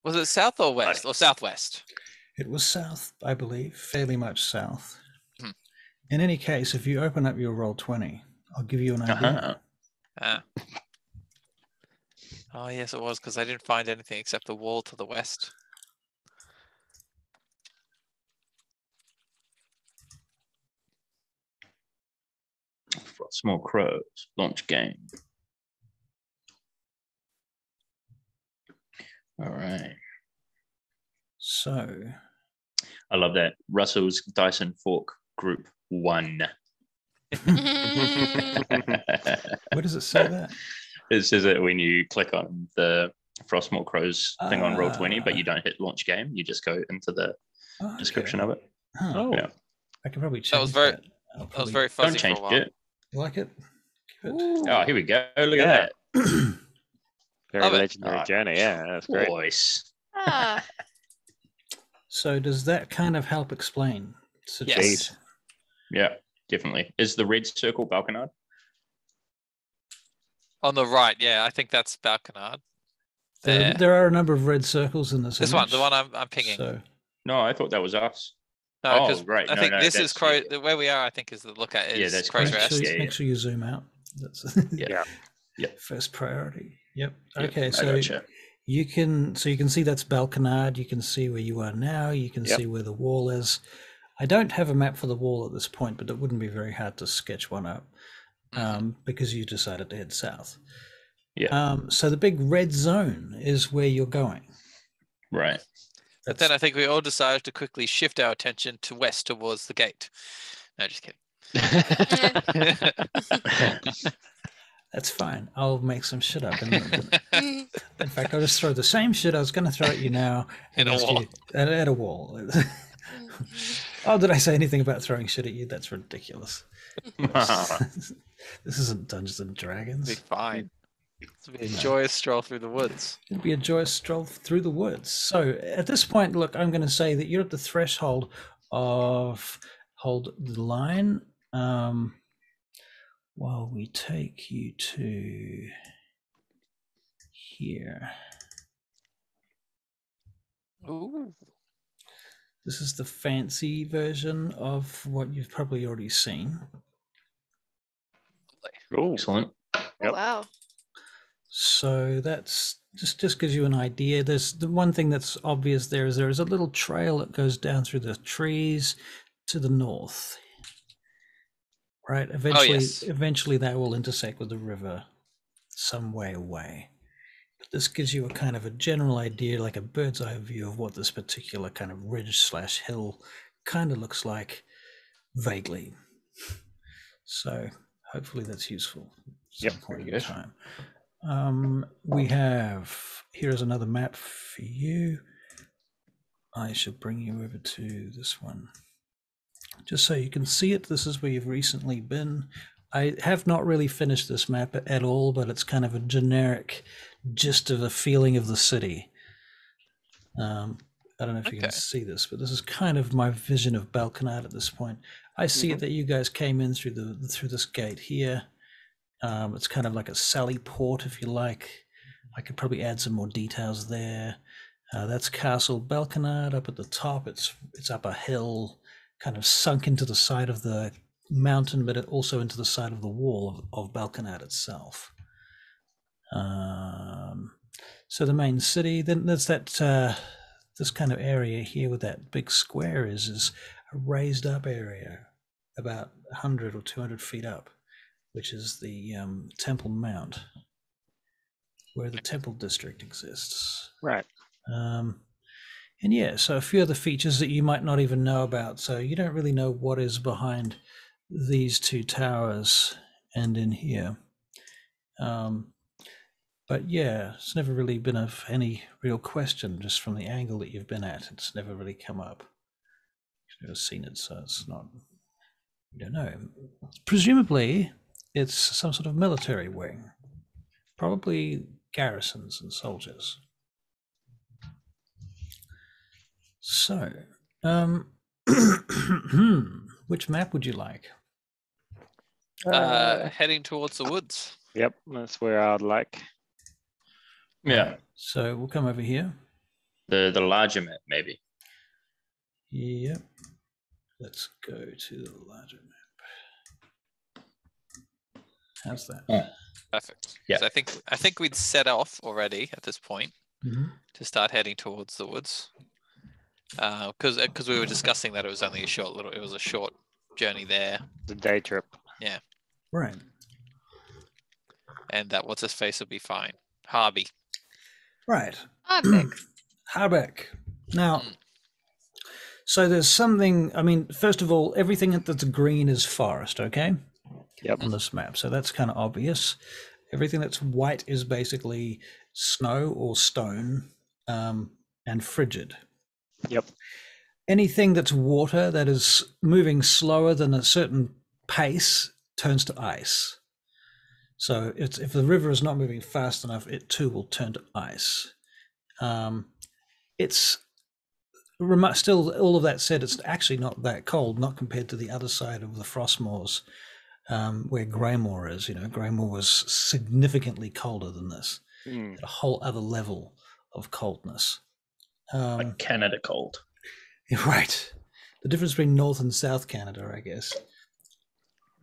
Was it south or west or southwest? It was south, I believe, fairly much south. Hmm. In any case, if you open up your Roll20, I'll give you an idea. Oh, yes, it was, because I didn't find anything except the wall to the west. Frostmoor Crows launch game. All right. So, I love that. Russell's Dyson Fork Group 1. where does it say that? It says it when you click on the Frostmoor Crows thing on Roll20, but you don't hit launch game. You just go into the description of it. Huh. Oh, yeah. I can probably change that was very. That was very fuzzy Don't change for a while. it. You like it? Oh, here we go. Look at that. Very legendary journey. Yeah, that's great. Voice. So does that kind of help explain the situation? Yes. Yeah, definitely. Is the red circle Balkanard? On the right, yeah, I think that's Balkanard. There are a number of red circles in this This image, one, the one I'm pinging. So, No, I thought that was us. No, because right. I think this is Crow. Where we are, I think, is the look at is that's Crow's correct. Rest. make sure you zoom out. That's Yeah. first priority. Yep. Yep, Okay, I so gotcha. you can see that's Balkanard. You can see where you are now. You can see where the wall is. I don't have a map for the wall at this point, but it wouldn't be very hard to sketch one up because you decided to head south. Yeah. So the big red zone is where you're going. Right. But then I think we all decided to quickly shift our attention to west towards the gate. No, just kidding. That's fine. I'll make some shit up. In fact, I'll just throw the same shit I was going to throw at you now at a wall. Oh, did I say anything about throwing shit at you? That's ridiculous. This isn't Dungeons and Dragons. It'll be fine. It'll be a joyous stroll through the woods. It'll be a joyous stroll through the woods. So at this point, look, I'm going to say that you're at the threshold of hold the line. While we take you to here. Ooh. This is the fancy version of what you've probably already seen. Oh, excellent. Yep. Wow. So that's just gives you an idea. There's the one thing that's obvious there is a little trail that goes down through the trees to the north. Right. Eventually that will intersect with the river some way away. But this gives you a kind of a general idea, like a bird's eye view of what this particular kind of ridge/hill kind of looks like vaguely. So hopefully that's useful at some point in time. We have, here's another map for you. I should bring you over to this one. Just so you can see it, this is where you've recently been. I have not really finished this map at all, but it's kind of a generic gist of a feeling of the city. I don't know if you can see this, but this is kind of my vision of Balkanard at this point. I see it that you guys came in through this gate here. It's kind of like a sally port, if you like. I could probably add some more details there. That's Castle Balkanard up at the top. It's up a hill, kind of sunk into the side of the mountain, but also into the side of the wall of Balkanard itself. So the main city, then there's that this kind of area here with that big square is a raised up area about 100 or 200 feet up, which is the Temple Mount, where the Temple District exists. Right. And yeah, so a few other features that you might not even know about. So you don't really know what is behind these two towers and in here. But yeah, it's never really been of any real question just from the angle that you've been at. It's never really come up. You've never seen it, so it's not, you don't know. Presumably, it's some sort of military wing. Probably garrisons and soldiers. So, which map would you like? Heading towards the woods. Yep, that's where I'd like. Yeah. So we'll come over here. The larger map, maybe. Yep. Let's go to the larger map. How's that? Yeah. Perfect. Yeah. So I think we'd set off already at this point Mhm. to start heading towards the woods. Because we were discussing that it was only a short journey there. The day trip. Right. And that what's his face will be fine. Harvey. Right. Harbeck. Harbeck. Now, so there's something, I mean, first of all, everything that's green is forest, okay? Yep. On this map. So that's kind of obvious. Everything that's white is basically snow or stone and frigid. Yep. Anything that's water that is moving slower than a certain pace turns to ice. So if the river is not moving fast enough, it too will turn to ice. It's still, all of that said, it's actually not that cold, not compared to the other side of the Frostmoors, where Greymoor is. You know, Greymoor was significantly colder than this, at a whole other level of coldness. Like Canada cold. Right. The difference between North and South Canada, I guess.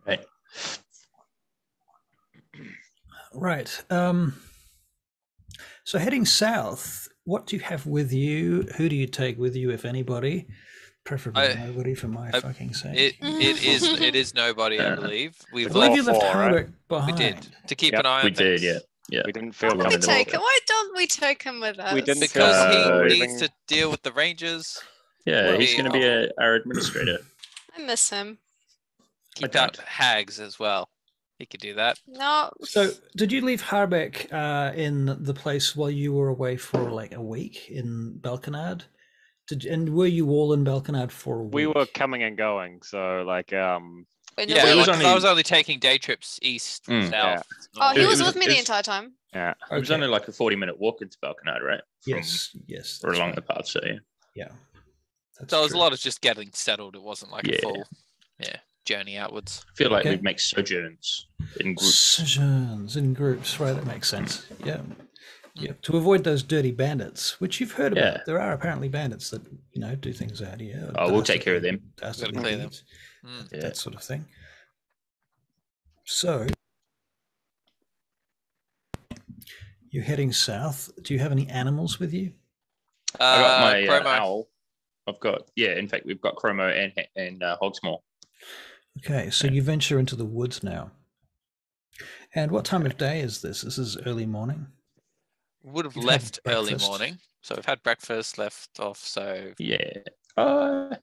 Right. Right. So heading south, what do you have with you? Who do you take with you, if anybody? Preferably nobody, for my fucking sake. It is nobody, I believe. I believe you left Harbeck behind. We did to keep an eye on We things. did, yeah. We didn't feel Why comfortable. don't we take him with us? We didn't Because he feel needs to deal with the rangers. Yeah, Well, he's going to be our administrator. I miss him. Keep I out don't. hags as well. He could do that. No. So did you leave Harbeck in the place while you were away for like a week in Belcanard? And were you all in Belcanard for a week? We were coming and going, so like Wait, no, Yeah, it was like, only- I was only taking day trips east, south. Yeah. Oh, he It was was- with me it the was- entire time. yeah. It was Okay. only like a 40-minute walk into Balkanade, right? Yes. Or that's along right. the path, so yeah. Yeah. That's So it was a true. lot of just getting settled. It wasn't like a Yeah. full journey outwards. I feel like Okay. we'd make sojourns in groups. Sojourns in groups, right? That makes sense. Yeah. Yeah. To avoid those dirty bandits, which you've heard about. Yeah. There are apparently bandits that, do things out here. Oh, we'll take care of them. Dastardly Gotta clear them. deeds, Yeah. that sort of thing. So you're heading south. Do you have any animals with you? I got my Chromo. owl. In fact, we've got Chromo and Hogsmore. Okay, so you venture into the woods now. And what time of day is this? This is early morning. Would have You've had left early breakfast. morning. So we've had breakfast, left off. So Yeah. Half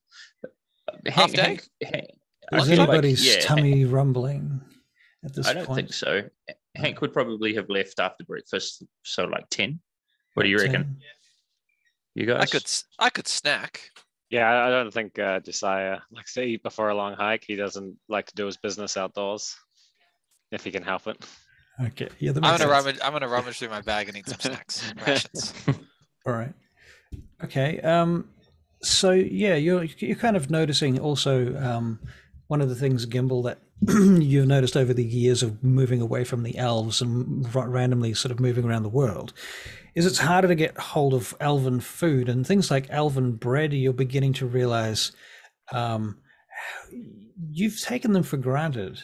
day? I Is feel like- anybody's yeah, tummy rumbling at this I don't point? think so. Hank would probably have left after breakfast, so like 10. What do you reckon? 10? You guys? I could snack. Yeah, I don't think Josiah likes to eat before a long hike. He doesn't like to do his business outdoors, if he can help it. Okay, yeah, that I'm makes gonna sense. rummage through my bag and eat some snacks, rations. All right. Okay. So yeah, you're kind of noticing also one of the things, Gimbal, that you've noticed over the years of moving away from the elves and randomly sort of moving around the world, is it's harder to get hold of elven food and things like elven bread. You're beginning to realize you've taken them for granted.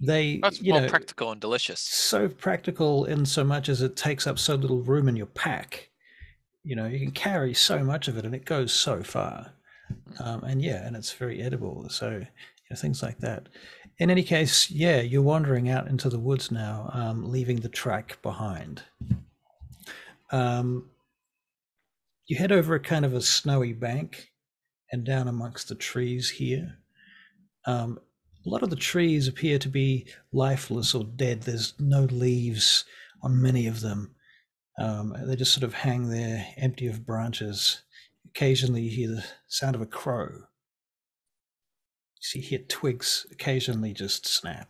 That's more practical and delicious. So practical in so much as it takes up so little room in your pack. You can carry so much of it and it goes so far. And it's very edible. So things like that. In any case, you're wandering out into the woods now, leaving the track behind. You head over a kind of a snowy bank and down amongst the trees here. A lot of the trees appear to be lifeless or dead. There's no leaves on many of them. They just sort of hang there, empty of branches. Occasionally you hear the sound of a crow. You hear twigs occasionally just snap.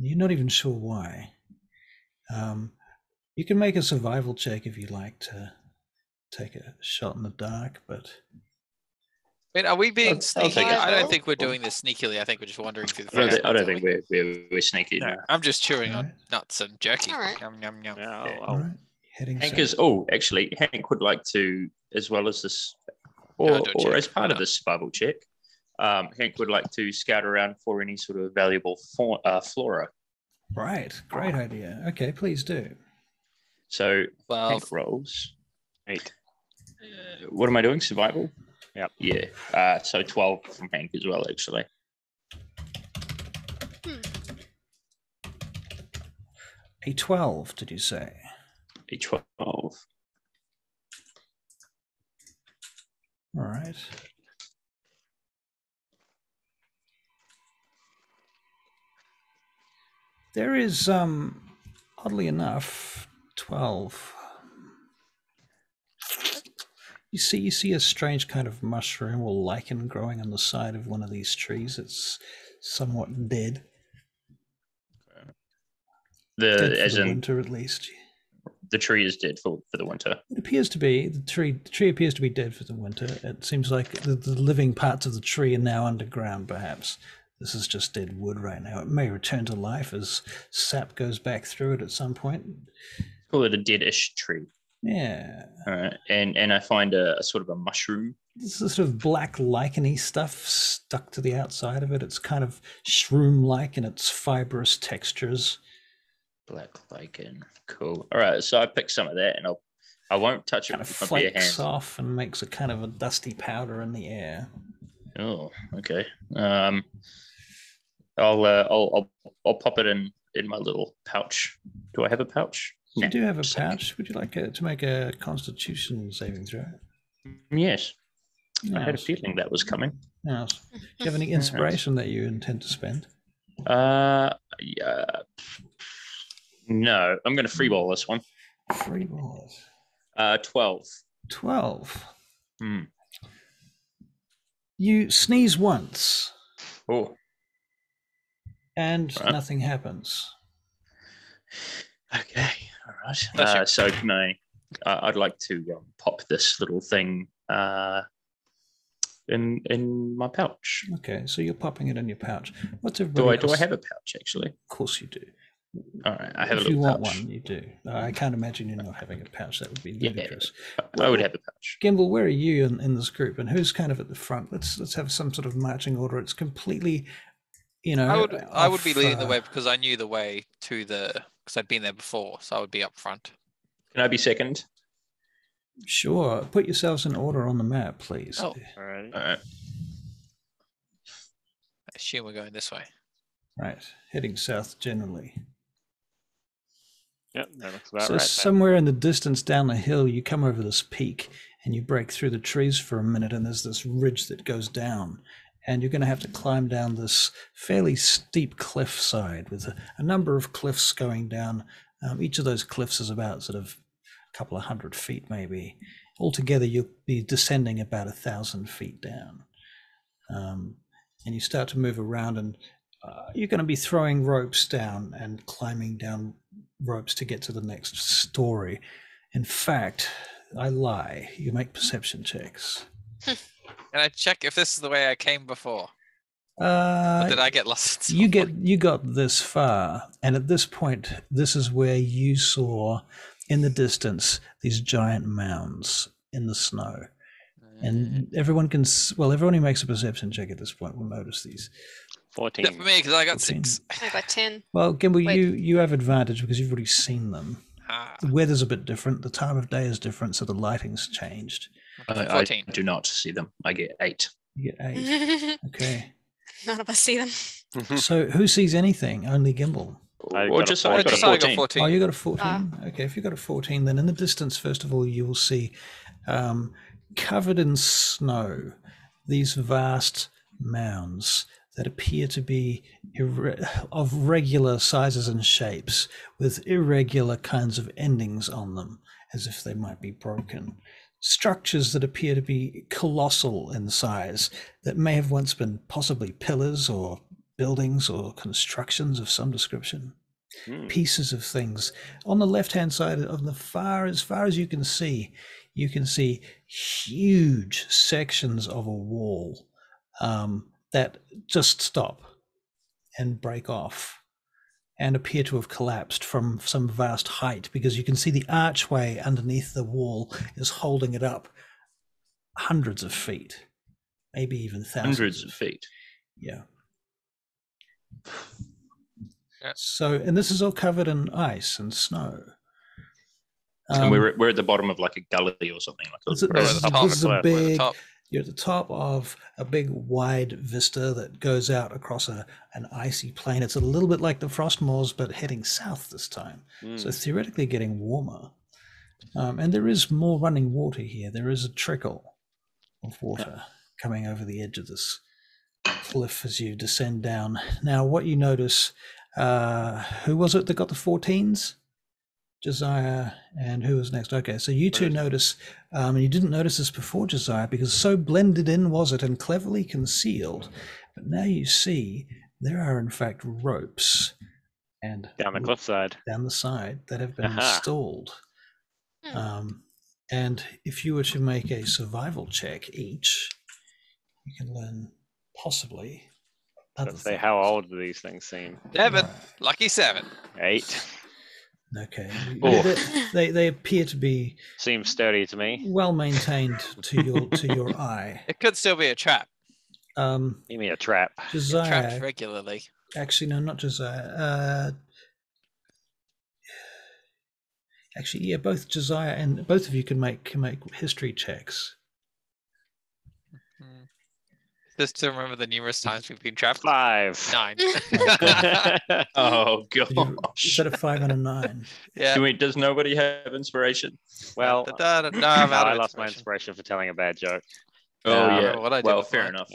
You're not even sure why. You can make a survival check if you'd like to take a shot in the dark, but... I mean, are we being I'll sneaky? take it. I don't think we're doing this sneakily. I think we're just wandering through the forest. I don't think we're sneaky. No, No. I'm just chewing All on right. nuts and jerky. All right. Yum, yum, yum. Yeah, Yeah. All right. Heading Hank south. is. Actually, Hank would like to, as well as this, I'll or do a check. as part Why of this survival check, Hank would like to scout around for any sort of valuable flora. Right, great idea. Okay, please do. So 12. Hank rolls. 8. What am I doing? Survival? Yep. Yeah. So 12 from Hank as well, actually. A 12, did you say? A 12. All right. There is, oddly enough, 12. You see a strange kind of mushroom or lichen growing on the side of one of these trees. It's somewhat dead. Dead for As the in winter, at least. the tree is dead for the winter. It appears to be. The tree appears to be dead for the winter. It seems like the living parts of the tree are now underground, perhaps. This is just dead wood right now. It may return to life as sap goes back through it at some point. Call it a deadish tree. Yeah. All right. And I find a sort of a mushroom. This is sort of black licheny stuff stuck to the outside of it. It's kind of shroom-like in its fibrous textures. Black lichen. Cool. All right. So I pick some of that, and I won't touch it Kind of with my bare flakes hands. off and makes a kind of a dusty powder in the air. Oh, okay. I'll pop it in my little pouch. Do I have a pouch? You Yeah, do have a sick. pouch. Would you like to make a Constitution saving throw? Yes. I had a Yes. feeling that was coming. Yes. Do you have any inspiration that you intend to spend? Yeah. No, I'm going to freeball this one. Free balls. 12. 12. Hmm. You sneeze once Oh, and Right. nothing happens. okay. All right. Bless you. So can I'd like to pop this little thing in my pouch. Okay, so you're popping it in your pouch. What's Do everybody I else? have a pouch actually? Of course you do. All right. I have a If you little want pouch. one, you do. I can't imagine you not having a pouch. That would be Yeah. ludicrous. I would have a pouch. Gimbal, where are you in this group, and who's kind of at the front? Let's have some sort of marching order. It's completely, I would be off, leading the way because I knew the way to because I'd been there before, so I would be up front. Can I be second? Sure. Put yourselves in order on the map, please. Oh. Alrighty. All right. I assume we're going this way. Right, heading south generally. Yep, that looks about So right. somewhere in the distance down the hill, you come over this peak and you break through the trees for a minute, and there's this ridge that goes down. And you're going to have to climb down this fairly steep cliff side with a number of cliffs going down. Each of those cliffs is about sort of a couple of 100 feet, maybe. Altogether, you'll be descending about 1,000 feet down. And you start to move around, and you're going to be throwing ropes down and climbing down ropes to get to the next story. In fact, I lie. You make perception checks. Can I check if this is the way I came before? Or did I get lost? You got this far, and at this point, this is where you saw in the distance these giant mounds in the snow. And everyone who makes a perception check at this point will notice these. 14. Except for me, because I got 14. 6. I got 10. Well, Gimbal, Wait. you have advantage because you've already seen them. Ah, The weather's a bit different. The time of day is different, so the lighting's changed. I 14. do not see them. I get 8. You get 8. Okay. None of us see them. So who sees anything? Only Gimbal. I Or got a just I got a Just I 14. got 14. Oh, you got a 14? Okay, if you got a 14, then in the distance, first of all, you will see covered in snow, these vast mounds that appear to be of regular sizes and shapes with irregular kinds of endings on them, as if they might be broken. Structures that appear to be colossal in size that may have once been possibly pillars or buildings or constructions of some description. Pieces of things. On the left-hand side, of the as far as you can see huge sections of a wall that just stop and break off. and appear to have collapsed from some vast height, because you can see the archway underneath the wall is holding it up hundreds of feet, maybe even thousands. Hundreds of feet. Yeah. Yeah. So, and this is all covered in ice and snow. And we're at the bottom of like a gully or something. Like This is We're at the top. this is a We're at the big. top. You're at the top of a big wide vista that goes out across an icy plain. It's a little bit like the Frostmoors, but heading south this time. So theoretically getting warmer. And there is more running water here. There is a trickle of water coming over the edge of this cliff as you descend down. Now, what you notice, who was it that got the 14s? Josiah, and who was next? Okay, so you two notice, and you didn't notice this before, Josiah, because so blended in was it and cleverly concealed. But now you see there are in fact ropes and Down the cliffside. down the side that have been installed. And if you were to make a survival check each, you can learn possibly. Let's say, how old do these things seem? 7. Right. Lucky 7. 8. Okay, Oh. they appear to be Seems sturdy to me. well maintained to your eye. It could still be a trap. You mean a trap? Trapped Josiah, regularly. actually, no, not Josiah. Actually, yeah, both Josiah and both of you can make history checks. Just to remember the numerous times we've been trapped. 5. 9. Oh You gosh. said a 5 and a 9. Yeah. Does nobody have inspiration? Well, No, I'm out I of lost my inspiration. inspiration for telling a bad joke. Oh I yeah. remember what I did Well, before. fair enough.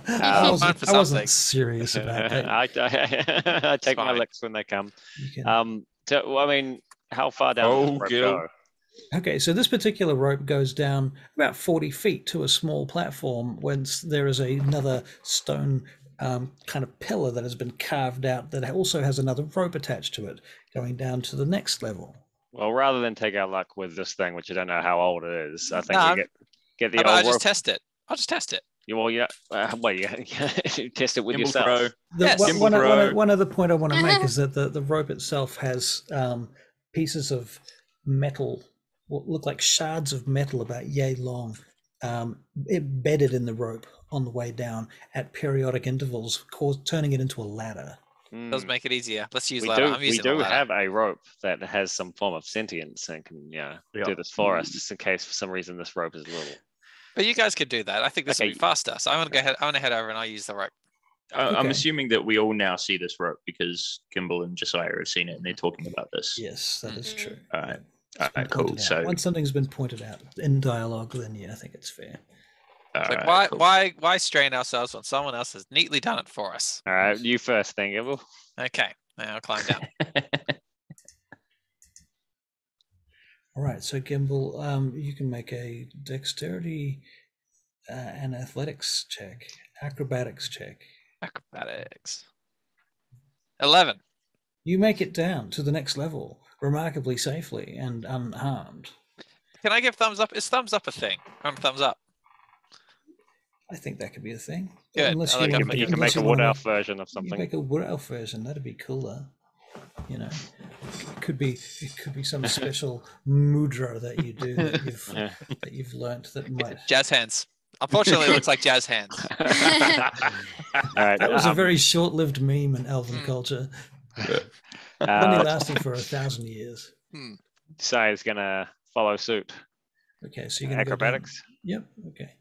I Fine for wasn't something. serious about that. I take my fine. licks when they come. You can- I mean, how far down does this rope Gil. go? Okay, so this particular rope goes down about 40 feet to a small platform whence there is another stone kind of pillar that has been carved out that also has another rope attached to it going down to the next level. Well, rather than take our luck with this thing, which I don't know how old it is, I think No, we get the How about I old just rope. test it? I'll just test it. Well, yeah. You test it with Gimbal yourself. throw. Yes. One other point I want to make is that the rope itself has pieces of metal, what look like shards of metal about yay long, embedded in the rope on the way down at periodic intervals, turning it into a ladder. Does make it easier. Let's use We ladder. do, I'm we using do the ladder. have a rope that has some form of sentience and can do this for us, just in case for some reason this rope is little. But you guys could do that. I think this will Okay. be faster. So I'm gonna head over and I'll use the rope. I'm Okay. assuming that we all now see this rope because Gimbal and Josiah have seen it and they're talking about this. Yes, that is true. All right. It's All been right, cool. pointed out. So, Once something's been pointed out in dialogue, then yeah, I think it's fair. all Like right, cool. why strain ourselves when someone else has neatly done it for us? All right, you first, then, Gibble. Okay, now I'll climb down. All right, so Gimbal, you can make a dexterity and athletics check, acrobatics check. Acrobatics. 11. You make it down to the next level remarkably safely and unharmed. Can I give thumbs up? Is thumbs up a thing? Thumbs up. I think that could be a thing. Good. Unless I like you, it. want- You can unless make a you wood wanna elf version of You can something. make a wood elf version. That'd be cooler. You know, it could be some special mudra that you do Yeah. that you've learnt that might. Jazz hands. Unfortunately, it looks like jazz hands. All right. That was a very short-lived meme in elven culture. It only lasted for 1,000 years. Sai gonna follow suit. Okay, so you're gonna go down. Acrobatics. Yep. Okay.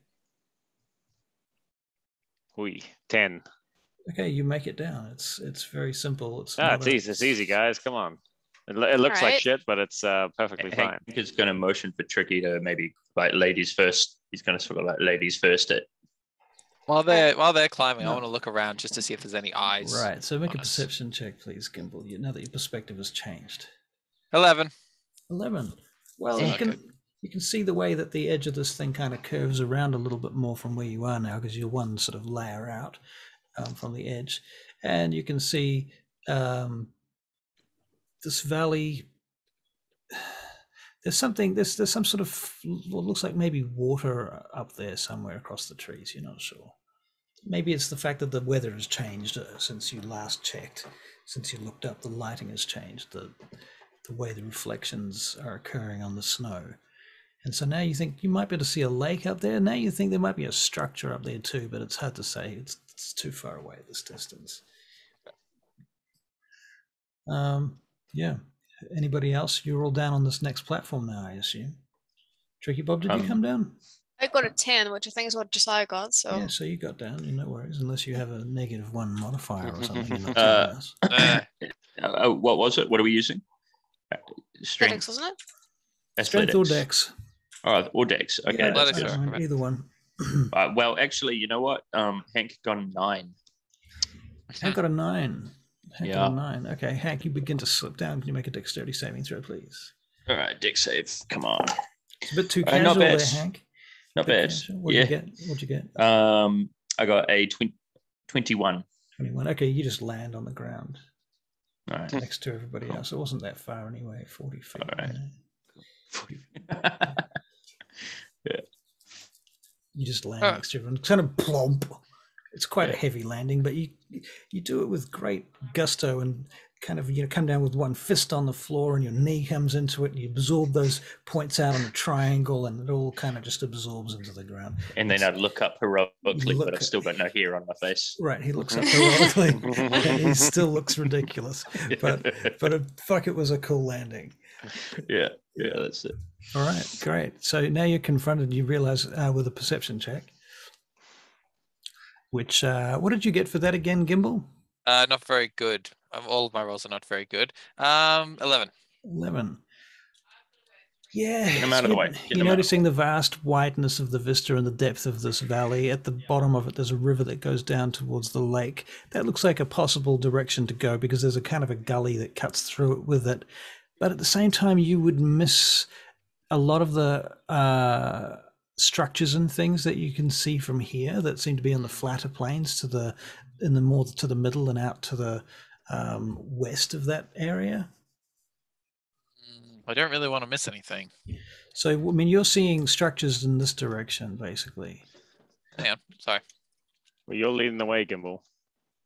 We 10. Okay, you make it down. It's very simple. It's not easy. It's easy, guys. Come on. It looks like Alright. shit, but it's perfectly fine. Hank is going to motion for Tricky to maybe like ladies first. He's going to sort of like ladies first it. While they're climbing, I No. want to look around just to see if there's any eyes. Right. So make a on us. perception check, please, Gimbal. Now that your perspective has changed. 11. 11. Well, Yeah, you can see the way that the edge of this thing kind of curves around a little bit more from where you are now, because you're one sort of layer out from the edge, and you can see this valley. There's some sort of what looks like maybe water up there somewhere across the trees. You're not sure. Maybe it's the fact that the weather has changed since you last checked. since you looked up, the lighting has changed. The way the reflections are occurring on the snow. And so now you think you might be able to see a lake up there. Now you think there might be a structure up there too, but it's hard to say. It's too far away at this distance. Yeah. Anybody else? You're all down on this next platform now, I assume. Tricky Bob, did you come down? I got a 10, which I think is what Josiah got. So Yeah, so you got down. No worries, unless you have a -1 modifier or something. You're not telling us. What was it? What are we using? athletics, wasn't it? Strength or dex? Or dex. Okay, Yeah, that's Athletics, good. right. either one. Well, actually, you know what? Hank got a 9. Hank got a 9. Hank got Yeah. a 9. Okay, Hank, you begin to slip down. Can you make a dexterity saving throw, please? All right, dex save. Come on. It's a bit too Not casual bad. there, Hank. Not Bit bad. casual. What'd you get? What'd you get? I got a 21. 21. Okay, you just land on the ground All right. next to everybody else. It wasn't that far anyway, 40 feet. All right. You just land Oh. next to everyone. Kind of plomp. It's quite a heavy landing, but you do it with great gusto and kind of come down with one fist on the floor and your knee comes into it and you absorb those points out on the triangle and it all kind of just absorbs into the ground. And then I'd look up heroically, Look but I've still got no hair on my face. Right, he looks up heroically and he still looks ridiculous. But fuck, it was a cool landing. Yeah, that's it. All right, great. So now you're confronted, you realize with a perception check, which, what did you get for that again, Gimbal? Not very good. All of my rolls are not very good. 11. 11. Yeah. Get him out of the way. Get You're him out of noticing the vast wideness of the vista and the depth of this valley. At the bottom of it, there's a river that goes down towards the lake. That looks like a possible direction to go because there's a kind of a gully that cuts through it with it. But at the same time, you would miss a lot of the structures and things that you can see from here that seem to be on the flatter plains more to the middle and out to the west of that area. I don't really want to miss anything. So, I mean, you're seeing structures in this direction, basically. Hang on, sorry. Well, you're leading the way, Gimbal.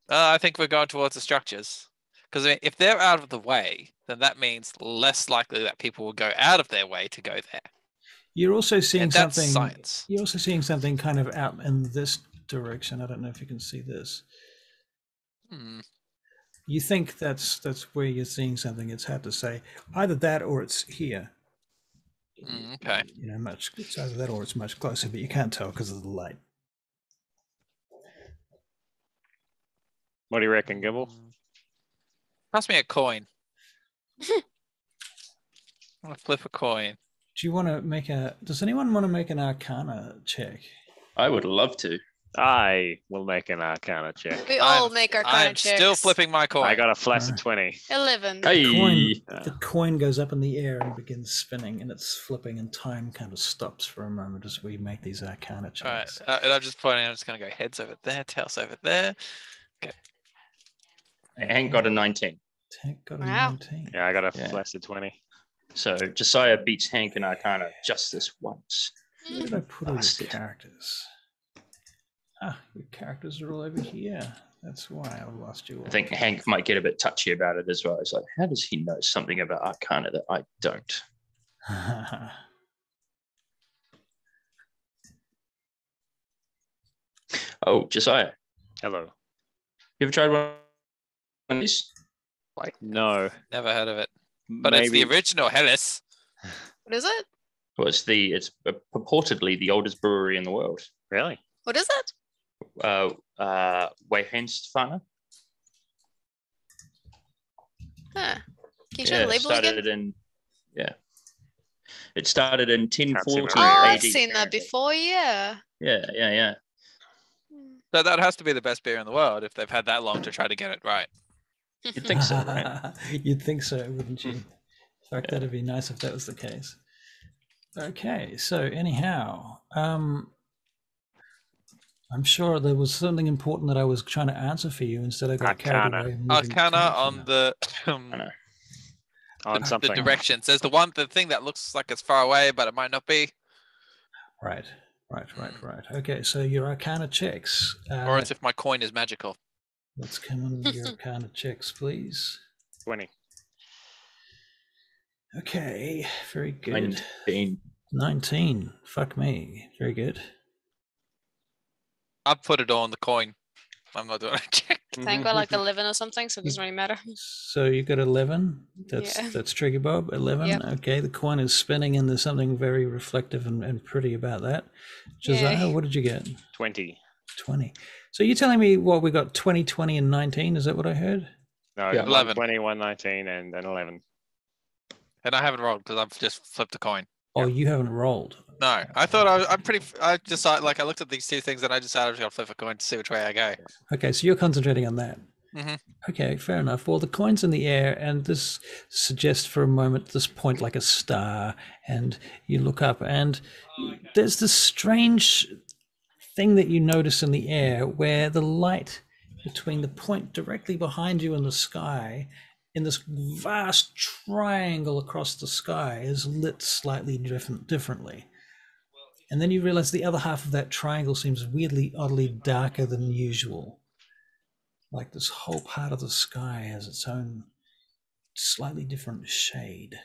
I think we're going towards the structures. Because if they're out of the way, then that means less likely that people will go out of their way to go there. You're also seeing And that's something. science. You're also seeing something kind of out in this direction. I don't know if you can see this. You think that's where you're seeing something. It's hard to say. Either that or it's here. Okay. It's either that or it's much closer, but you can't tell because of the light. What do you reckon, Gimbal? Pass me a coin. I'm gonna flip a coin. Do you want to make does anyone want to make an Arcana check? I would love to. I will make an Arcana check. We all make our kind I'm still flipping my coin. I got a flaccid 20. 11. Hey, The coin goes up in the air and begins spinning, and it's flipping, and time kind of stops for a moment as we make these Arcana All right. checks. And I'm just pointing. I'm just gonna go heads over there, tails over there. Hank got a 19. Tank got a Wow. 19. Yeah, I got a Yeah. flaccid 20. So Josiah beats Hank in Arcana just this once. Where did I put all the Bastard. characters? Your characters are all over here. That's why I lost you all. I think Hank might get a bit touchy about it as well. He's like, how does he know something about Arcana that I don't? Oh, Josiah, Hello. you ever tried one of these? No. Never heard of it. But it's the original Hellas. What is it? Well, it's purportedly the oldest brewery in the world. Really? What is it? Weyhenstfana. Huh. Can you show the label again? It started in 1040 Can't see Oh, my AD. I've seen that apparently. before, yeah. Yeah. So that has to be the best beer in the world if they've had that long to try to get it right. You'd think so, right? You'd think so, wouldn't you? In fact, that'd be nice if that was the case. Okay, so anyhow, I'm sure there was something important that I was trying to answer for you. Instead, I got carried Arcana. away. moving Arcana character on now. the I know. On the something. directions. There's the thing that looks like it's far away, but it might not be. Right. Okay, so your Arcana checks. Or it's if my coin is magical. Let's come on with your Arcana checks, please. 20. Okay, very good. 19. 19. Fuck me. Very good. I'll put it on the coin. I'm not doing a check. I think got like 11 or something, so it doesn't really matter. So you got 11. That's Trigger Bob. 11. Yep. Okay, the coin is spinning, and there's something very reflective and pretty about that. Josiah, what did you get? 20. 20. So you're telling me what we got 20, 20, and 19? Is that what I heard? No, Yeah. 11. 20, 119, and 11. And I haven't rolled because I've just flipped a coin. Oh, you haven't rolled. No, I thought I decided, like, I looked at these two things and I decided I was going to flip a coin to see which way I go. Okay, so you're concentrating on that. Mm-hmm. Okay, fair enough. Well, the coin's in the air, and this suggests for a moment this point like a star, and you look up, and there's this strange thing that you notice in the air where the light between the point directly behind you and the sky in this vast triangle across the sky is lit slightly differently. And then you realize the other half of that triangle seems weirdly, oddly darker than usual. Like this whole part of the sky has its own slightly different shade.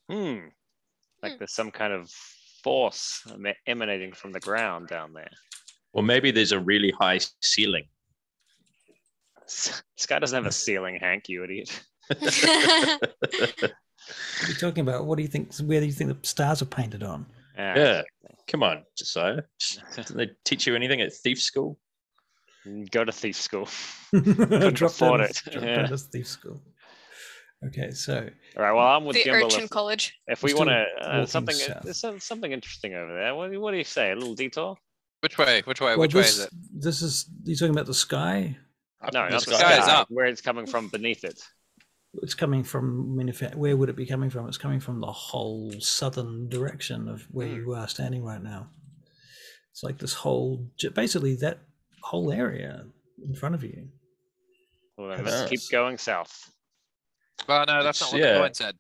Like there's some kind of force emanating from the ground down there. Or maybe there's a really high ceiling. Sky doesn't have a ceiling, Hank, you idiot. What are you talking about? What do you think? Where do you think the stars are painted on? Yeah. Come on, Josiah. Didn't they teach you anything at thief school? Go to thief school. Drop afford down, it. drop Yeah. down to thief school. Okay, so All right, well, I'm with The Gimbal. urchin college. If we Still want to, walking something, south. there's something interesting over there. What do you say? A little detour? Which way? Which way? well, Which way is it? This is you're talking about the sky. No, The not the sky is sky. up. Where it's coming from beneath it. It's coming from. I mean, where would it be coming from? It's coming from the whole southern direction of where you are standing right now. It's like this whole, basically that whole area in front of you. Well, then let's keep going south. Oh, no, that's not what the coin said.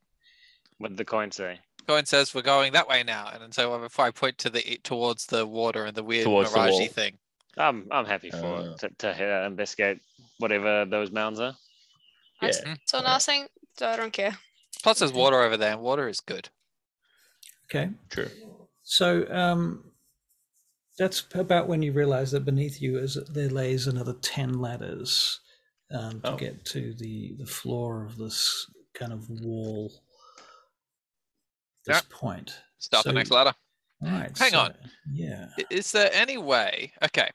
What did the coin say? Coin says we're going that way now, and so if I point to towards the water and the weird Towards the mirage wall. thing. I'm happy for it to investigate whatever those mounds are. That's Yeah. so nothing, so I don't care. Plus, there's water over there, and water is good. Okay, True. so that's about when you realize that beneath you there lays another 10 ladders to get to the floor of this kind of wall. This point. Start the next ladder. All right. Hang on. Yeah. Is there any way? Okay.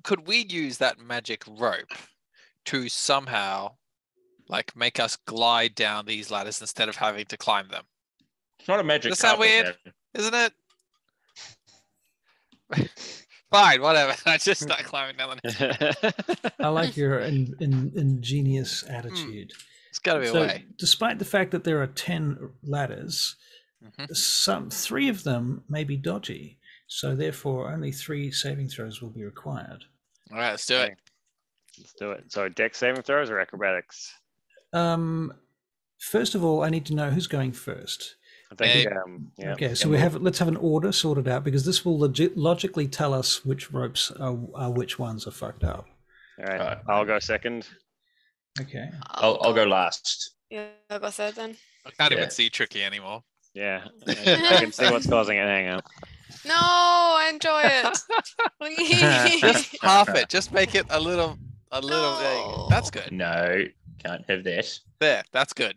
Could we use that magic rope to somehow, like, make us glide down these ladders instead of having to climb them? It's not a magic Does that sound carpet, weird? man. Isn't it? Fine, whatever. I just start climbing down the I like your ingenious attitude. It's got to be a way. Despite the fact that there are 10 ladders, three of them may be dodgy. So therefore, only 3 saving throws will be required. All right, let's do it. Let's do it. So, dex saving throws or acrobatics? First of all, I need to know who's going first. I think. Yeah. Okay, so let's have an order sorted out because this will logically tell us which ropes are which ones are fucked up. All right, I'll go second. Okay. I'll go last. Yeah, I'll go third then. I can't even see Tricky anymore. Yeah, I can see what's causing it. Hang on. No, I enjoy it. Please. Just half it. Just make it a little. There you go. That's good. No, can't have that. There, that's good.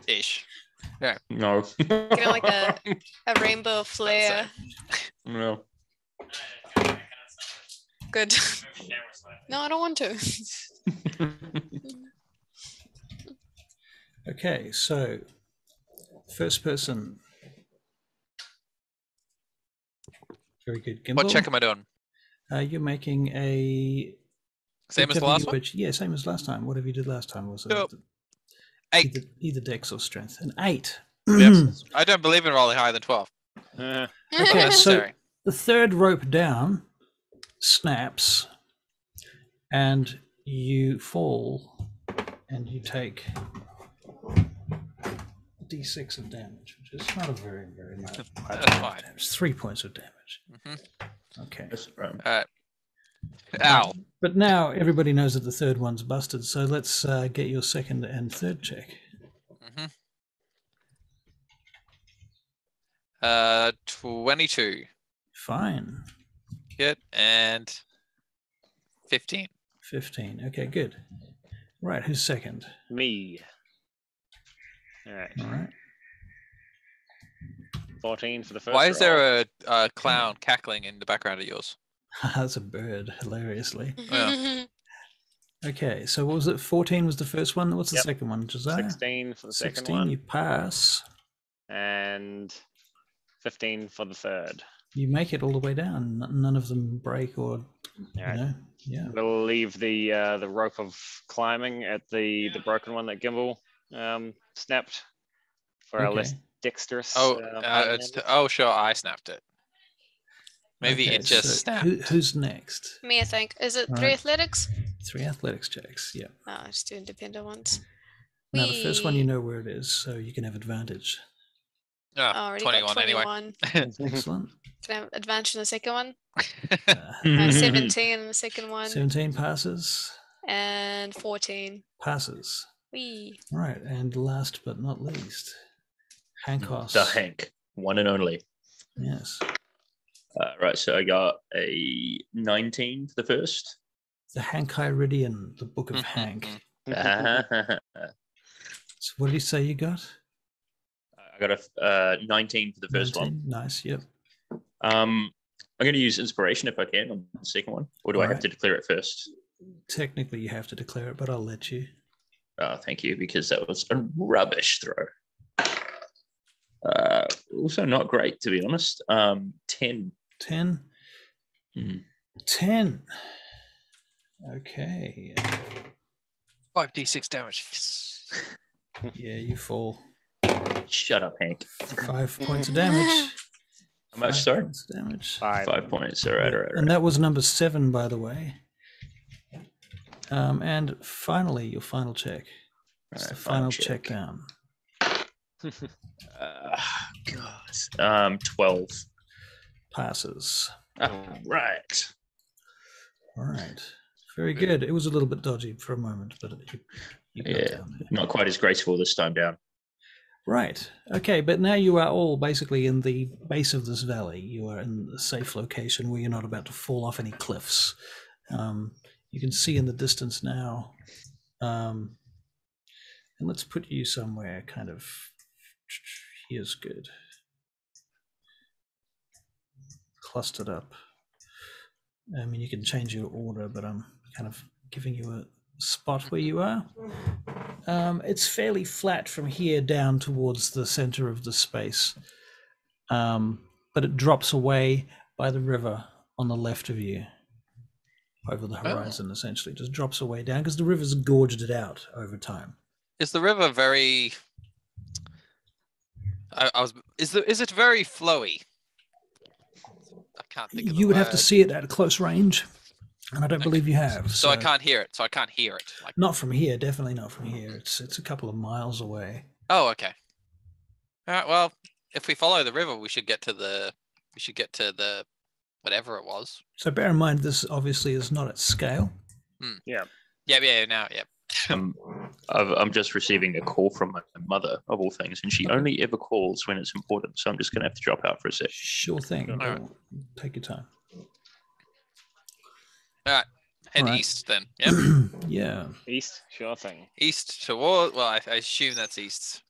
Ish. No. Get like a rainbow flare. No. Good. No, I don't want to. Okay, so first person. Very good. Gimbal. What check am I doing? You're making a Same as the last one? Yeah, same as last time. Whatever you did last time was Yep. 8. Either dex or strength. An 8. Yep. I don't believe in rolling higher than 12. Okay, so Necessary. the third rope down snaps, and you fall, and you take d6 of damage, which is not a very much. That's fine. Damage. 3 points of damage. Mm-hmm. Okay. That's right. Ow. But now everybody knows that the third one's busted, so let's get your second and third check. 22. Fine. Good. And 15. 15. Okay, good. Right, who's second? Me. All right. All right. 14 for the first. Why is roll. there a clown cackling in the background of yours? That's a bird, hilariously. Yeah. Okay, so what was it? 14 was the first one. What's the Yep. second one, Josiah? 16 for the second 16, one, you pass. and 15 for the third. You make it all the way down. None of them break or, you Alright. know, yeah. We'll leave the rope of climbing at the broken one that Gimbal snapped for our less Okay. dexterous. Sure, I snapped it. Maybe Okay, it just so snapped. who's next? Me, I think. Is it All 3 right. athletics? 3 athletics checks, yeah. No, just 2 independent ones. Now, the first one, Whee! you know where it is, so you can have advantage. Already 21 got anyway. 21. Excellent. Can I have advantage in the second one? Uh, 17 in the second one. 17 passes. And 14. Passes. Whee! All right, and last but not least, Hankos. The Hank, one and only. Yes. Right, so I got a 19 for the first. The Hankyridian, the Book of Hank. I So what did he say you got? got a 19 for the first 19? Nice, yep. one. I'm going to use inspiration if I can on the second one, or do I have Alright. to declare it first? Technically, you have to declare it, but I'll let you. Thank you, because that was a rubbish throw. Also not great, to be honest. 10. 10? Mhm. 10. Okay. 5d6 damage. Yeah, you fall. Shut up, Hank. 5 points of damage. How much, 5 sorry? points of damage. 5 points. All right. And that was number 7, by the way. And finally, your final check. It's the final check down. God. 12. Passes. Right. All right. Very good. It was a little bit dodgy for a moment, but you got down there. Not quite as graceful this time down. Right. Okay, but now you are all basically in the base of this valley. You are in a safe location where you're not about to fall off any cliffs. You can see in the distance now. And let's put you somewhere kind of... Here's good. Clustered up. I mean, you can change your order, but I'm kind of giving you a spot where you are. It's fairly flat from here down towards the center of the space, but it drops away by the river on the left of you, over the horizon. Essentially, just drops away down because the river's gorged it out over time. Is the river very? Is it very flowy? I can't think of the You would have to word. see it at a close range, and I don't believe you have. So I can't hear it. Like, Not from here. Definitely not from here. It's a couple of miles away. oh, okay. All right. Well, if we follow the river, we should get to the whatever it was. So bear in mind, this obviously is not at scale. Yeah. I'm just receiving a call from my mother, of all things, and she only ever calls when it's important. So I'm just going to have to drop out for a sec. Sure thing. right. Take your time. All right. Head All right. east then. Yep. Yeah. East, sure thing. East toward. Well, I assume that's east.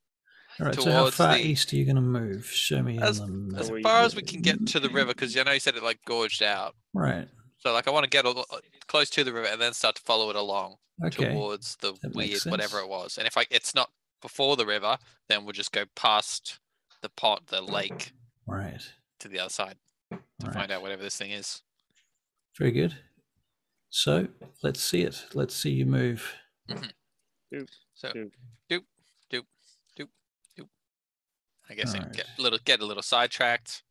All right. So how Towards far the- east are you going to move? Show me As on the as map. far as we can get to the river, because I know you said it like gorged out. Right. So like I want to get close to the river and then start to follow it along Okay. towards the That weird makes whatever sense. it was. And if it's not before the river, then we'll just go past the lake Right. to the other side to Right. find out whatever this thing is. Very good. So let's see it. Let's see you move. So Doop. doop doop doop doop. I guess I Alright. get a little sidetracked.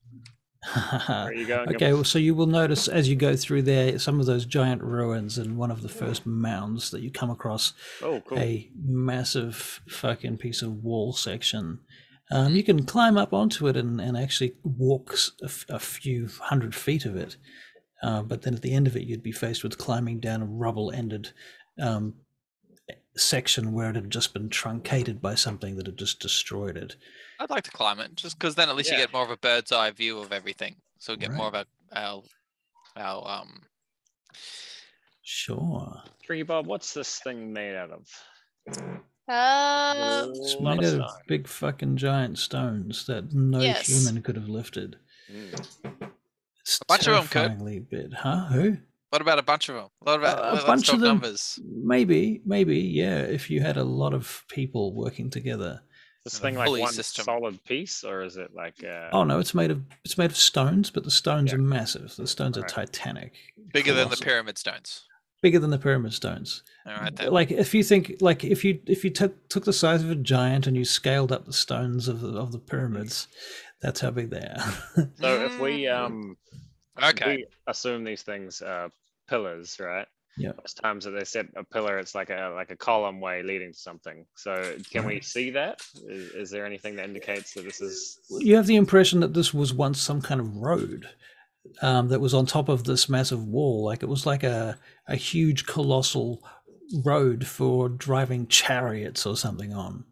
Where are you going? Okay, well, so you will notice as you go through there some of those giant ruins, and one of the first mounds that you come across, Oh, cool. a massive fucking piece of wall section. You can climb up onto it and actually walk a few hundred feet of it. But then at the end of it, you'd be faced with climbing down a rubble-ended section where it had just been truncated by something that had just destroyed it. I'd like to climb it, just because then at least you get more of a bird's eye view of everything. So we get more of our Sure. Tricky Bob, what's this thing made out of? It's made out of big fucking giant stones that no human could have lifted. It's a bunch of them could. Big. Huh? Who? What about a bunch of them? What about a bunch of them? Numbers. Maybe, yeah. If you had a lot of people working together. This thing like one solid piece, or is it like? Oh no, it's made of stones, but the stones are massive. The stones are titanic, bigger than the pyramid stones. Bigger than the pyramid stones. All right, then. Like if you think, like if you took the size of a giant and you scaled up the stones of the pyramids, that's how big they are. So if we we assume these things are pillars, right? Yeah. Most times that they said a pillar, it's like a column way leading to something. So can we see that? Is there anything that indicates that this is? You have the impression that this was once some kind of road that was on top of this massive wall. Like it was like a huge colossal road for driving chariots or something on.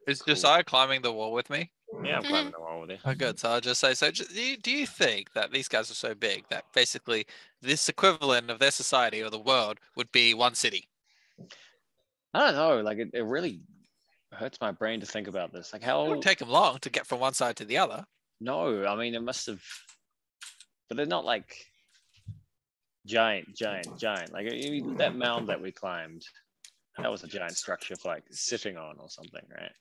Is Josiah climbing the wall with me? Yeah, I'm climbing the wall with you. Oh, good. So I'll just say, so do you think that these guys are so big that basically this equivalent of their society or the world would be one city? I don't know. Like it really hurts my brain to think about this. Like how it would take them long to get from one side to the other. No, I mean it must have, but they're not like giant. Like that mound that we climbed, that was a giant structure for like sitting on or something, right?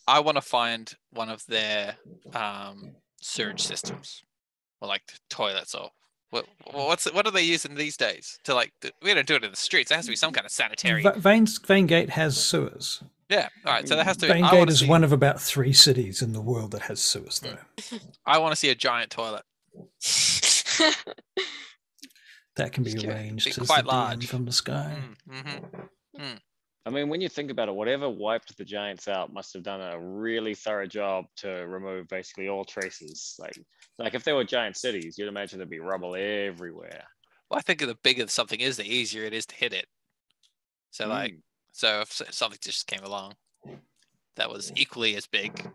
I want to find one of their sewage systems, or like toilets, or what are they using these days? To like, we don't do it in the streets. There has to be some kind of sanitary. Vangate has sewers. Yeah, all right. So there has to. Vangate is one of about 3 cities in the world that has sewers, though. I want to see a giant toilet. That can be arranged to quite large from the sky. I mean, when you think about it, whatever wiped the giants out must have done a really thorough job to remove basically all traces. Like if there were giant cities, you'd imagine there'd be rubble everywhere. Well, I think the bigger something is, the easier it is to hit it. So so if something just came along that was equally as big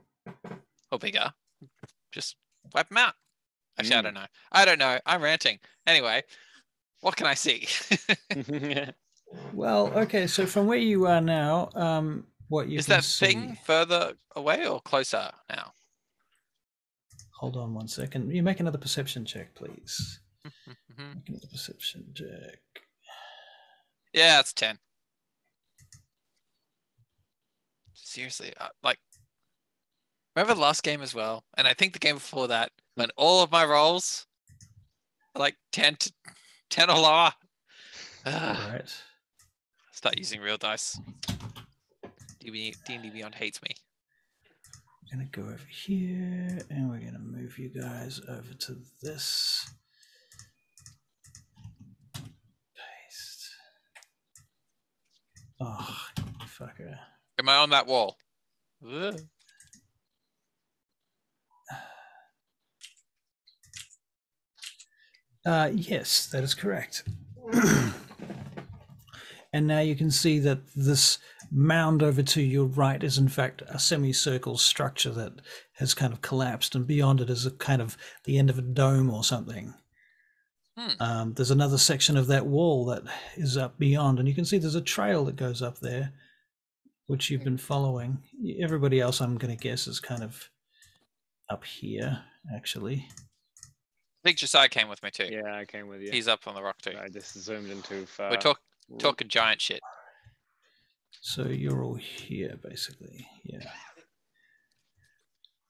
or bigger, just wipe them out. Actually, I don't know. I'm ranting. Anyway, what can I see? Well, okay, so from where you are now, what you is can that see... thing further away or closer now? Hold on 1 second. You make another perception check, please. Make another perception check. Yeah, it's 10. Seriously, like, remember the last game as well, and I think the game before that, when all of my rolls are like 10 or lower. Right. Start using real dice. D&D Beyond hates me. We're going to go over here, and we're going to move you guys over to this. Paste. Oh, fucker. Am I on that wall? Yes, that is correct. And now you can see that this mound over to your right is in fact a semicircle structure that has kind of collapsed, and beyond it is a kind of the end of a dome or something. There's another section of that wall that is up beyond, and you can see there's a trail that goes up there, which you've been following. Everybody else, I'm going to guess, is kind of up here, actually. I think Josiah came with me too. Yeah, I came with you. He's up on the rock too. I just zoomed in too far. We're talking giant shit. So you're all here, basically. Yeah.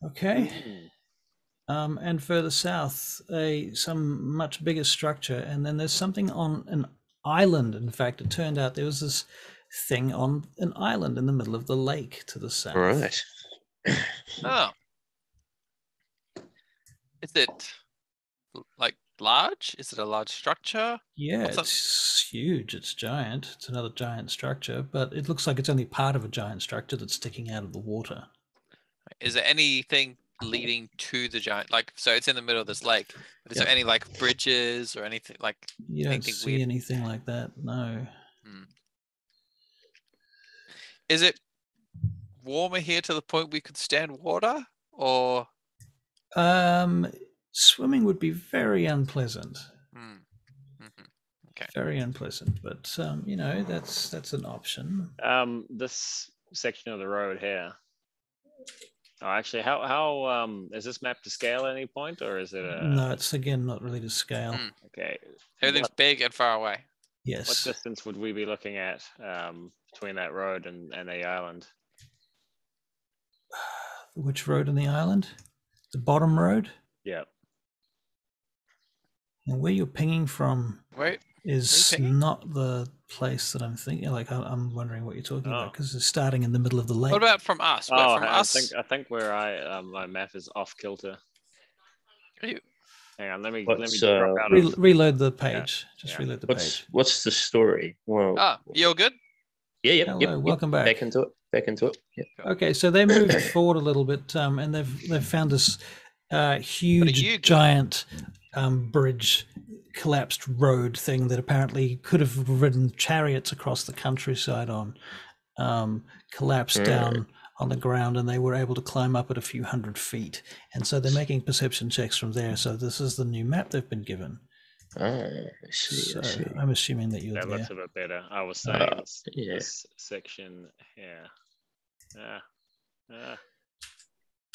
Okay. And further south, some much bigger structure, and then there's something on an island. In fact, it turned out there was this thing on an island in the middle of the lake to the south. Right. Oh. Is it like large? Is it a large structure? Yeah, it's huge. It's giant. It's another giant structure, but it looks like it's only part of a giant structure that's sticking out of the water. Is there anything leading to the giant? Like, so it's in the middle of this lake. Is there any like bridges or anything like? You don't see anything like that. No. Is it warmer here to the point we could stand water, or? Swimming would be very unpleasant. Okay. Very unpleasant, but you know, that's an option. This section of the road here. Oh, actually, how is this map to scale at any point, or is it a? No, it's again not really to scale. Okay. Everything's big and far away. Yes. What distance would we be looking at between that road and the island? Which road on the island? The bottom road? Yeah. And where you're pinging from is pinging? not the place that I'm thinking. Like, I'm wondering what you're talking about, because it's starting in the middle of the lake. What about from us? Oh, from us? I think where my map is off kilter. Hang on, let me drop out. Reload the page. Reload the page. What's the story? Well, you're good? Yeah, Hello, welcome back. Back into it. Yeah. Okay, so they moved forward a little bit, and they've found this huge, giant bridge, collapsed road thing that apparently could have ridden chariots across the countryside on, collapsed down on the ground, and they were able to climb up at a few hundred feet. And so they're making perception checks from there. So this is the new map they've been given. I see. I'm assuming that you're that there. looks a bit better. I was saying this section here.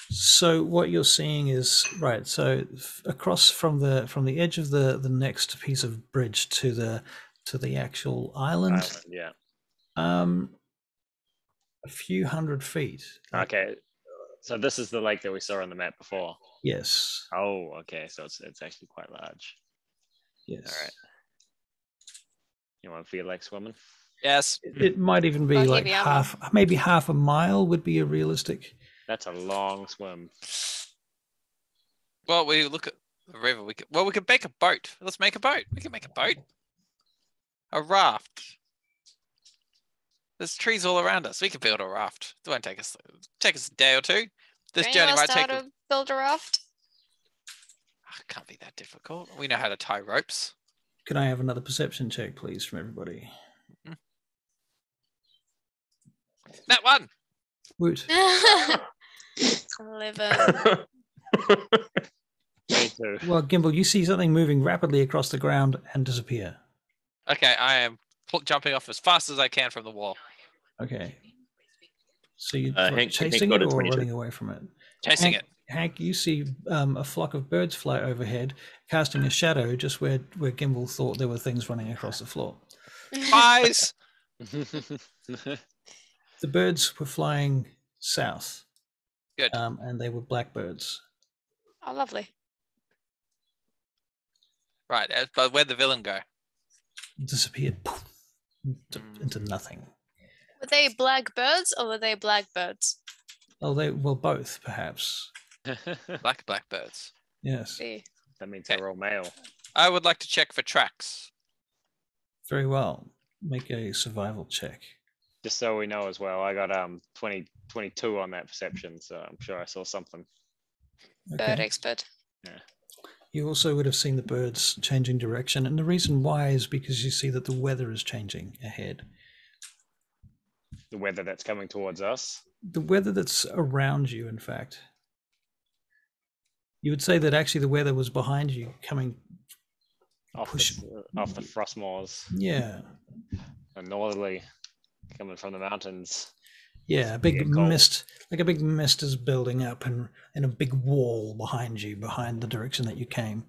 So what you're seeing is so across from the edge of the next piece of bridge to the actual island. A few hundred feet. Okay, so this is the lake that we saw on the map before. Yes. Oh, okay. So it's actually quite large. Yes. All right. You want to feel like swimming? Yes. It might even be like maybe half a mile would be a realistic. That's a long swim. Well, we look at the river. We could make a boat. Let's make a boat. We can make a boat. A raft. There's trees all around us. We could build a raft. It won't take us a day or two. This journey might take. To build a raft? It can't be that difficult. We know how to tie ropes. Can I have another perception check, please, from everybody? That one. Woot. 11. Me too. Well, Gimbal, you see something moving rapidly across the ground and disappear. Okay, I am jumping off as fast as I can from the wall. Okay. So you're Hank chasing it or running away from it? Chasing it. Hank, you see a flock of birds fly overhead, casting a shadow just where Gimbal thought there were things running across the floor. Eyes! The birds were flying south. Good. And they were blackbirds. Oh, lovely. Right, but where'd the villain go? Disappeared into nothing. Were they black birds or were they blackbirds? Oh, both, perhaps. Blackbirds. Yes. That means they're all male. I would like to check for tracks. Very well. Make a survival check. Just so we know as well, I got 22 on that perception, so I'm sure I saw something. Okay. Bird expert. Yeah. You also would have seen the birds changing direction, and the reason why is because you see that the weather is changing ahead. The weather that's coming towards us? The weather that's around you, in fact. You would say that actually the weather was behind you, coming off the Frostmoors. Yeah. And northerly, coming from the mountains. Yeah, a big mist, like a big mist is building up and in a big wall behind you, behind the direction that you came.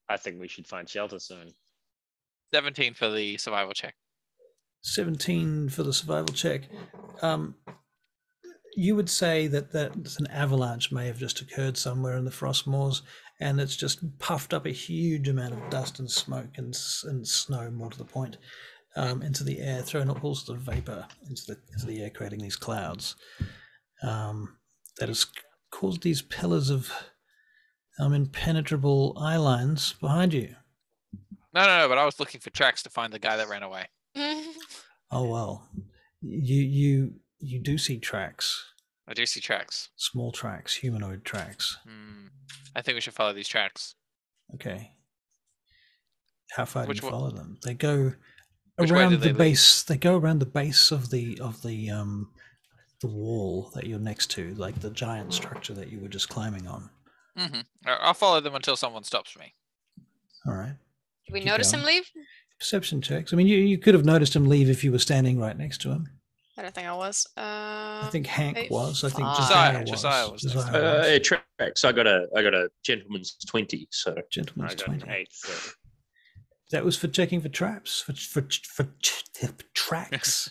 I think we should find shelter soon. 17 for the survival check. 17 for the survival check. You would say that an avalanche may have just occurred somewhere in the Frostmoors, and it's just puffed up a huge amount of dust and smoke and snow, more to the point, into the air, thrown up all sorts of vapor into the air, creating these clouds. That has caused these pillars of impenetrable eye lines behind you. No, but I was looking for tracks to find the guy that ran away. Oh well, you do see tracks. I do see tracks. Small tracks, humanoid tracks. I think we should follow these tracks. Okay. How far do you Which follow them? They go Which way do around they the base. They go around the base of the wall that you're next to, like the giant structure that you were just climbing on. I'll follow them until someone stops me. All right. Did we notice him leave? Perception checks. I mean, you could have noticed him leave if you were standing right next to him. I don't think I was. I think Hank was. I think Josiah was. It tracks. I got a gentleman's 20. So gentleman's 20. 8. So. That was for checking for traps. For tracks.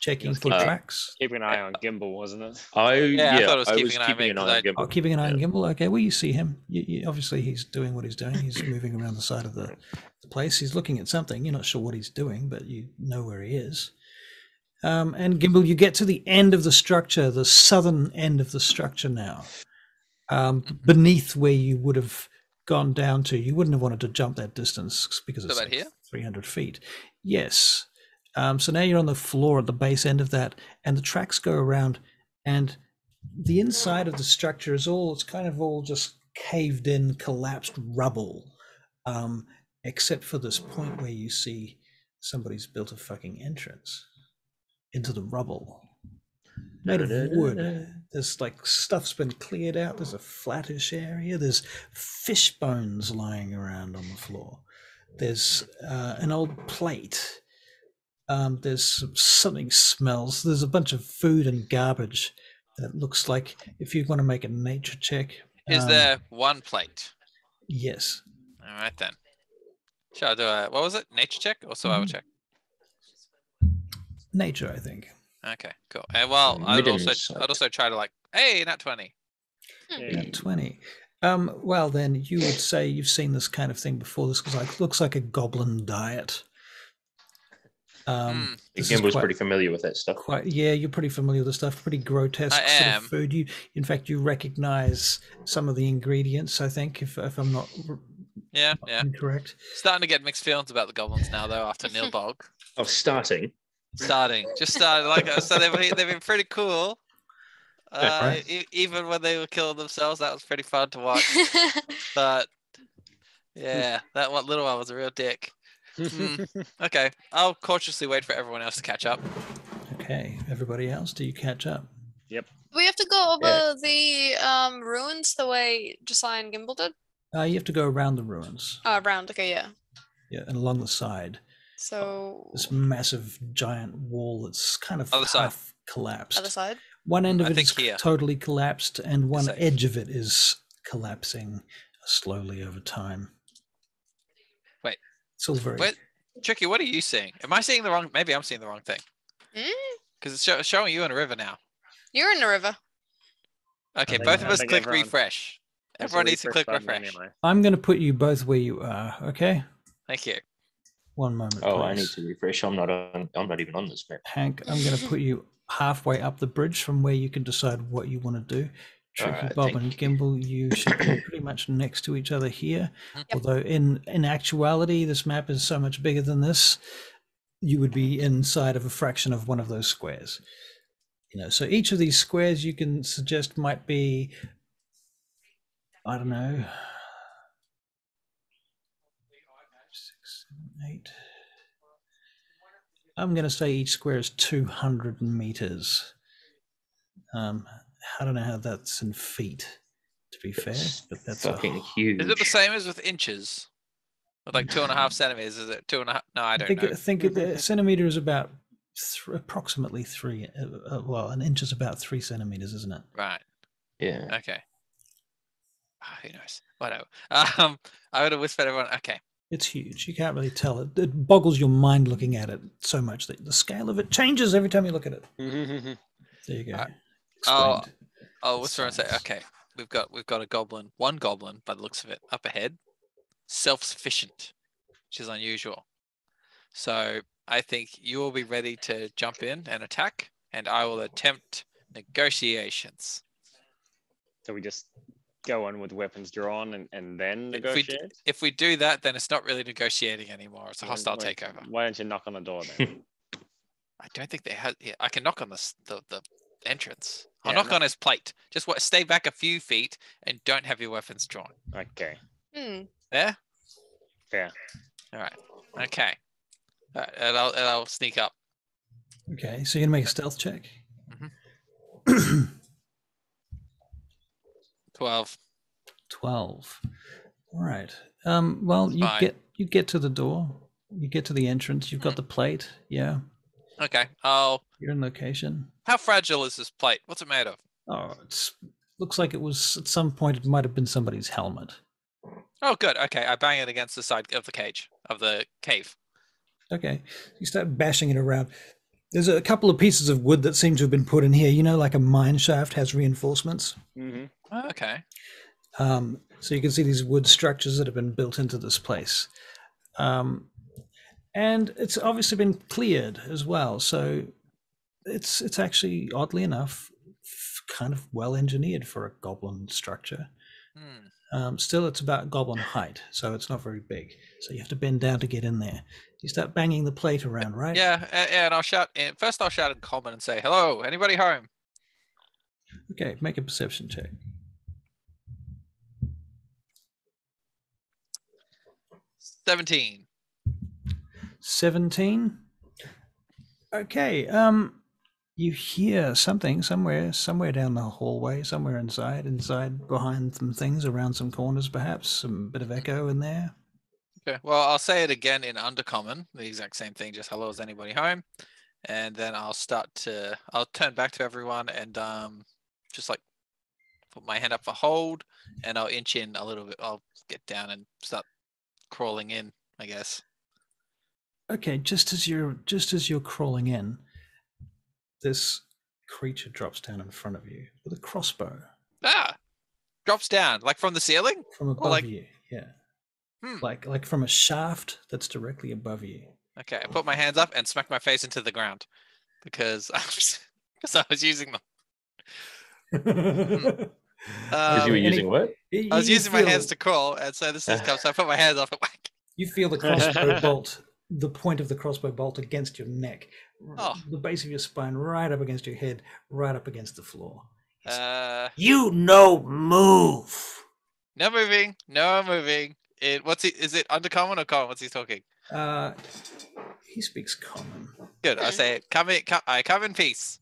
Checking for tracks. Keeping an eye on Gimbal, wasn't it? I thought it was keeping an eye on Gimbal. Oh, keeping an eye on Gimbal. Okay, well, you see him. Obviously, he's doing what he's doing. He's moving around the side of the place. He's looking at something. You're not sure what he's doing, but you know where he is. And Gimbal, you get to the end of the structure, the southern end of the structure now, beneath where you would have gone down to. You wouldn't have wanted to jump that distance because it's like 300 feet. Yes. So now you're on the floor at the base end of that, and the tracks go around, and the inside of the structure is it's kind of all just caved in, collapsed rubble, except for this point where you see somebody's built a fucking entrance into the rubble. Made of wood. There's like stuff's been cleared out. There's a flattish area. There's fish bones lying around on the floor. There's an old plate. There's something smells. There's a bunch of food and garbage that looks like, if you want to make a nature check. Is there one plate? Yes. All right then. Shall I do what was it? Nature check or survival check? Nature, I think. Okay, cool. And well, I'd also try to not 20. Not 20. Well, then you would say you've seen this kind of thing before. This looks like a goblin diet. Gimbal's pretty familiar with that stuff. You're pretty familiar with the stuff. Pretty grotesque sort of food. In fact, you recognize some of the ingredients. I think, if I'm not incorrect. Starting to get mixed feelings about the goblins now, though. After Nilbog. Oh, starting. Just started. So they've been pretty cool. Even when they were killing themselves, that was pretty fun to watch. But yeah, that little one was a real dick. Okay, I'll cautiously wait for everyone else to catch up. Okay, everybody else, do you catch up? Yep. Do we have to go over the ruins the way Josiah and Gimbal did? You have to go around the ruins. Around, okay, yeah. Yeah, and along the side. So this massive giant wall that's kind of half collapsed. Other side? One end of it is totally collapsed, and one edge of it is collapsing slowly over time. Wait. It's all very... Wait, Tricky, what are you seeing? Am I seeing the wrong... Maybe I'm seeing the wrong thing. Because it's showing you in a river now. You're in the river. Okay, both of us click refresh. Everyone needs to click refresh. Anyway. I'm going to put you both where you are, okay? Thank you. One moment, Oh, please. I need to refresh. I'm not even on this map. Hank, I'm going to put you halfway up the bridge from where you can decide what you want to do. Tricky Bob and Gimbal, you should be pretty much next to each other here. Yep. Although in actuality, this map is so much bigger than this, you would be inside of a fraction of one of those squares. So each of these squares you can suggest might be, I don't know, 6, 7, 8. I'm going to say each square is 200 meters. I don't know how that's in feet, to be fair, but that's fucking huge. Is it the same as with inches? With like 2.5 centimeters? Is it 2.5? No, I don't know. I think a centimeter is about approximately 3. Well, an inch is about 3 centimeters, isn't it? Right. Yeah. Okay. Who knows? Whatever. I would have whispered everyone. Okay. It's huge. You can't really tell. It boggles your mind looking at it so much that the scale of it changes every time you look at it. There you go. What's trying to say? Okay, we've got a goblin, one goblin by the looks of it, up ahead, self-sufficient, which is unusual. So I think you will be ready to jump in and attack, and I will attempt negotiations. So we just go in with weapons drawn and then negotiate? If we do that, then it's not really negotiating anymore. It's a hostile takeover. Why don't you knock on the door then? I don't think they have. Yeah, I can knock on the entrance. I'll Yeah, knock on his plate. Just stay back a few feet and don't have your weapons drawn. Okay. There? Fair. All right. Okay. All right. And I'll sneak up. Okay, so you're gonna make a stealth check. 12. 12. All right. Well, you get to the door. You get to the entrance. You've got the plate. Yeah. Okay. You're in location. How fragile is this plate? What's it made of? Oh, looks like it was at some point. It might have been somebody's helmet. Oh, good. Okay. I bang it against the side of the cave. Okay. You start bashing it around. There's a couple of pieces of wood that seem to have been put in here. You know, like a mine shaft has reinforcements. Oh, okay. So you can see these wood structures that have been built into this place. And it's obviously been cleared as well. So it's actually, oddly enough, kind of well engineered for a goblin structure. Still, it's about goblin height, so it's not very big. So you have to bend down to get in there. You start banging the plate around, right? Yeah, and I'll shout. First, I'll shout in common and say, "Hello, anybody home?" Okay, make a perception check. 17. 17. Okay. You hear something somewhere down the hallway, somewhere inside behind some things, around some corners, perhaps some bit of echo in there. Okay. Well, I'll say it again in undercommon, the exact same thing. Just hello, is anybody home? And then I'll turn back to everyone and just like put my hand up for hold, and I'll inch in a little bit. I'll get down and start crawling in, I guess. Okay, just as you're crawling in, this creature drops down in front of you with a crossbow. Drops down like from the ceiling? From above you, yeah. Like from a shaft that's directly above you. Okay, I put my hands up and smack my face into the ground because I was using them. Because you were using what? I was using my hands to crawl, and so this is comes. So I put my hands up and whack. You feel the crossbow bolt, the point of the crossbow bolt against your neck, the base of your spine, right up against your head, right up against the floor. You no move. No moving. No moving. Is it undercommon or common? What's he talking? He speaks common. Good. I say, I come in peace.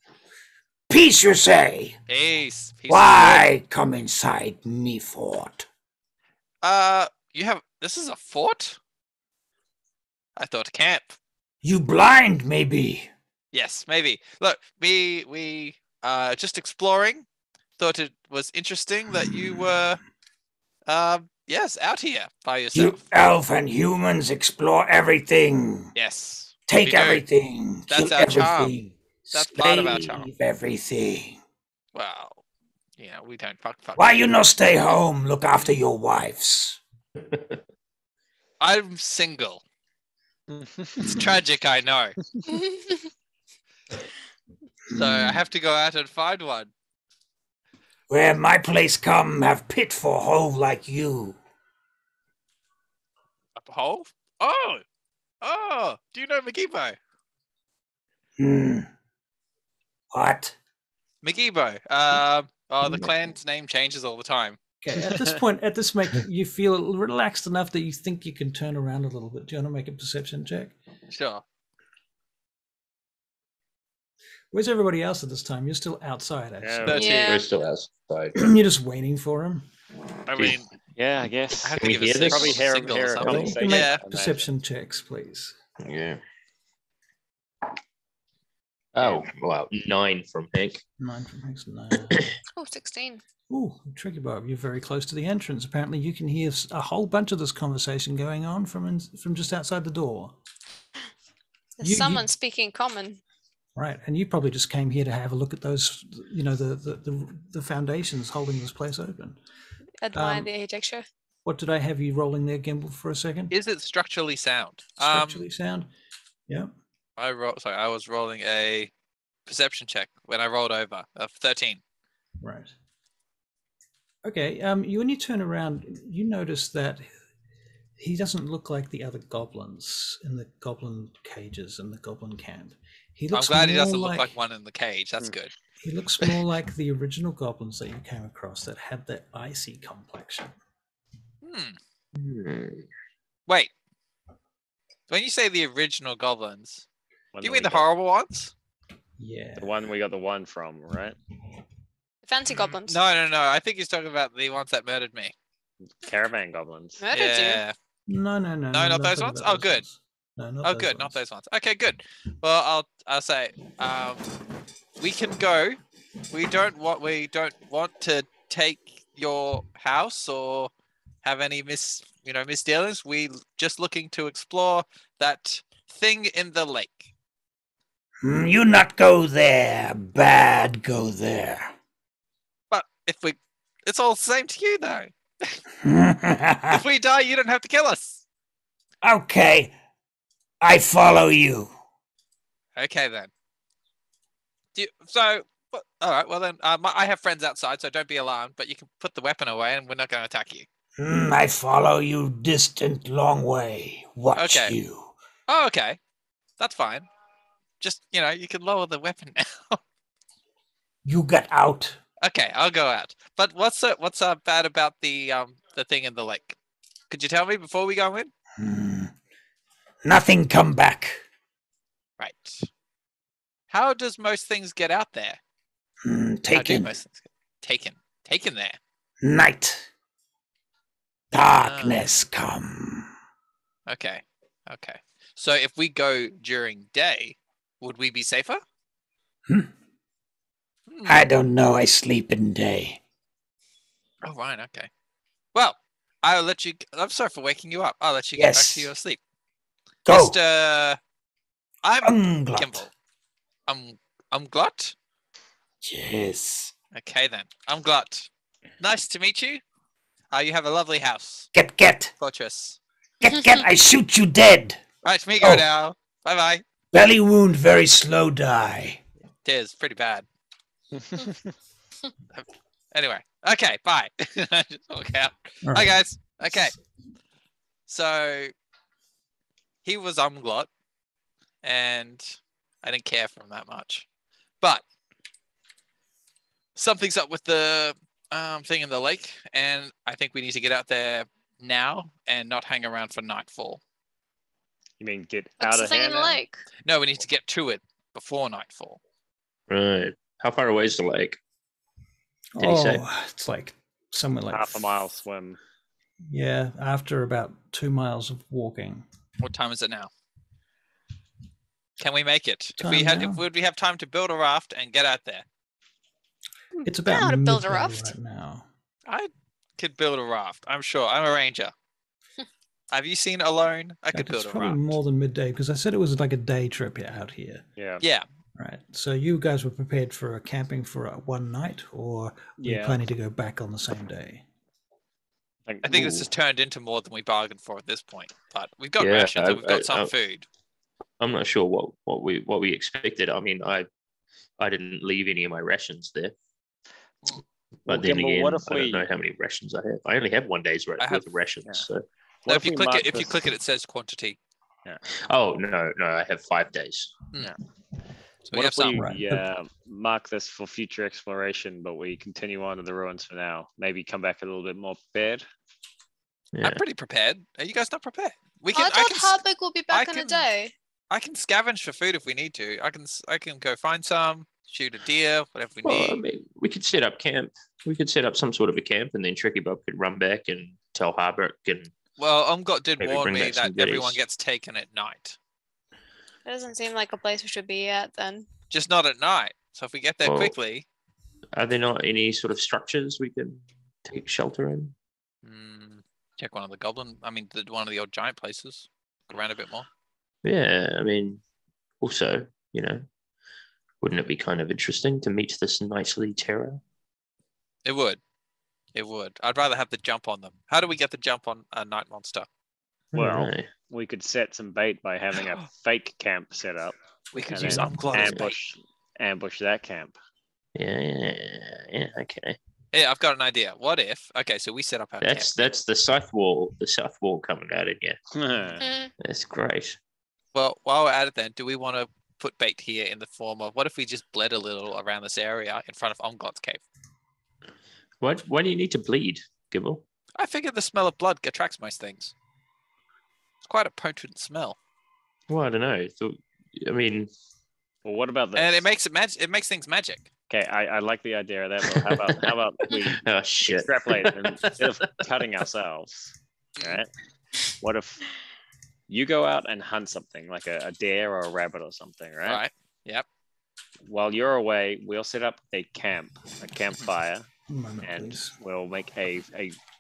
Peace, you say? Peace. Why come inside me fort? This is a fort? I thought camp. You blind, maybe? Yes, maybe. Look, we just exploring. Thought it was interesting that you were, yes, out here by yourself. You elf and humans explore everything. Yes. Take everything. That's kill our everything. charm. That's part of our charm. Slave everything. Well, we don't fuck. Why you not stay home, look after your wives? I'm single. It's tragic, I know. So I have to go out and find one. Where my place come, have pit for hole like you. A hole? Oh! Do you know McGeebo? What? McGeebo. The clan's name changes all the time. Okay, at this make you feel relaxed enough that you think you can turn around a little bit. Do you want to make a perception check? Sure. Where's everybody else at this time? You're still outside, actually. We're still outside. You're just waiting for him. I mean, yeah, I guess. I have to Can give we a hear this? Probably hear signal or a something. conversation. You can make perception checks, please. Yeah. Oh, wow. 9 from Hank. 9 from Hank's 9. 16. Ooh, Tricky Bob, you're very close to the entrance. Apparently you can hear a whole bunch of this conversation going on from just outside the door. There's someone speaking common. Right, and you probably just came here to have a look at those, the foundations holding this place open. Admire the architecture. What did I have you rolling there, Gimbal, for a second? Is it structurally sound? Structurally sound? Yeah. I was rolling a perception check when I rolled over of 13. Right. Okay. When you turn around, you notice that he doesn't look like the other goblins in the goblin cages in the goblin camp. I'm glad he doesn't look like one in the cage. That's good. He looks more like the original goblins that you came across that had that icy complexion. Wait. When you say the original goblins, One do you that mean we the got- horrible ones? Yeah. The one we got the one from, right? Fancy goblins. No. I think he's talking about the ones that murdered me. Caravan goblins. Murdered you. Yeah. No, not don't those talk ones? about Oh, good. ones. No, not Oh, those good. ones. Not those ones. Okay, good. Well, I'll say, we can go. We don't want to take your house or have any misdealings. We just looking to explore that thing in the lake. You not go there. Bad go there. But it's all the same to you though. If we die, you don't have to kill us. Okay. I follow you. Okay then. All right. Well then, I have friends outside, so don't be alarmed. But you can put the weapon away, and we're not going to attack you. I follow you distant long way. Watch Okay. you. Oh, okay. That's fine. Just you can lower the weapon now. You get out. Okay, I'll go out. But what's bad about the thing in the lake? Could you tell me before we go in? Nothing come back. Right. How does most things get out there? How do Taken. most things get taken there? Night. Darkness come. Okay. So if we go during day, would we be safer? I don't know. I sleep in day. Oh, right. Okay. Well, I'll let you. I'm sorry for waking you up. I'll let you get back to your sleep. Go. I'm Unglot. Kimball. I'm Glot. Yes. Okay then. I'm Glot. Nice to meet you. You have a lovely house. Get. Fortress. Get. I shoot you dead. Right, me go now. Bye bye. Belly wound, very slow die. It is pretty bad. Anyway, okay, bye. Just walk out. All Bye, right. guys. Okay. So he was Umglot, and I didn't care for him that much. But something's up with the thing in the lake, and I think we need to get out there now and not hang around for nightfall. You mean get What's out the of thing here in the now? lake? No, we need to get to it before nightfall. Right. How far away is the lake? Did he say? It's like somewhere like Half a mile swim. Yeah, after about 2 miles of walking. What time is it now? Can we make it? Would we have time to build a raft and get out there? It's I know about how to build a midday raft. right now. I could build a raft. I'm sure. I'm a ranger. Have you seen Alone? I could build It's a probably raft. more than midday because I said it was like a day trip out here. Yeah. Yeah. Right. So you guys were prepared for a camping for one night, or were you Yeah. planning to go back on the same day? I think this has turned into more than we bargained for at this point. But we've got rations and we've got some food. I'm not sure what we expected. I mean, I didn't leave any of my rations there. But then again, what if I don't know how many rations I have. I only have 1 day's worth of rations. Yeah. So. No, if you click it, it says quantity. Yeah. Oh no, I have 5 days. Yeah. So What we if have we some. mark this for future exploration, but we continue on to the ruins for now? Maybe come back a little bit more prepared. Yeah. I'm pretty prepared. Are you guys not prepared? I thought Hardwick will be back in a day. I can scavenge for food if we need to. I can go find some, shoot a deer, whatever we need. I mean, we could set up camp. We could set up some sort of a camp, and then Tricky Bob could run back and tell Harbuck and. Well, Umgot did maybe warn bring me back some that everyone goodies. gets taken at night. It doesn't seem like a place we should be at then. Just not at night. So if we get there Well, quickly. Are there not any sort of structures we can take shelter in? Check one of the one of the old giant places. Look around a bit more. Yeah, I mean, also, wouldn't it be kind of interesting to meet this nicely terror? It would. It would. I'd rather have the jump on them. How do we get the jump on a night monster? Well, Right. we could set some bait by having a fake camp set up. We could and use then Umglot as bait. ambush that camp. Yeah, okay. Yeah, I've got an idea. What if? Okay, so we set up our camp. That's the south wall coming out in here. Mm. That's great. Well, while we're at it, then, do we want to put bait here in the form of what if we just bled a little around this area in front of Omglot's cave? Why do you need to bleed, Gibble? I figure the smell of blood attracts most things. It's quite a potent smell. Well, I don't know. I mean, well, what about this? And it makes it makes things magic. Okay, I like the idea of that. But how about we oh shit. extrapolate and instead of cutting ourselves, right? What if you go out and hunt something like a deer or a rabbit or something, right? Right. Yep. While you're away, we'll set up a campfire, and please. we'll make a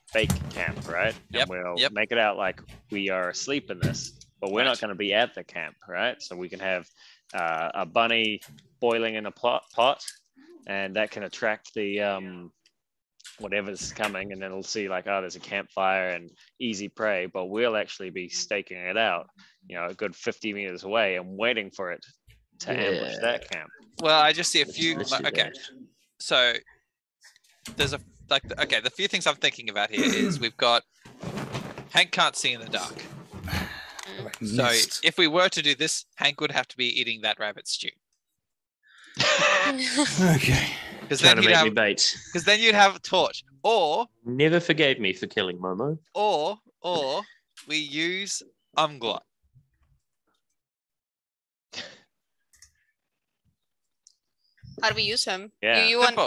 fake camp, right? Yep. And we'll make it out like we are asleep in this, but we're not going to be at the camp, right? So we can have a bunny boiling in a pot, and that can attract the whatever's coming, and then it'll see like, oh, there's a campfire and easy prey, but we'll actually be staking it out, a good 50 meters away and waiting for it to ambush that camp. Well, I just see a few. Okay, so there's the few things I'm thinking about here is we've got Hank can't see in the dark. So if we were to do this, Hank would have to be eating that rabbit stew. Okay. Because then you'd have a torch, or never forgave me for killing Momo. Or we use Umglot. How do we use him? Yeah. You want...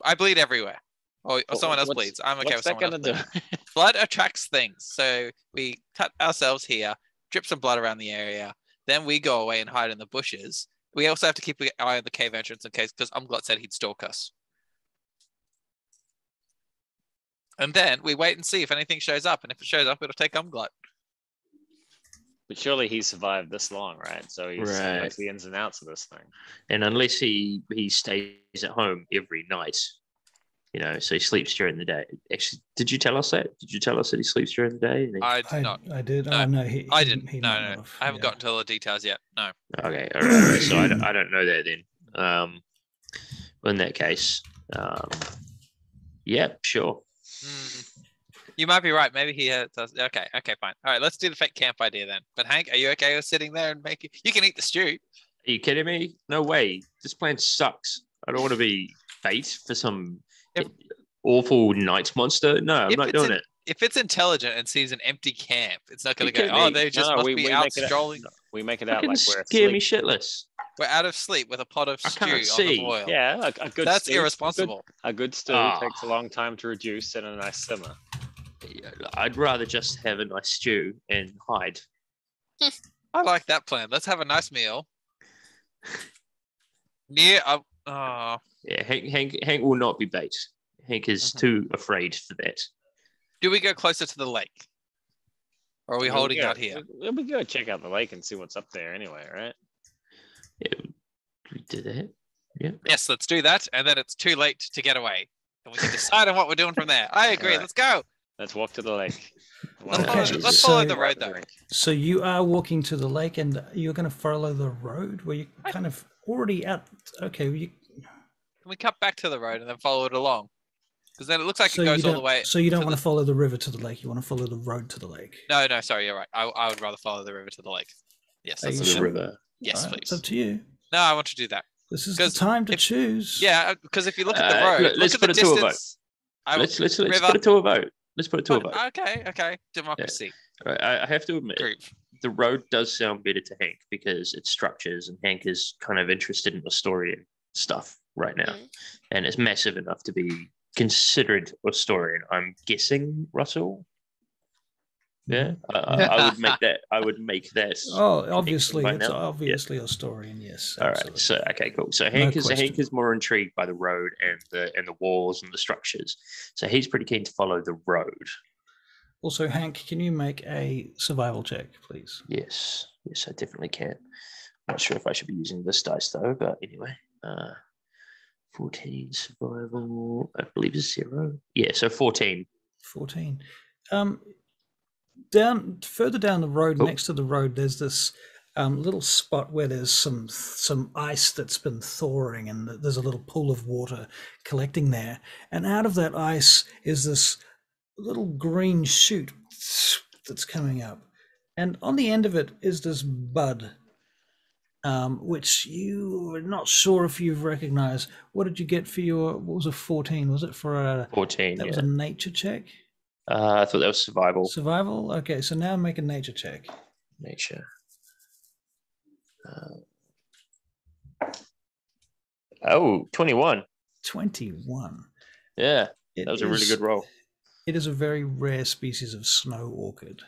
I bleed everywhere. Or someone else bleeds. I'm okay with someone else bleeding. Blood attracts things. So we cut ourselves here, drip some blood around the area. Then we go away and hide in the bushes. We also have to keep an eye on the cave entrance in case, because Umglot said he'd stalk us. And then we wait and see if anything shows up. And if it shows up, it'll take Umglot. But surely he survived this long, right? So he knows the ins and outs of this thing. And unless he stays at home every night, so he sleeps during the day. Actually, did you tell us that? Did you tell us that he sleeps during the day? I did. No. Oh, no, I didn't. No. I haven't gotten to all the details yet. No. Okay, all right. So I don't know that then. In that case, yeah, sure. You might be right. Maybe he does. Okay, fine. All right, let's do the fake camp idea then. But Hank, are you okay with sitting there and making? You can eat the stew. Are you kidding me? No way. This plan sucks. I don't want to be bait for some awful night monster. No, I'm not doing it. If it's intelligent and sees an empty camp, it's not going to go, oh, they just must be out strolling. We make it out like we're scare me shitless. We're out of sleep with a pot of stew on the boil. Yeah, a good That's stew, irresponsible. A good stew takes a long time to reduce and a nice simmer. I'd rather just have a nice stew and hide. I like that plan. Let's have a nice meal. Yeah, Hank will not be bait. Hank is too afraid for that. Do we go closer to the lake? Or are we holding out here? We go check out the lake and see what's up there anyway, right? Yeah, we did that. Yeah. Yes, let's do that. And then it's too late to get away. And we can decide on what we're doing from there. I agree. Right. Let's go. Let's walk to the lake. Let's follow the road, though. So you are walking to the lake, and you're going to follow the road where you kind of already out. Okay. Can we cut back to the road and then follow it along? Because then it looks like it goes all the way. So you don't want to follow the river to the lake. You want to follow the road to the lake. No, sorry, you're right. I would rather follow the river to the lake. Yes, that's the river. Yes, right, please. It's up to you. No, I want to do that. This is the time to choose. Yeah, because if you look at the road, let's put it to a vote. Let's put it to a vote. Let's put it to a vote. Okay. Democracy. Yeah. I have to admit, the road does sound better to Hank because it structures, and Hank is kind of interested in the story and stuff right now, and it's massive enough to be considered a story. And I'm guessing Russell. Yeah, I would make that. Oh, obviously, it's obviously a story, and yes. All right. So okay, cool. So Hank is more intrigued by the road and the walls and the structures. So he's pretty keen to follow the road. Also, Hank, can you make a survival check, please? Yes, I definitely can. Not sure if I should be using this dice though, but anyway, 14 survival. I believe is 0. Yeah, so 14. 14. Further down the road, next to the road, there's this little spot where there's some ice that's been thawing, and there's a little pool of water collecting there. And out of that ice is this little green shoot that's coming up, and on the end of it is this bud. which you are not sure if you've recognized. What did you get for your, what was a 14? Was it for a 14? That was a nature check? I thought that was survival. Survival? Okay, so now make a nature check. Nature. 21. 21. Yeah, that was a really good roll. It is a very rare species of snow orchid.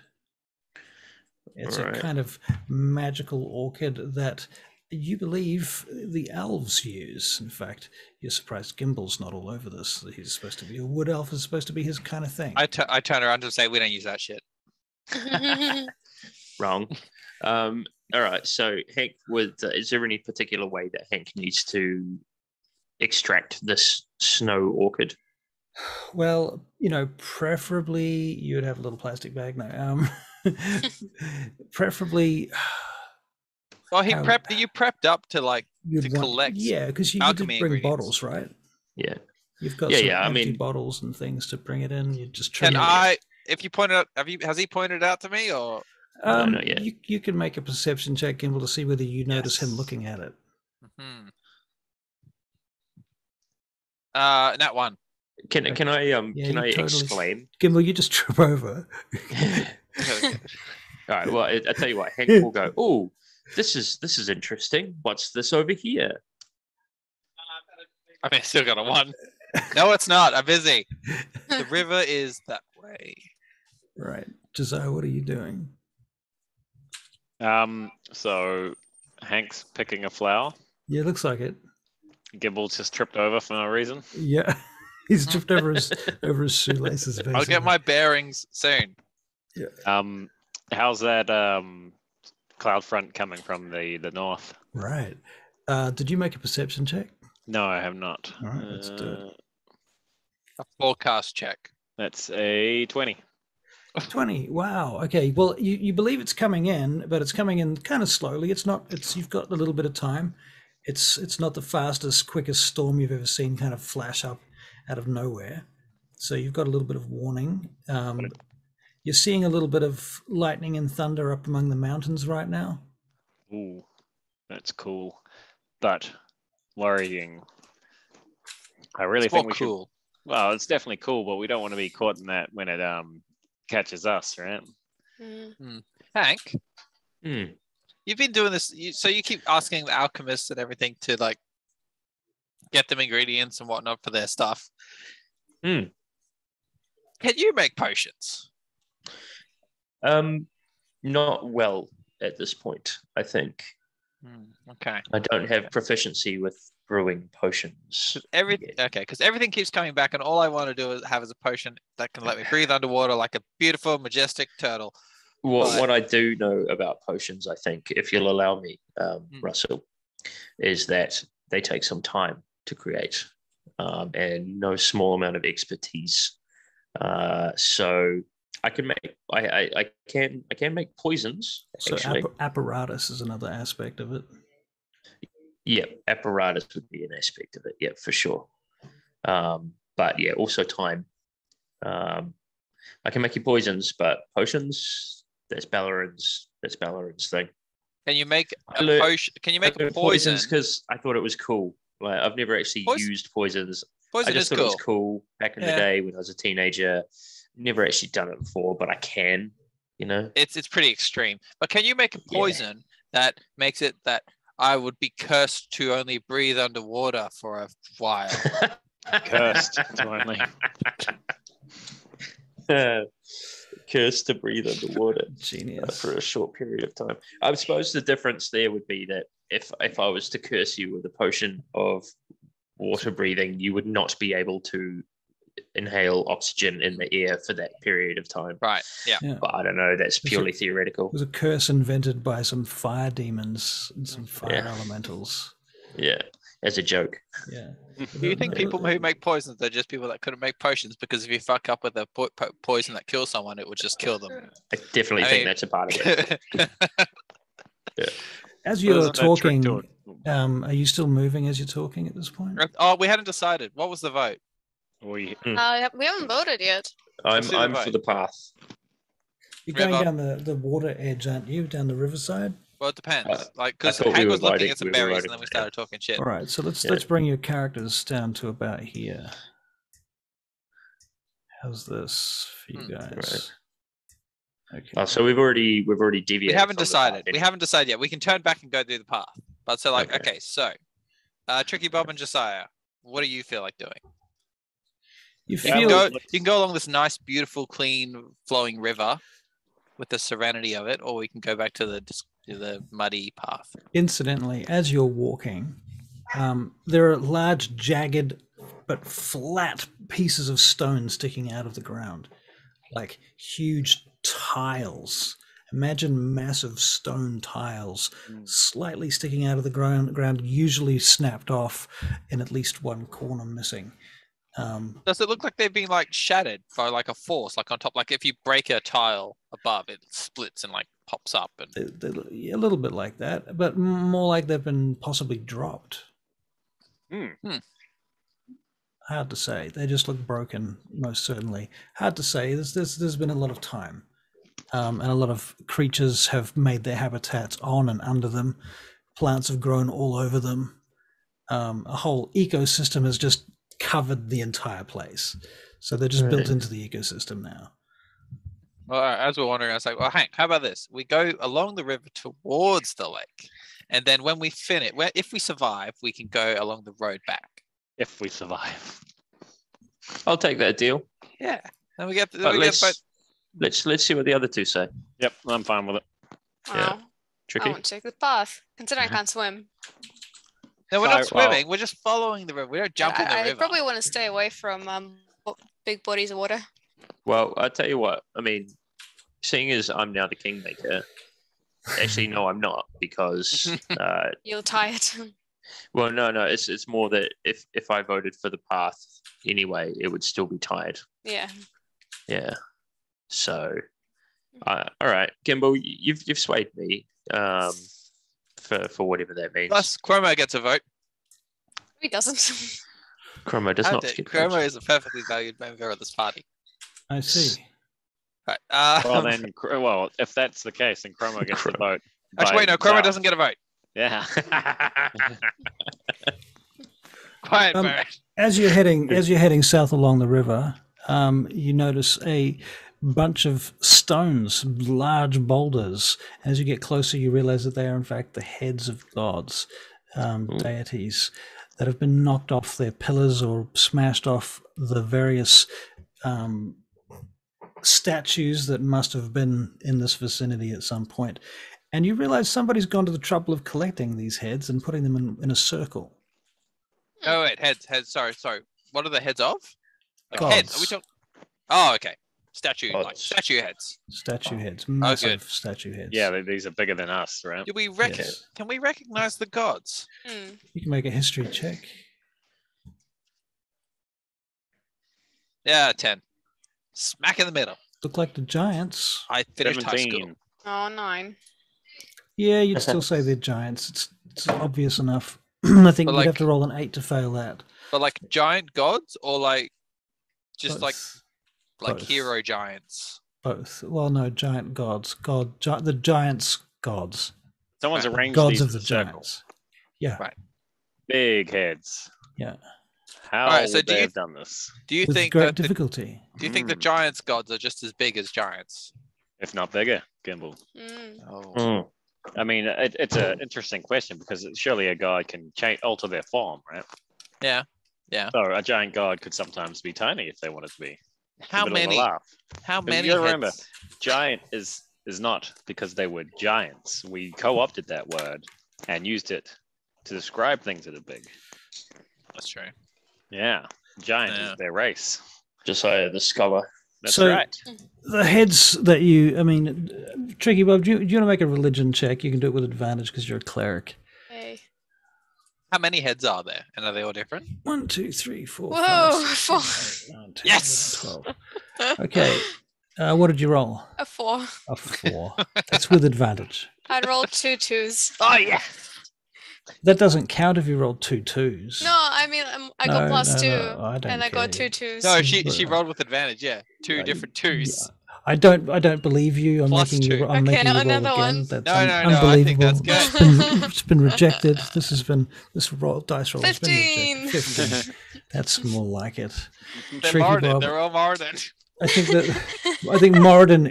It's a kind of magical orchid that you believe the elves use. In fact, you're surprised Gimble's not all over this. He's supposed to be a wood elf, is supposed to be his kind of thing. I turn around and say, we don't use that shit. Wrong. All right, so Hank, is there any particular way that Hank needs to extract this snow orchid? Well, preferably you would have a little plastic bag now. Preferably. Well, you prepped up to collect. Yeah, because you did bring bottles, right? Yeah. You've got some empty bottles and things to bring it in. You just try. If you point it out, has he pointed it out to me or? No, not yet. You can make a perception check, Gimbal, to see whether you notice him looking at it. That one. Can I totally explain? Gimbal, you just trip over. All right. Well, I tell you what. Hank will go. Oh, this is interesting. What's this over here? I still got a 1. No, it's not. I'm busy. The river is that way. Right, Josiah, what are you doing? So Hank's picking a flower. Yeah, looks like it. Gimbal just tripped over for no reason. Yeah, he's tripped over his shoelaces. Basically. I'll get my bearings soon. Yeah. How's that cloud front coming from the north? Right. Did you make a perception check? No, I have not. All right, let's do it. A forecast check. That's a 20. 20. Wow. Okay. Well, you believe it's coming in, but it's coming in kind of slowly. It's not. You've got a little bit of time. It's not the fastest, quickest storm you've ever seen kind of flash up out of nowhere. So you've got a little bit of warning. You're seeing a little bit of lightning and thunder up among the mountains right now. Ooh, that's cool, but worrying. I really think we should. Well, it's definitely cool, but we don't want to be caught in that when it catches us, right? Hank, you've been doing this, so you keep asking the alchemists and everything to get them ingredients and whatnot for their stuff. Can you make potions? Not well at this point, I think. Okay. I don't have proficiency with brewing potions. Because everything keeps coming back, and all I want to do is have a potion that can let me breathe underwater like a beautiful, majestic turtle. What I do know about potions, I think, if you'll allow me, Russell, is that they take some time to create, and no small amount of expertise. So I can make I can make poisons. So apparatus is another aspect of it. Yeah, apparatus would be an aspect of it. Yeah, for sure. But yeah, also time. I can make you poisons, but potions, that's Ballarin's thing. Can you make a potion? Can you make a poison? Because I thought it was cool. Like, I've never actually used poisons. Poison I just thought it was cool back in the day when I was a teenager. Never actually done it before, but I can. It's pretty extreme. But can you make a poison that makes it that I would be cursed to only breathe underwater for a while? Cursed to only. Cursed to breathe underwater. Genius. For a short period of time. I suppose the difference there would be that if I was to curse you with a potion of water breathing, you would not be able to inhale oxygen in the air for that period of time. Right. Yeah. But I don't know. That's purely theoretical. It was a curse invented by some fire demons and some fire elementals. Yeah. As a joke. Yeah. Do you think people who make poisons are just people that couldn't make potions? Because if you fuck up with a poison that kills someone, it would just kill them. I definitely think that's a part of it. Yeah. As you're talking, are you still moving as you're talking at this point? Oh, we hadn't decided. What was the vote? We haven't voted yet. I'm for the path. You're going down the water edge, aren't you? Down the riverside? Well, it depends. Because thought we Hank were was looking riding- at some we were berries, riding and then we it. started talking shit. All right, so let's bring your characters down to about here. How's this for you guys? Right. Okay. So we've already deviated. We haven't from the decided. path We haven't decided yet. We can turn back and go do the path. But so okay, so Tricky Bob and Josiah, what do you feel like doing? You can go along this nice, beautiful, clean, flowing river with the serenity of it, or we can go back to the muddy path. Incidentally, as you're walking, there are large, jagged, but flat pieces of stone sticking out of the ground, like huge tiles. Imagine massive stone tiles slightly sticking out of the ground, usually snapped off, and at least one corner missing. Does it look like they've been shattered by a force, on top? Like if you break a tile above, it splits and pops up. And a little bit like that, but more like they've been possibly dropped. Hard to say. They just look broken, most certainly. Hard to say. There's been a lot of time, and a lot of creatures have made their habitats on and under them. Plants have grown all over them. A whole ecosystem has just covered the entire place, so they're just built into the ecosystem now. Well, as we're wandering, I was like, well, Hank, how about this? We go along the river towards the lake, and then when we finish, if we survive, we can go along the road back. If we survive, I'll take that deal. Yeah, and we get. Let's see what the other two say. Yep, I'm fine with it. Wow. Yeah. Tricky. I want to take the path, considering I can't swim. No, we're not swimming. We're just following the river. We don't jump in the river. I probably want to stay away from big bodies of water. Well, I'll tell you what. I mean, seeing as I'm now the kingmaker, actually, no, I'm not, because You're tired. Well, no. It's more that if I voted for the path anyway, it would still be tied. Yeah. Yeah. So, all right, Gimbal, you've swayed me. For whatever that means. Plus, Chromo gets a vote. He doesn't. Chromo does not get Chromo votes. is a perfectly valued member of this party. I see. Right. Well, if that's the case, then Chromo gets the vote. Actually, wait, no, Chromo doesn't get a vote. Yeah. Quiet, Barrett. As you're heading south along the river, you notice a bunch of stones, large boulders. As you get closer, you realize that they are in fact the heads of gods, deities that have been knocked off their pillars or smashed off the various statues that must have been in this vicinity at some point. And you realize somebody's gone to the trouble of collecting these heads and putting them in a circle. Oh wait, heads. Sorry. What are the heads of? Gods. Heads. Are we talking? Oh, okay. Statue heads. Statue heads. Massive statue heads. Yeah, these are bigger than us, right? Do we Yes. Can we recognize the gods? You can make a history check. Yeah, 10. Smack in the middle. Look like the giants. I finished high 17. school. Oh, 9. Yeah, you'd still say they're giants. It's obvious enough. I think you'd have to roll an 8 to fail that. But giant gods, or just Both. like Both. hero giants? Both. Well, no, giant gods. The giants' gods. Someone's arranged Gods these of in the a circle. giants. Yeah. Right. Big heads. Yeah. How Alright, so would do they you- have done this? Do you With think great that difficulty. do you think the giants' gods are just as big as giants? If not bigger, Gimbal. Oh. I mean, it's an interesting question because surely a god can alter their form, right? Yeah. So a giant god could sometimes be tiny if they wanted to be. How many? How many? You gotta remember, heads? giant is not because they were giants. We co-opted that word and used it to describe things that are big. That's true. Yeah, giant Yeah. is their race. Josiah the Scholar. That's So- right. The heads that Tricky Bob, do you want to make a religion check? You can do it with advantage because you're a cleric. Hey. How many heads are there, and are they all different? 1, 2, 3, 4, Whoa, 5, 6, 7, 8, 9, 10, Yes! 11, 12. Okay. What did you roll? A 4. A 4. That's with advantage. I'd rolled 2 2s. Oh yeah. That doesn't count if you rolled 2 2s. No, I mean, I got +2. I don't And I got care. 2 2s. No, she rolled with advantage. Yeah, two different twos. Yeah. I don't believe you. I'm Plus making you. two. I'm Okay, making you roll another again. one. That's No, I think unbelievable. that's good. It's been rejected. This dice roll has been 15. rejected. 15. That's more like it. They're Tricky Moradin. Bob. They're all Moradin. I think Moradin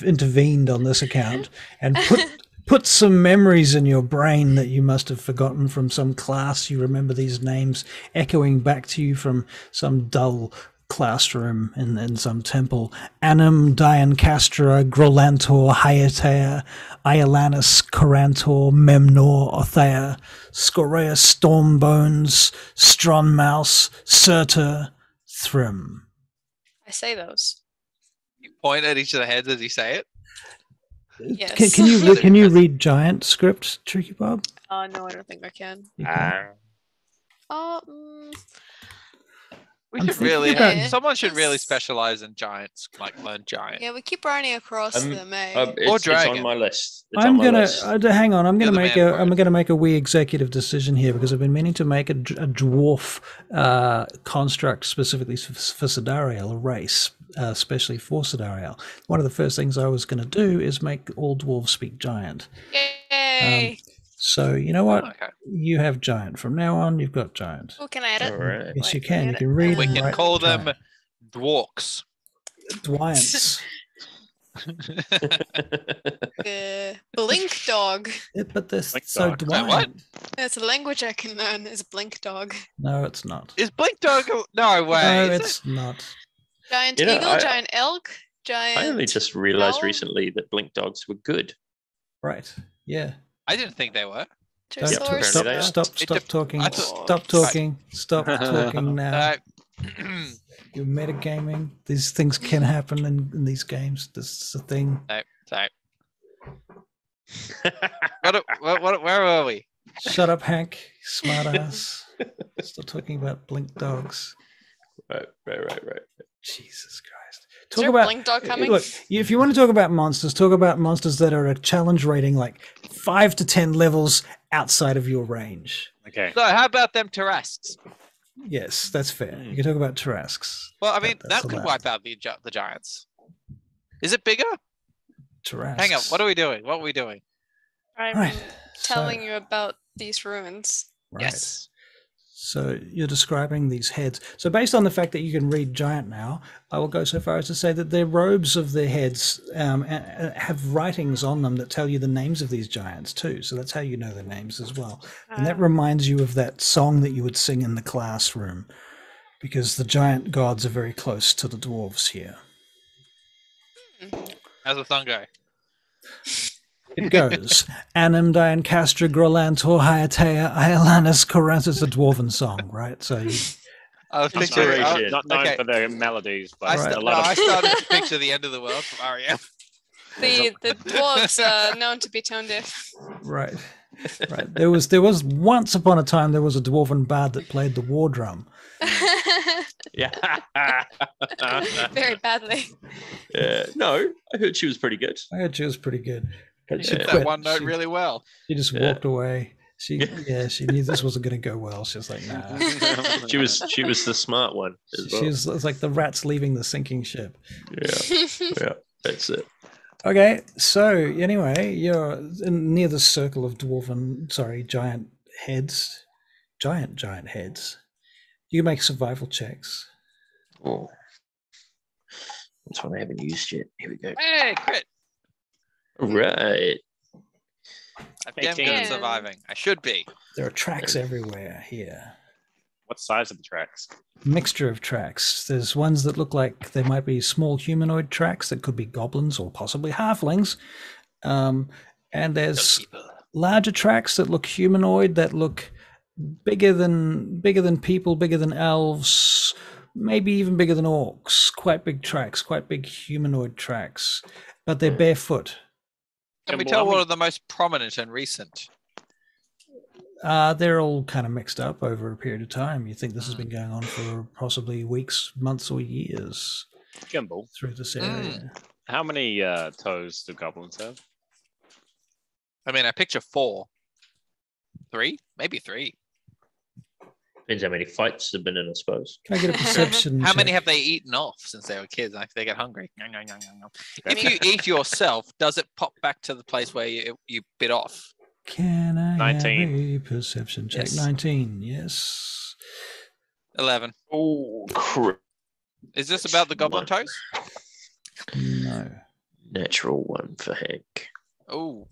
intervened on this account and put some memories in your brain that you must have forgotten from some class. You remember these names echoing back to you from some dull classroom in some temple. Anum, Diancastra, Grolantor, Hyatea, Iolanus, Corantor, Memnor, Othea, Scorea, Stormbones, Stronmouse, Surtur, Thrym. I say those. You point at each of the heads as you say it. Yes. Can you read giant script, Tricky Bob? No, I don't think I can. You can. We I'm should thinking really. about- Someone should really Yes. specialize in giants, like learn giant. Yeah, we keep running across them, eh? It's on dragon. my list. It's I'm on my gonna list. hang on. I'm You're gonna the make man a. for I'm it. gonna make a wee executive decision here because I've been meaning to make a dwarf construct specifically for Sidariel, a race, especially for Sidariel. One of the first things I was going to do is make all dwarves speak giant. Yay! So you know what? Okay. You have giant from now on. You've got giant. Oh, can I add it? All right. Yes, you Wait, can. let You me can edit. read. We and can write call them giant. dwarks. Dwyants. Blink dog. But they're Like so dog. Wait, what? Dwyant. That's a language I can learn. Is blink dog. No, it's not. Is Blink Dog? No way. No, is it's not. Giant You know, eagle, giant elk, giant. I only just realized owl. recently that blink dogs were good. Right. Yeah. I didn't think they were. Don't Yep, talk, apparently stop, they are. stop, It stop dep- talking. I thought- Stop talking. Stop talking now. No. You're metagaming. These things can happen in these games. This is a thing. No. Sorry. Where were we? Shut up, Hank. Smartass. Stop talking about blink dogs. Right. Jesus Christ. Is there a blink dog coming? Look, if you want to talk about monsters, talk about monsters that are a challenge rating like 5 to 10 levels outside of your range. Okay. So how about them Tarrasques? Yes, that's fair. You can talk about Tarrasques. Well, I mean, That's that could allowed. wipe out the giants. Is it bigger? Tarrasques. Hang on. What are we doing? What are we doing? I'm Right. telling you about these ruins. Right. Yes. So you're describing these heads. So based on the fact that you can read giant now, I will go so far as to say that the robes of their heads have writings on them that tell you the names of these giants too. So that's how you know their names as well. And that reminds you of that song that you would sing in the classroom, because the giant gods are very close to the dwarves here. How's the song go? It goes, Anum, Diancastra, Grolantor, Hyatea, Iolanus, Corantor. It's a dwarven song, right? So you, I was Inspiration. picturing. Shit. Not known okay. for their melodies, but I, Right. a lot I of started to picture the end of the world from REM. The dwarves are known to be tone deaf. right. Right. There was once upon a time there was a dwarven bard that played the war drum. Yeah. Very badly. No, I heard she was pretty good. I heard she was pretty good. But she Hit quit. that one note She- really well. She just Yeah. walked away. She knew this wasn't going to go well. She was like, nah. She was the smart one as well. She was it's like the rats leaving the sinking ship. Yeah, that's it. Okay, so anyway, you're near the circle of giant heads. Giant heads. You can make survival checks. Oh, that's one I haven't used yet. Here we go. Hey, crit! All right. I'm damn good at 18. surviving. I should be. There are tracks everywhere here. what size are the tracks? Mixture of tracks. There's ones that look like they might be small humanoid tracks that could be goblins or possibly halflings. And there's larger tracks that look humanoid, that look bigger than people, bigger than elves, maybe even bigger than orcs. Quite big tracks, quite big humanoid tracks, but they're barefoot. Can we Well, tell I what mean- are the most prominent and recent? They're all kind of mixed up over a period of time. You think this has been going on for possibly weeks, months, or years Gimbal. through this area. How many toes do goblins have? I mean, I picture 4. 3? Maybe 3. Depends how many fights have been in, I suppose. Can I get a perception? How many check? have they eaten off since they were kids? Like they get hungry. If you eat yourself, does it pop back to the place where you bit off? Can I 19. have a perception check? Yes. 19, yes. 11. Oh, crap. Is this about the goblin toes? No. Natural 1 for Hank. Oh,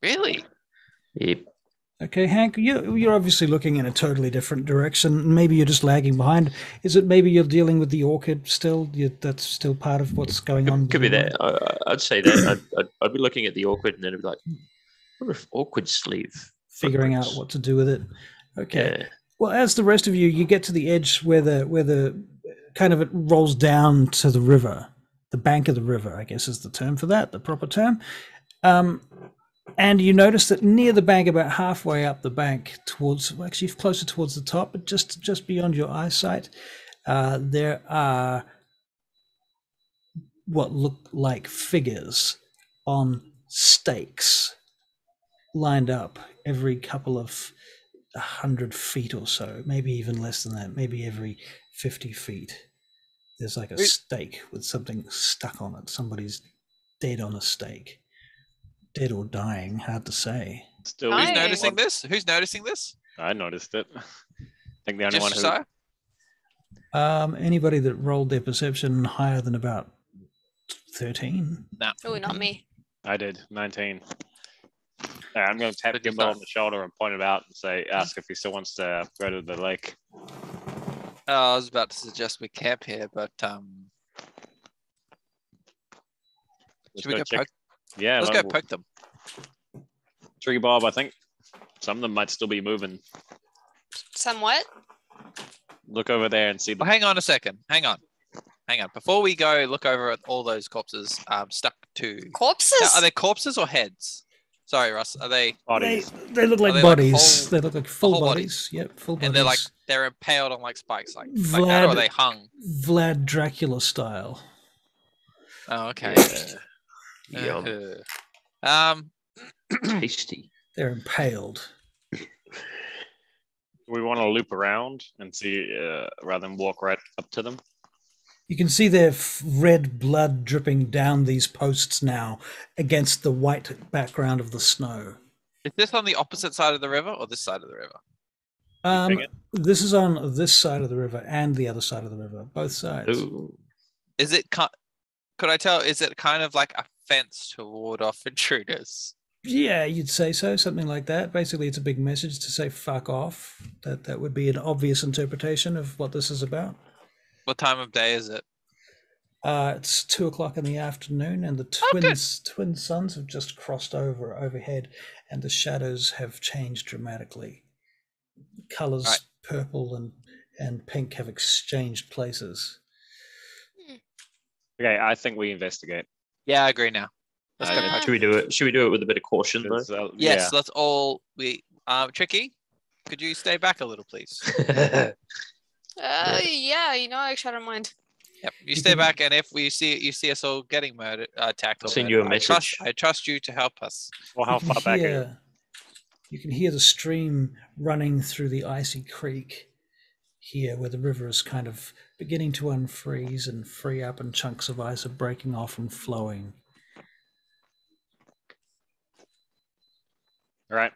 really? Yep. Okay, Hank, you're obviously looking in a totally different direction. Maybe you're just lagging behind. Is it maybe you're dealing with the orchid still? That's still part of what's going on? Could be that. I'd say that. I'd be looking at the orchid and then I'd be like, what if orchids leave? Figuring out what to do with it. Okay. Yeah. Well, as the rest of you get to the edge where the kind of it rolls down to the river, the bank of the river, I guess is the term for that, the proper term. And you notice that near the bank, about halfway up the bank, actually closer towards the top, but just beyond your eyesight, there are what look like figures on stakes lined up every couple of 100 feet or so, maybe even less than that, maybe every 50 feet. There's like a stake with something stuck on it. Somebody's dead on a stake. Dead or dying, hard to say. Still, Who's noticing this? Who's noticing this? I noticed it. I think the only Just one who. Josiah? Anybody that rolled their perception higher than about 13? No. Oh, not me. I did 19. I'm going to tap Good Gimbal stuff. on the shoulder and point it out and ask if he still wants to go to the lake. I was about to suggest we camp here, but should we go check. poke? Yeah, Let's go poke them. Trigger Bob, I think some of them might still be moving. Somewhat. Look over there and see the. Well, hang on a second. Hang on. Before we go, look over at all those corpses stuck to. Corpses? Now, are they corpses or heads? Sorry, Russ. Are they? Bodies. They look like they bodies. like they look like full whole bodies. Yep, full bodies. And they're impaled on like spikes, like that, or are they hung? Vlad Dracula style. Oh, okay. Yum. Tasty. They're impaled. We want to loop around and see rather than walk right up to them. You can see their red blood dripping down these posts now against the white background of the snow. Is this on the opposite side of the river or this side of the river? This is on this side of the river and the other side of the river, both sides. Ooh. Is it? Could I tell? Is it kind of like a fence to ward off intruders? Yeah, you'd say so, something like that. Basically, it's a big message to say "fuck off." That would be an obvious interpretation of what this is about. What time of day is it? It's 2:00 in the afternoon, and the twin suns have just crossed overhead, and the shadows have changed dramatically. Colors purple and pink have exchanged places. Okay, I think we investigate. Yeah, I agree now. Let's go. Should we do it? Should we do it with a bit of caution, though? Yes, let's all. Tricky, could you stay back a little, please? Yeah, actually, I don't mind. Yep, you stay back, and if you see us all getting attacked, I'll send you a message. I trust you to help us. Well, how far back are you? You can hear the stream running through the icy creek here, where the river is kind of beginning to unfreeze and free up, and chunks of ice are breaking off and flowing. All right.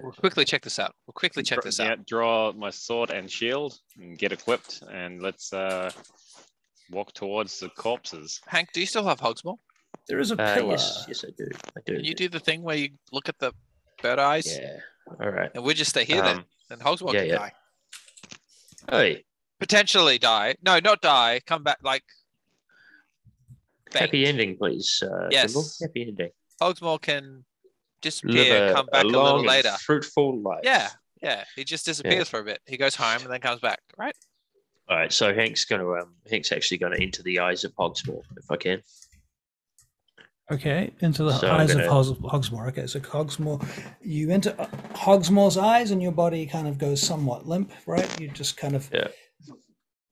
We'll quickly check this out. Draw my sword and shield and get equipped, and let's walk towards the corpses. Hank, do you still have Hogsmore? There is a pillar. Yes, I do. Can you do the thing where you look at the bird eyes? Yeah. All right. And we'll just stay here then. And Hogsmore can die. Hey. Potentially die. No, not die. Come back like. Happy ending, please. Yes. Gimbal. Happy ending. Hogsmore can disappear, come back a little later. Fruitful life. Yeah. He just disappears for a bit. He goes home and then comes back. Right. All right. So Hank's actually going to enter the eyes of Hogsmore, if I can. Okay, into the eyes of Hogsmore. Okay, so Hogsmore, you enter Hogsmore's eyes, and your body kind of goes somewhat limp, right? You just kind of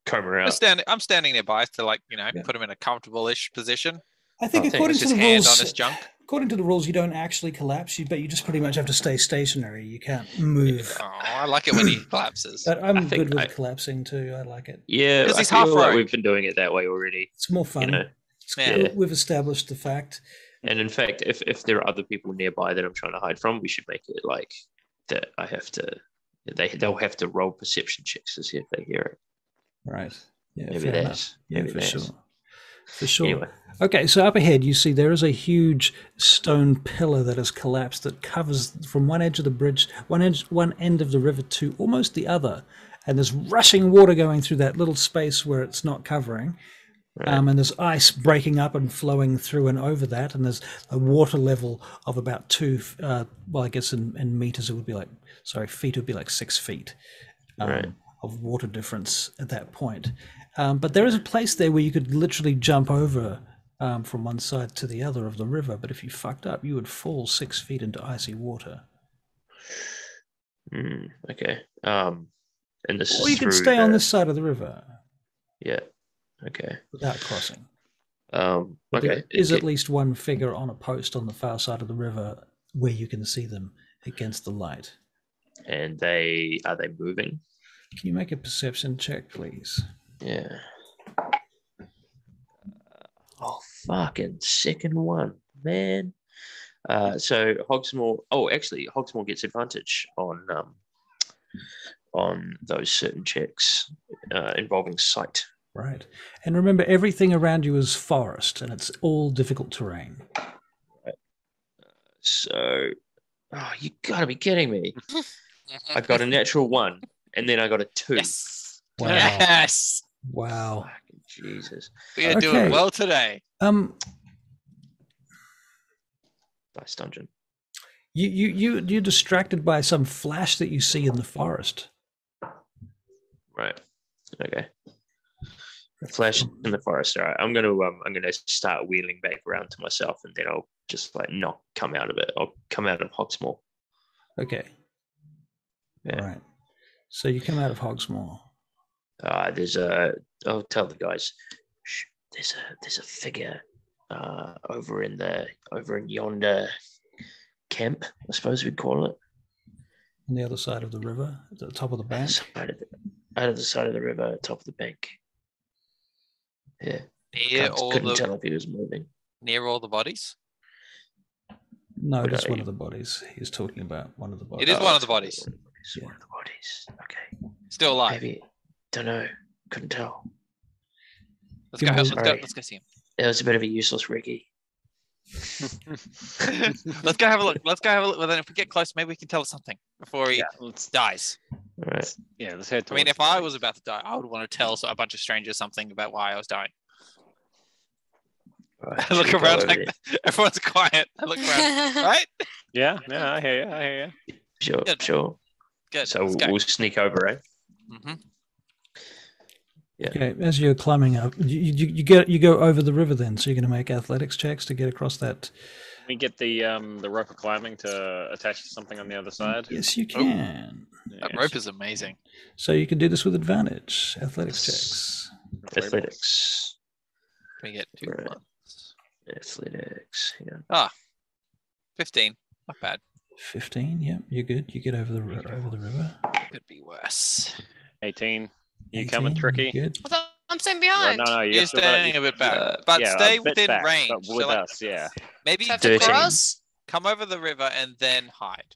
comb around. I'm standing nearby to put him in a comfortable-ish position. I think Put according to his the hand on rules, his junk. according to the rules, you don't actually collapse, but you just pretty much have to stay stationary. You can't move. Oh, I like it when he collapses. But I'm think good with collapsing too. I like it. Yeah, 'Cause I he's half feel like rogue. we've been doing it that way already. It's more fun. You know? It's Yeah. good. We've established the fact. And in fact, if there are other people nearby that I'm trying to hide from, we should make it like that. I have to. They'll have to roll perception checks to see if they hear it. Right. Yeah, Maybe fair that. enough. Yeah, Maybe for that. sure. For sure. Anyway. Okay, so up ahead, you see there is a huge stone pillar that has collapsed that covers from one edge of the bridge, one end of the river to almost the other, and there's rushing water going through that little space where it's not covering. Right. And there's ice breaking up and flowing through and over that, and there's a water level of about well, I guess in meters it would be like, feet would be like 6 feet of water difference at that point. But there is a place there where you could literally jump over from one side to the other of the river, but if you fucked up, you would fall 6 feet into icy water. Okay. And this Or is you could through stay on this side of the river. Yeah. Okay. Without crossing. Okay. There is at least one figure on a post on the far side of the river where you can see them against the light. And are they moving? Can you make a perception check, please? Yeah. Fucking second one, man. So Hogsmoor. Oh, actually, Hogsmoor gets advantage on those certain checks involving sight. Right. And remember, everything around you is forest, and it's all difficult terrain. Right. So, you gotta be kidding me. I got a natural 1, and then I got a 2. Yes. Wow. Yes. Wow. Fucking Jesus. We are doing well today. Dice dungeon. You're distracted by some flash that you see in the forest. Right. Okay. Flash in the forest. All right. I'm gonna start wheeling back around to myself, and then I'll just like not come out of it. I'll come out of Hogsmoor. Okay. Yeah. Right. So you come out of Hogsmoor. I'll tell the guys. There's a figure over in yonder camp, I suppose we'd call it. On the other side of the river, at the top of the bank. Out of the side of the river, top of the bank. Yeah. Couldn't tell if he was moving. Near all the bodies? No, just one of the bodies. He's talking about one of the bodies. It is one of the bodies. One of the bodies. Okay. Still alive. Maybe. Don't know. Couldn't tell. Let's go see him. It was a bit of a useless Ricky. Let's go have a look. Well, then if we get close, maybe we can tell us something before he dies. All right. Yeah, let's head. I mean, if I was about to die, I would want to tell a bunch of strangers something about why I was dying. Right. I look around like everyone's quiet. I look around, right? Yeah, I hear you. Sure, Good. sure. Good. So we'll sneak over, eh? Mm-hmm. Yeah. Okay, as you're climbing up, you go over the river then, so you're going to make athletics checks to get across that. Can we get the rope of climbing to attach to something on the other side? Yes, you can. That rope is amazing. So you can do this with advantage. Athletics checks. Athletics. Can we get 2 ones? Athletics. Yeah. 15. Not bad. 15. Yep, you're good. You get over the river. Could be worse. 18. You 18, coming, Tricky? Good. I'm staying behind. No, You're staying a bit back, but yeah, stay a bit within back, range. but with So, like, us, yeah. maybe Have to cross? come over the river and then hide.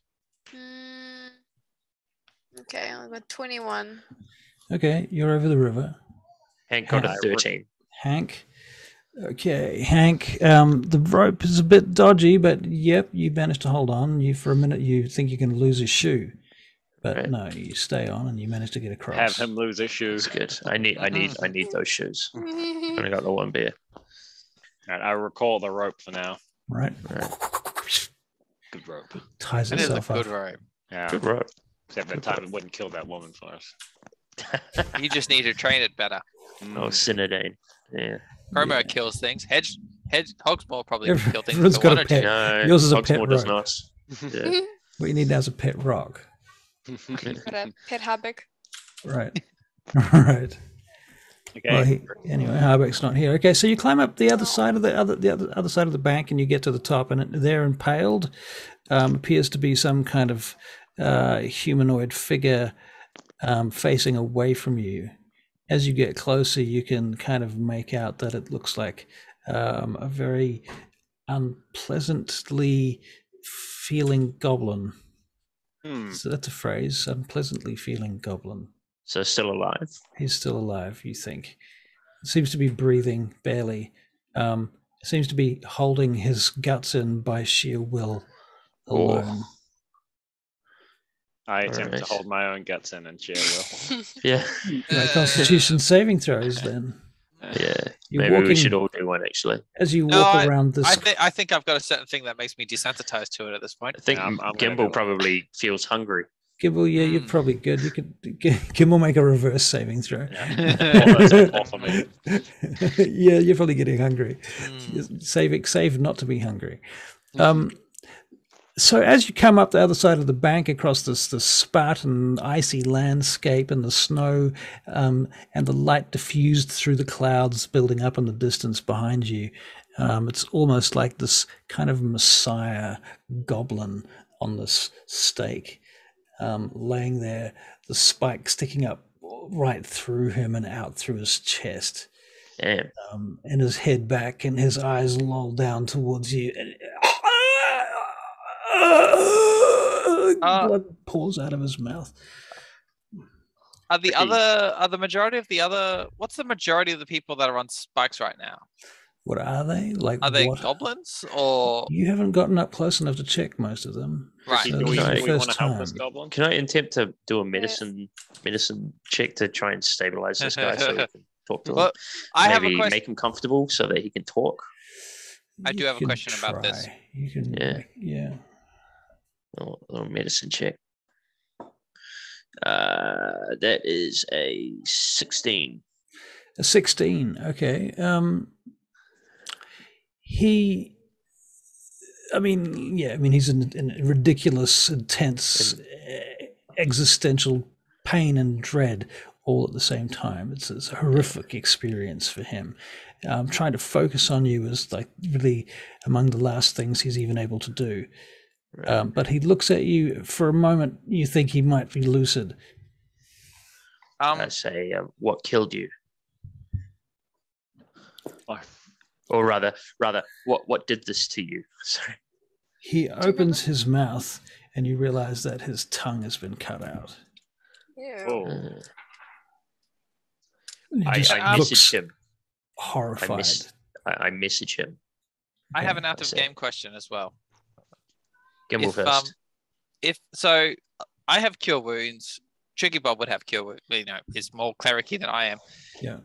Okay, I got 21. Okay, you're over the river. Hank got a 13. Hank. Okay, Hank. The rope is a bit dodgy, but yep, you managed to hold on. You for a minute, you think you're going to lose his shoe, but no, you stay on and you manage to get across. Have him lose his shoes. That's good. I need those shoes. I only got the one beer. Right, I recall the rope for now. Right. Good rope. Ties It is a itself good up. rope. Yeah. Good rope. Except that time it wouldn't kill that woman for us. You just need to train it better. Oh, Synodane. Yeah. Chromo kills things. Hedge Hogsmoor probably Every- can kill things. everyone's for got one a or two. pet. No, Yours is a pet Hogsmoor does rope. not. Yeah. What you need now is a pet rock. Got a pit havoc. Right. Right. Okay. Anyway, Harbeck's not here. Okay, so you climb up the other side of the other side of the bank, and you get to the top, and there, impaled, appears to be some kind of humanoid figure facing away from you. As you get closer, you can kind of make out that it looks like a very unpleasantly feeling goblin. So that's a phrase, unpleasantly feeling goblin. So still alive? He's still alive, you think. Seems to be breathing barely. Seems to be holding his guts in by sheer will alone. I attempt to hold my own guts in and sheer will. Yeah. Constitution saving throws then. Yeah. Maybe we should all do one, actually. As you walk around this... I think I've got a certain thing that makes me desensitized to it at this point. I think Gimbal probably feels hungry. Gimbal, yeah, you're probably good. You could Gimbal make a reverse saving throw. Yeah, you're probably getting hungry. Save not to be hungry. So as you come up the other side of the bank across this Spartan icy landscape and the snow and the light diffused through the clouds building up in the distance behind you, it's almost like this kind of messiah goblin on this stake, laying there, the spike sticking up right through him and out through his chest. Damn. And his head back and his eyes loll down towards you. Blood pours out of his mouth. What's the majority of the people that are on spikes right now? What are they? Are they goblins or? You haven't gotten up close enough to check most of them. Right. So Do we want first to help time. this goblin? Can I attempt to do a medicine check to try and stabilize this guy so we can talk to him? I have a Maybe question. make him comfortable so that he can talk. I do have a question about this. You can, yeah. A little medicine check. That is a 16. A 16. Okay. He's in ridiculous, intense, existential pain and dread all at the same time. It's a horrific experience for him. Trying to focus on you is like really among the last things he's even able to do. Right. But he looks at you for a moment. You think he might be lucid. I say, what killed you? Oh. Or rather, what did this to you? Sorry. He opens his mouth, and you realize that his tongue has been cut out. Ew. I message him. Horrified. I message him. I have an out of game question as well. Gimbal first. I have cure wounds. Tricky Bob would have cure wounds. Is more clericy than I am. Yeah.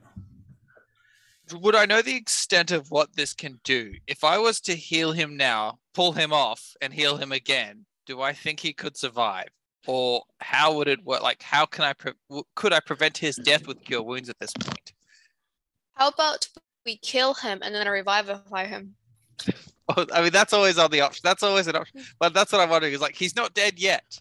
Would I know the extent of what this can do? If I was to heal him now, pull him off, and heal him again, do I think he could survive? Or how would it work? Like, how can could I prevent his death with cure wounds at this point? How about we kill him and then revivify him? I mean, that's always on the option. That's always an option. But that's what I'm wondering is like, he's not dead yet.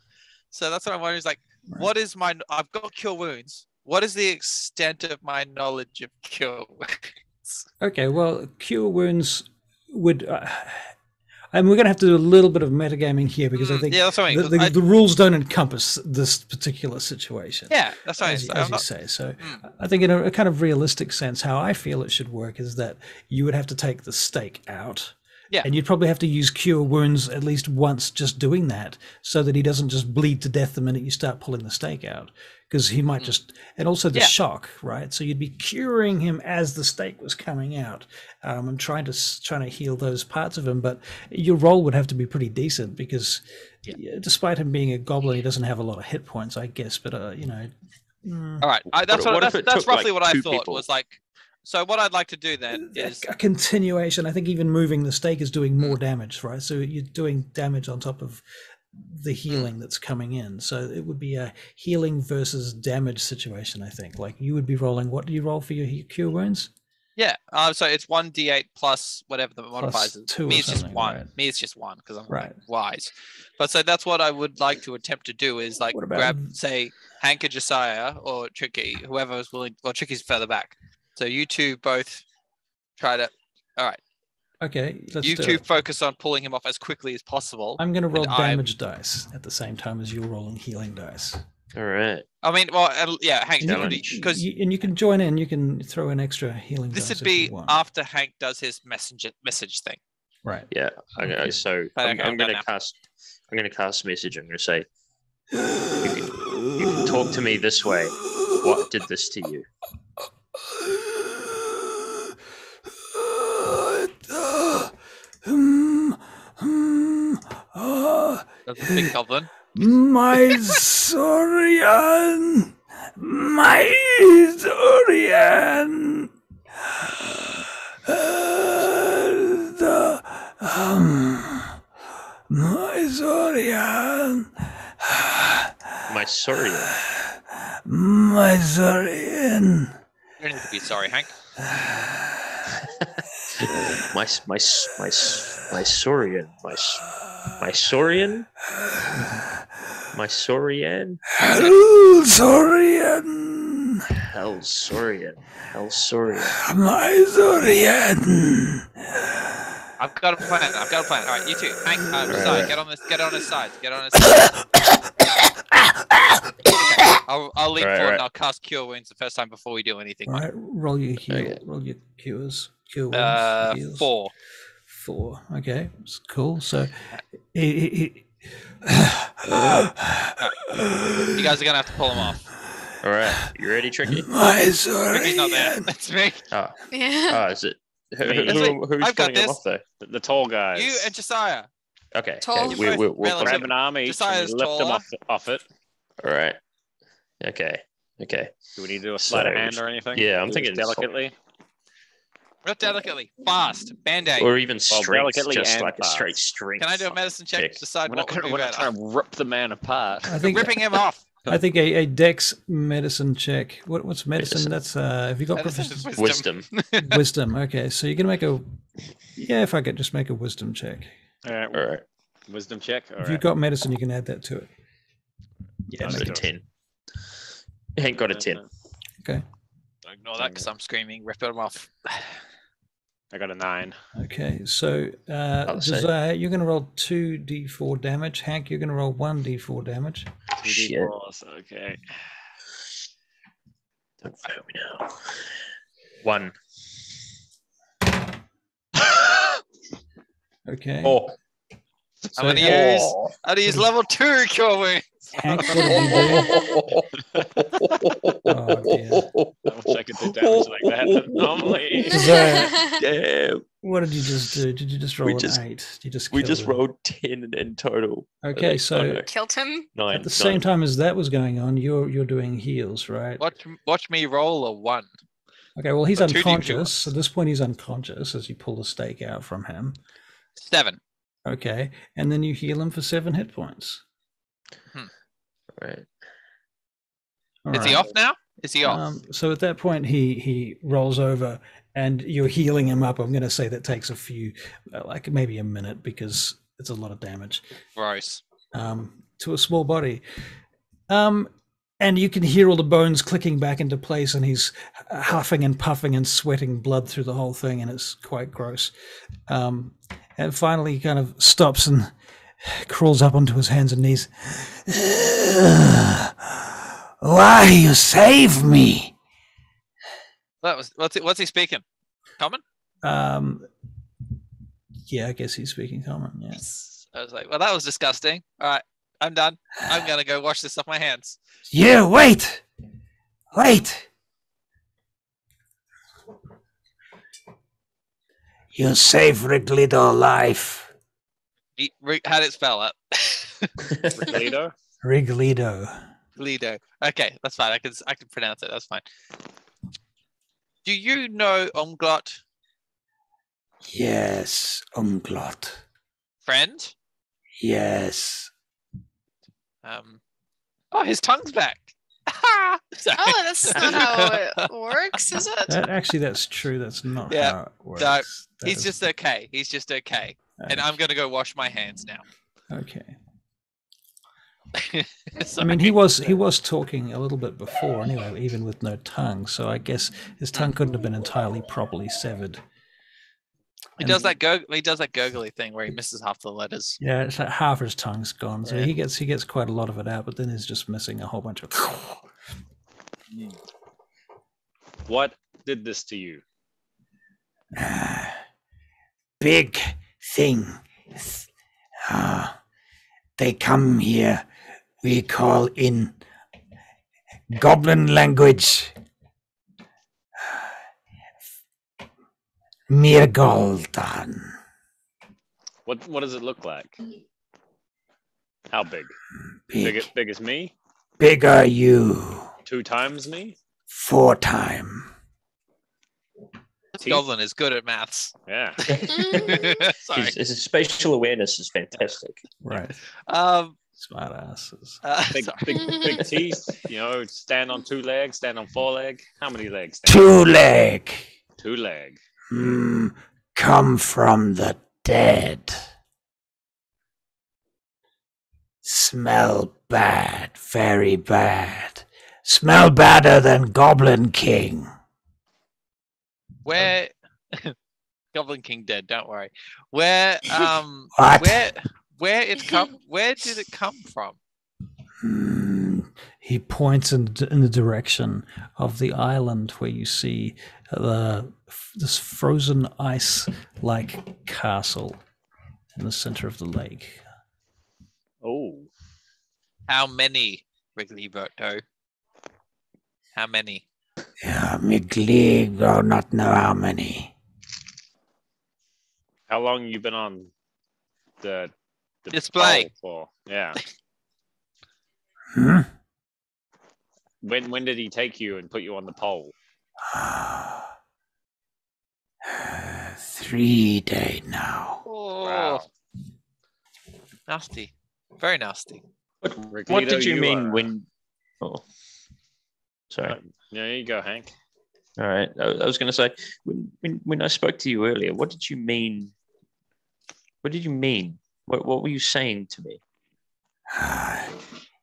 So that's what I'm wondering is like, what is I've got cure wounds. What is the extent of my knowledge of cure wounds? Okay, well, cure wounds would... and we're going to have to do a little bit of metagaming here because I think that's what I mean, the rules don't encompass this particular situation. Yeah, that's right. As you say. So I think in a kind of realistic sense, how I feel it should work is that you would have to take the stake out. Yeah. And you'd probably have to use cure wounds at least once just doing that so that he doesn't just bleed to death the minute you start pulling the stake out. Because he might just, and also the shock, right? So you'd be curing him as the stake was coming out, and trying to heal those parts of him. But your roll would have to be pretty decent because, despite him being a goblin, he doesn't have a lot of hit points, I guess. But all right, that's roughly what I thought was like. So what I'd like to do then is a continuation. I think even moving the stake is doing more damage, right? So you're doing damage on top of the healing that's coming in. So it would be a healing versus damage situation, I think. Like you would be rolling, what do you roll for your cure wounds? Yeah, so it's 1d8 plus whatever the modifiers is. Me, it's just one. Right. Me, it's just one because I'm wise. But so that's what I would like to attempt to do is like grab, say, Hank or Josiah or Tricky, whoever is willing. Well, Tricky's further back. So you two both try to. All right. Okay, let's You do two it. focus on pulling him off as quickly as possible. I'm going to roll and damage dice at the same time as you're rolling healing dice. All right. I mean, well, yeah, Hank, because and you can join in. You can throw in extra healing dice. This would be after Hank does his message thing. Right. Yeah. Okay. So I'm going to cast. I'm going to cast message. I'm going to say, you can talk to me this way. What did this to you? That's a big goblin. My Saurian! My Saurian! My Saurian! My Saurian? My Saurian! You don't need to be sorry, Hank. my Saurian. My Saurian? My Saurian? Hell Saurian! Hell Saurian. Hell Saurian. My Saurian! I've got a plan. All right, you two. Hank, Right. get on his side. I'll leap forward and I'll cast Cure Wounds the first time before we do anything. All right, roll your heal. Okay. Roll your cures. Cure wounds. Heals. 4. 4. Okay, it's cool. So, You guys are gonna have to pull him off. All right. You ready, Tricky? My Saurian! Tricky's not there. That's me. Oh. Yeah. Oh, is it? That's Who's I've got pulling him this. off, though? The tall guys. You and Josiah. Okay. Tall. Okay. You're both We'll relative. grab an arm each Josiah's and lift them taller. off it. All right. Okay. Do we need to do a sleight of So, hand or anything? yeah, I'm Do thinking this delicately. Real delicately. Fast. Band-aid. Or even straight, delicately just and like a fast. straight strength. Can I do a medicine check check. to decide We're what not, would be we're not better? trying to rip the man apart. I think Ripping him off. I think a dex medicine check. What's medicine? That's have you got Medicine proficiency? is Wisdom. Wisdom. Okay, so you're gonna make a. Yeah, if I could just make a wisdom check. All right. All right. Wisdom check. All If right. you've got medicine, you can add that to it. Yeah, I'll so do it. 10. Hank got a 10. Okay. Ignore that because I'm screaming. Rip him off. I got a 9. Okay, so I'll say. Josiah, you're going to roll 2d4 damage. Hank, you're going to roll 1d4 damage. Shit. 2d4s, okay. Don't fail me now. 1. Okay. Oh. I'm gonna use level 2 Cure Wounds. Hank, what did you do? Oh, dear. I wish I could do damage like that normally. Josiah, Damn. what did you just do? Did you just roll We an just- 8? Did you just We kill just him? rolled 10 in total. Okay, so Killed him. 9. at the same time as that was going on, you're doing heals, right? Watch me roll a 1. Okay, well, he's But 2d4. unconscious. At this point, he's unconscious as you pull the stake out from him. 7. Okay, and then you heal him for 7 hit points. Right. All Is he right. off now? Is he off? So at that point, he rolls over, and you're healing him up. I'm going to say that takes a few, like maybe a minute, because it's a lot of damage Gross. to a small body. And you can hear all the bones clicking back into place, and he's huffing and puffing and sweating blood through the whole thing, and it's quite gross. And finally, he kind of stops and crawls up onto his hands and knees. Why you save me? That was what's he speaking? Common? Yeah, I guess he's speaking common. Yeah. I was like, well, that was disgusting. All right, I'm done. I'm gonna go wash this off my hands. You wait. You save Riglito life. How did it spell it? Riglito? Riglito. Lido. Okay, that's fine. I can pronounce it. That's fine. Do you know Umglot, Yes, Umglot. friend? Yes. Oh, his tongue's back. Sorry. Oh, that's not how it works, is it? Actually, that's true. That's not Yeah, how it works. no, That He's is- just okay. He's just okay. And I'm gonna go wash my hands now. okay. I mean, he was talking a little bit before, anyway, even with no tongue. So I guess his tongue couldn't have been entirely properly severed. He does that gurgly thing where he misses half the letters. Yeah, it's like half his tongue's gone. So he gets quite a lot of it out, but then he's just missing a whole bunch of. What did this to you? Big thing. They come here. We call in goblin language Mirgoldan. What does it look like? How big? Big as me? Bigger you. 2 times me? 4 times. Goblin is good at maths. Yeah. Sorry. His spatial awareness is fantastic. Right. Smart asses. Big teeth. Stand on 2 legs, stand on 4 leg. How many legs? 2 leg. 2 leg. Come from the dead. Smell bad, very bad. Smell badder than Goblin King. Where Goblin King dead, don't worry. Where What? where did it come from? He points in the direction of the island where you see this frozen ice-like castle in the center of the lake. Oh. How many, Wrigglyberto? How many? Yeah, Migli do not know how many. How long you been on the display for? Yeah. Hmm? When did he take you and put you on the pole? 3 days now. Oh, Wow. nasty. Very nasty. What did you mean when... Oh, sorry. Yeah, you go, Hank. All right. I was going to say, when I spoke to you earlier, what did you mean? What did you mean? What were you saying to me?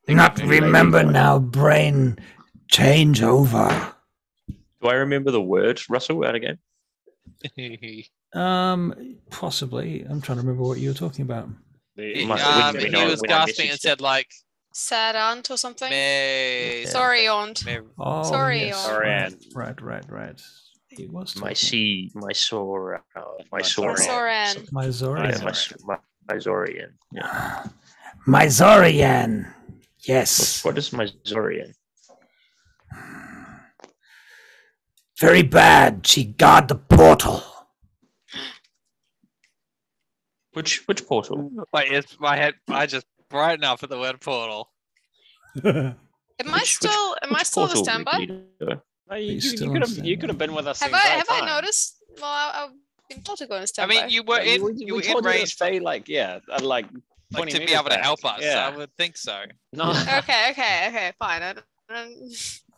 Not remember now, brain change over. Do I remember the words, Russell, out again? Possibly. I'm trying to remember what you were talking about. He was gasping and said like sad aunt or something. May... Sorry, aunt. Oh, sorry, yes. aunt. Right. He was my talking. my Zorian. My Zorian. Yeah. My Zorian. Yes. What is my Zorian? Very bad. She guard the portal. Which portal? Wait, my head. I just right now for the word portal. Am I still the standby? You could have been with us. Have I noticed? Well, I've been told to go on standby. I mean, you were in range. Stay like 20 to be able to help us. Yeah. I would think so. No. Okay, fine.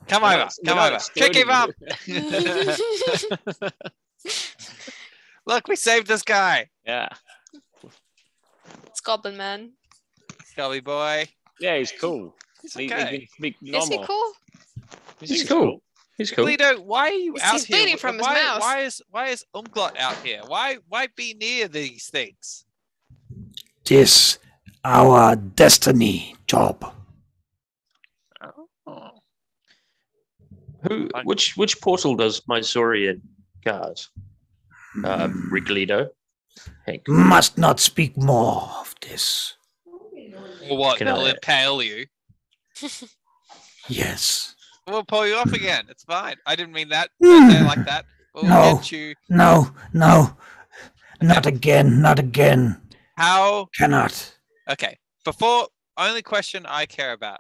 Come over. Trick him up. Look, we saved this guy. Yeah. It's Goblin Man. Gully boy. Yeah, he's cool. He's okay. Is he cool? He's cool. He's cool. Lido, why are you out he's here? bleeding from his mouth. Why is Umglot out here? Why be near these things? This our destiny job. Oh. Which portal does my Zorian guard? Wrigglydo. Hank. Must not speak more of this. Or what? They'll impale you. Yes. We'll pull you off again. It's fine. I didn't mean that. Don't say it like that. We'll get you. No. Not again. How? Cannot. Okay. Only question I care about,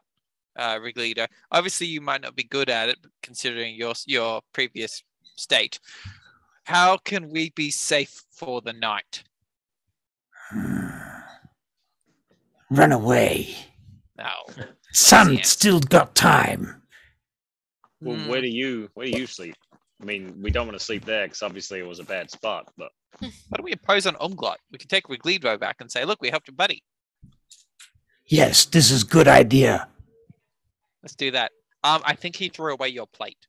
Wrigglydo. Obviously, you might not be good at it, considering your previous state. How can we be safe for the night? Run away. No. Sun still got time. Well, where do you sleep? I mean, we don't want to sleep there because obviously it was a bad spot. But why don't we impose on Umglot? We can take Wrigglydo back and say, "Look, we helped your buddy." Yes, this is good idea. Let's do that. I think he threw away your plate.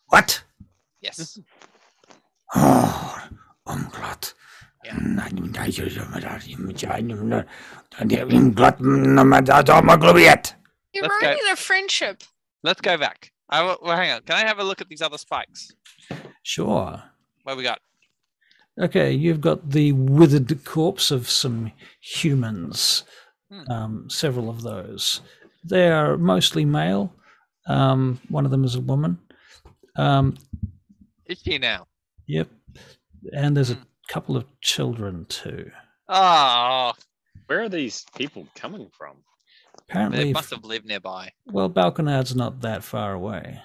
What? Yes. Oh, Umglot. Yeah. You're Let's ruining their friendship. Let's go back. Well, hang on. Can I have a look at these other spikes? Sure. What we got? Okay, you've got the withered corpse of some humans. Several of those. They are mostly male. One of them is a woman. Is she now? Yep. And there's a couple of children too. Oh, Where are these people coming from? Apparently, they must have lived nearby. well, Balconard's not that far away.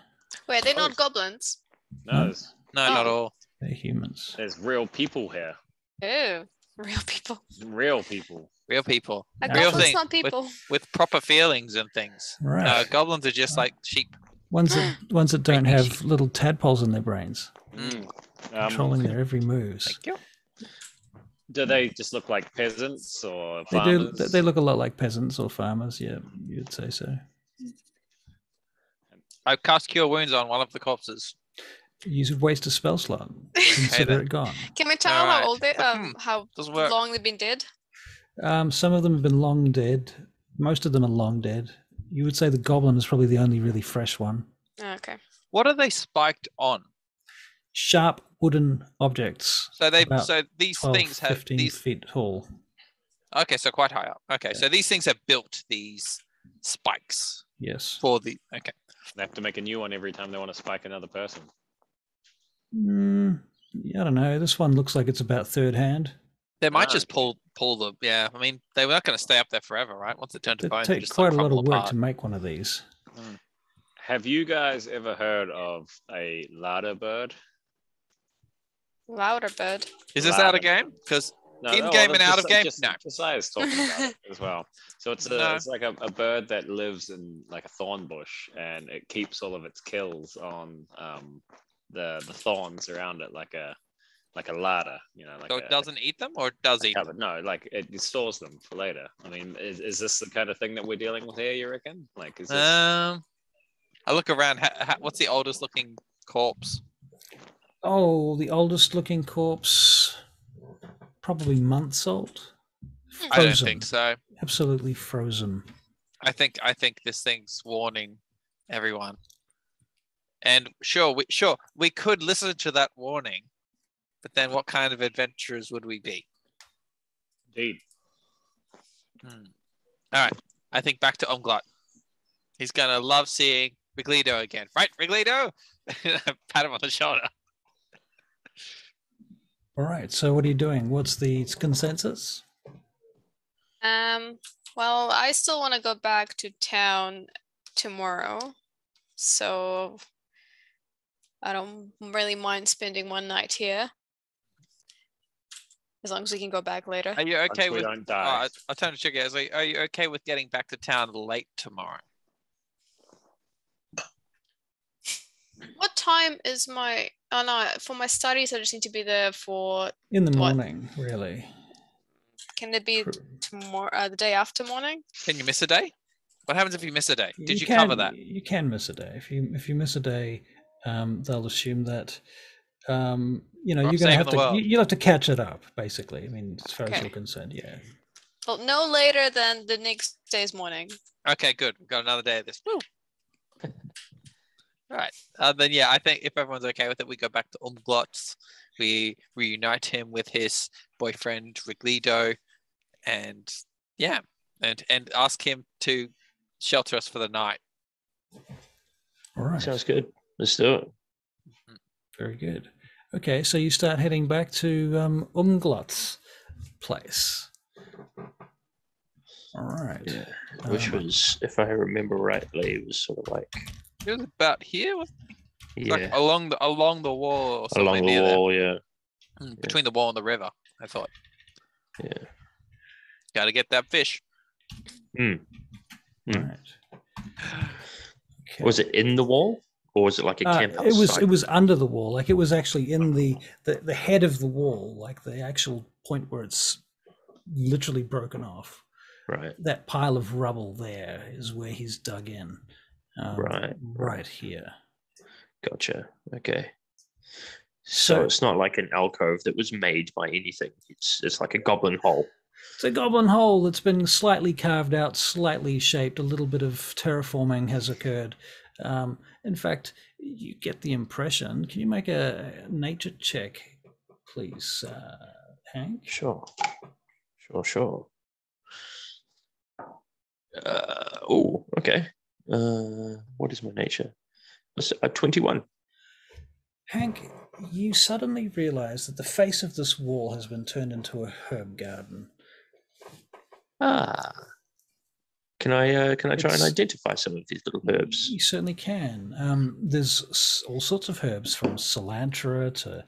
Wait, they're not goblins. No, No, not all. They're humans. there's real people here. Oh, real people. Real people. Real people. Like Real goblins, thing. not people. With proper feelings and things. Right. Goblins are just like sheep. Ones that don't have little tadpoles in their brains, controlling their every move. Thank you. Do they just look like peasants or They farmers? do. They look a lot like peasants or farmers. Yeah, you'd say so. I cast Cure Wounds on one of the corpses. Use a waste a spell slot. Consider then. it gone. Can we tell Alright. how old they how Doesn't work. long they've been dead? Some of them have been long dead. Most of them are long dead. You would say the goblin is probably the only really fresh one. Okay. What are they spiked on? Sharp wooden objects. So about so these 12, things have 15 these. feet tall. Okay, so quite high up. Okay, so these things have built these spikes Yes. for the. Okay. They have to make a new one every time they want to spike another person. I don't know. This one looks like it's about third hand. They might Ah, just pull the. Yeah, I mean, they're not going to stay up there forever, right? Once it turns to It bone, they takes just quite like, a lot of crumble work apart. to make one of these. Have you guys ever heard of a larder bird? Louder bird. Is this out of game? Because in game and out of game, no. Josiah's talking about it as well. So it's No. it's like a bird that lives in like a thorn bush, and it keeps all of its kills on the thorns around it, like a larder, you know. Like So it doesn't eat them, or it does eat them? cover. No, like it stores them for later. I mean, is this the kind of thing that we're dealing with here? You reckon? Like, is this? I look around. What's the oldest looking corpse? Oh, the oldest looking corpse, probably months old. I don't think so. Absolutely frozen. I think this thing's warning everyone. And sure, we could listen to that warning, but then what kind of adventurers would we be? Indeed. All right, I think back to Umglot. He's gonna love seeing Riglito again, right, Riglito? Pat him on the shoulder. All right. So what are you doing? What's the consensus? Well, I still want to go back to town tomorrow, so I don't really mind spending one night here, as long as we can go back later. Are you okay Once we with? don't die. I'll turn to Chico. Are you okay with getting back to town late tomorrow? What time is my? Oh no, for my studies, I just need to be there for. In the What? morning, really. Can it be tomorrow? The day after morning? Can you miss a day? What happens if you miss a day? Did you can, cover that? You can miss a day. If you miss a day, they'll assume that you're going to saving have the to world. you'll have to catch it up. Basically, I mean, as far as Okay. you're concerned, yeah. Well, no later than the next day's morning. Okay, good. We've got another day of this. Woo. Right. Then yeah, I think if everyone's okay with it, we go back to Umglotz. We reunite him with his boyfriend Riglito, and yeah, and ask him to shelter us for the night. All right. Sounds good. Let's do it. Very good. Okay, so you start heading back to Umglot's place. All right. Yeah. Which was, if I remember rightly, it was sort of like It was about here, yeah, like along the wall or something along the near there. wall. Yeah. Between the wall and the river. I thought, Yeah. got to get that fish. All right. Okay. Was it in the wall, or was it like a camp outside? It was under the wall, like it was actually in the head of the wall, like the actual point where it's literally broken off. Right. That pile of rubble there is where he's dug in. Right here. Gotcha. Okay. So it's not like an alcove that was made by anything. It's like a goblin hole. It's a goblin hole that's been slightly carved out, slightly shaped. A little bit of terraforming has occurred. In fact, you get the impression. Can you make a nature check, please, Hank? Sure. Okay. What is my nature? 21. Hank, you suddenly realize that the face of this wall has been turned into a herb garden. Can I try and identify some of these little herbs? You certainly can. There's all sorts of herbs, from cilantro to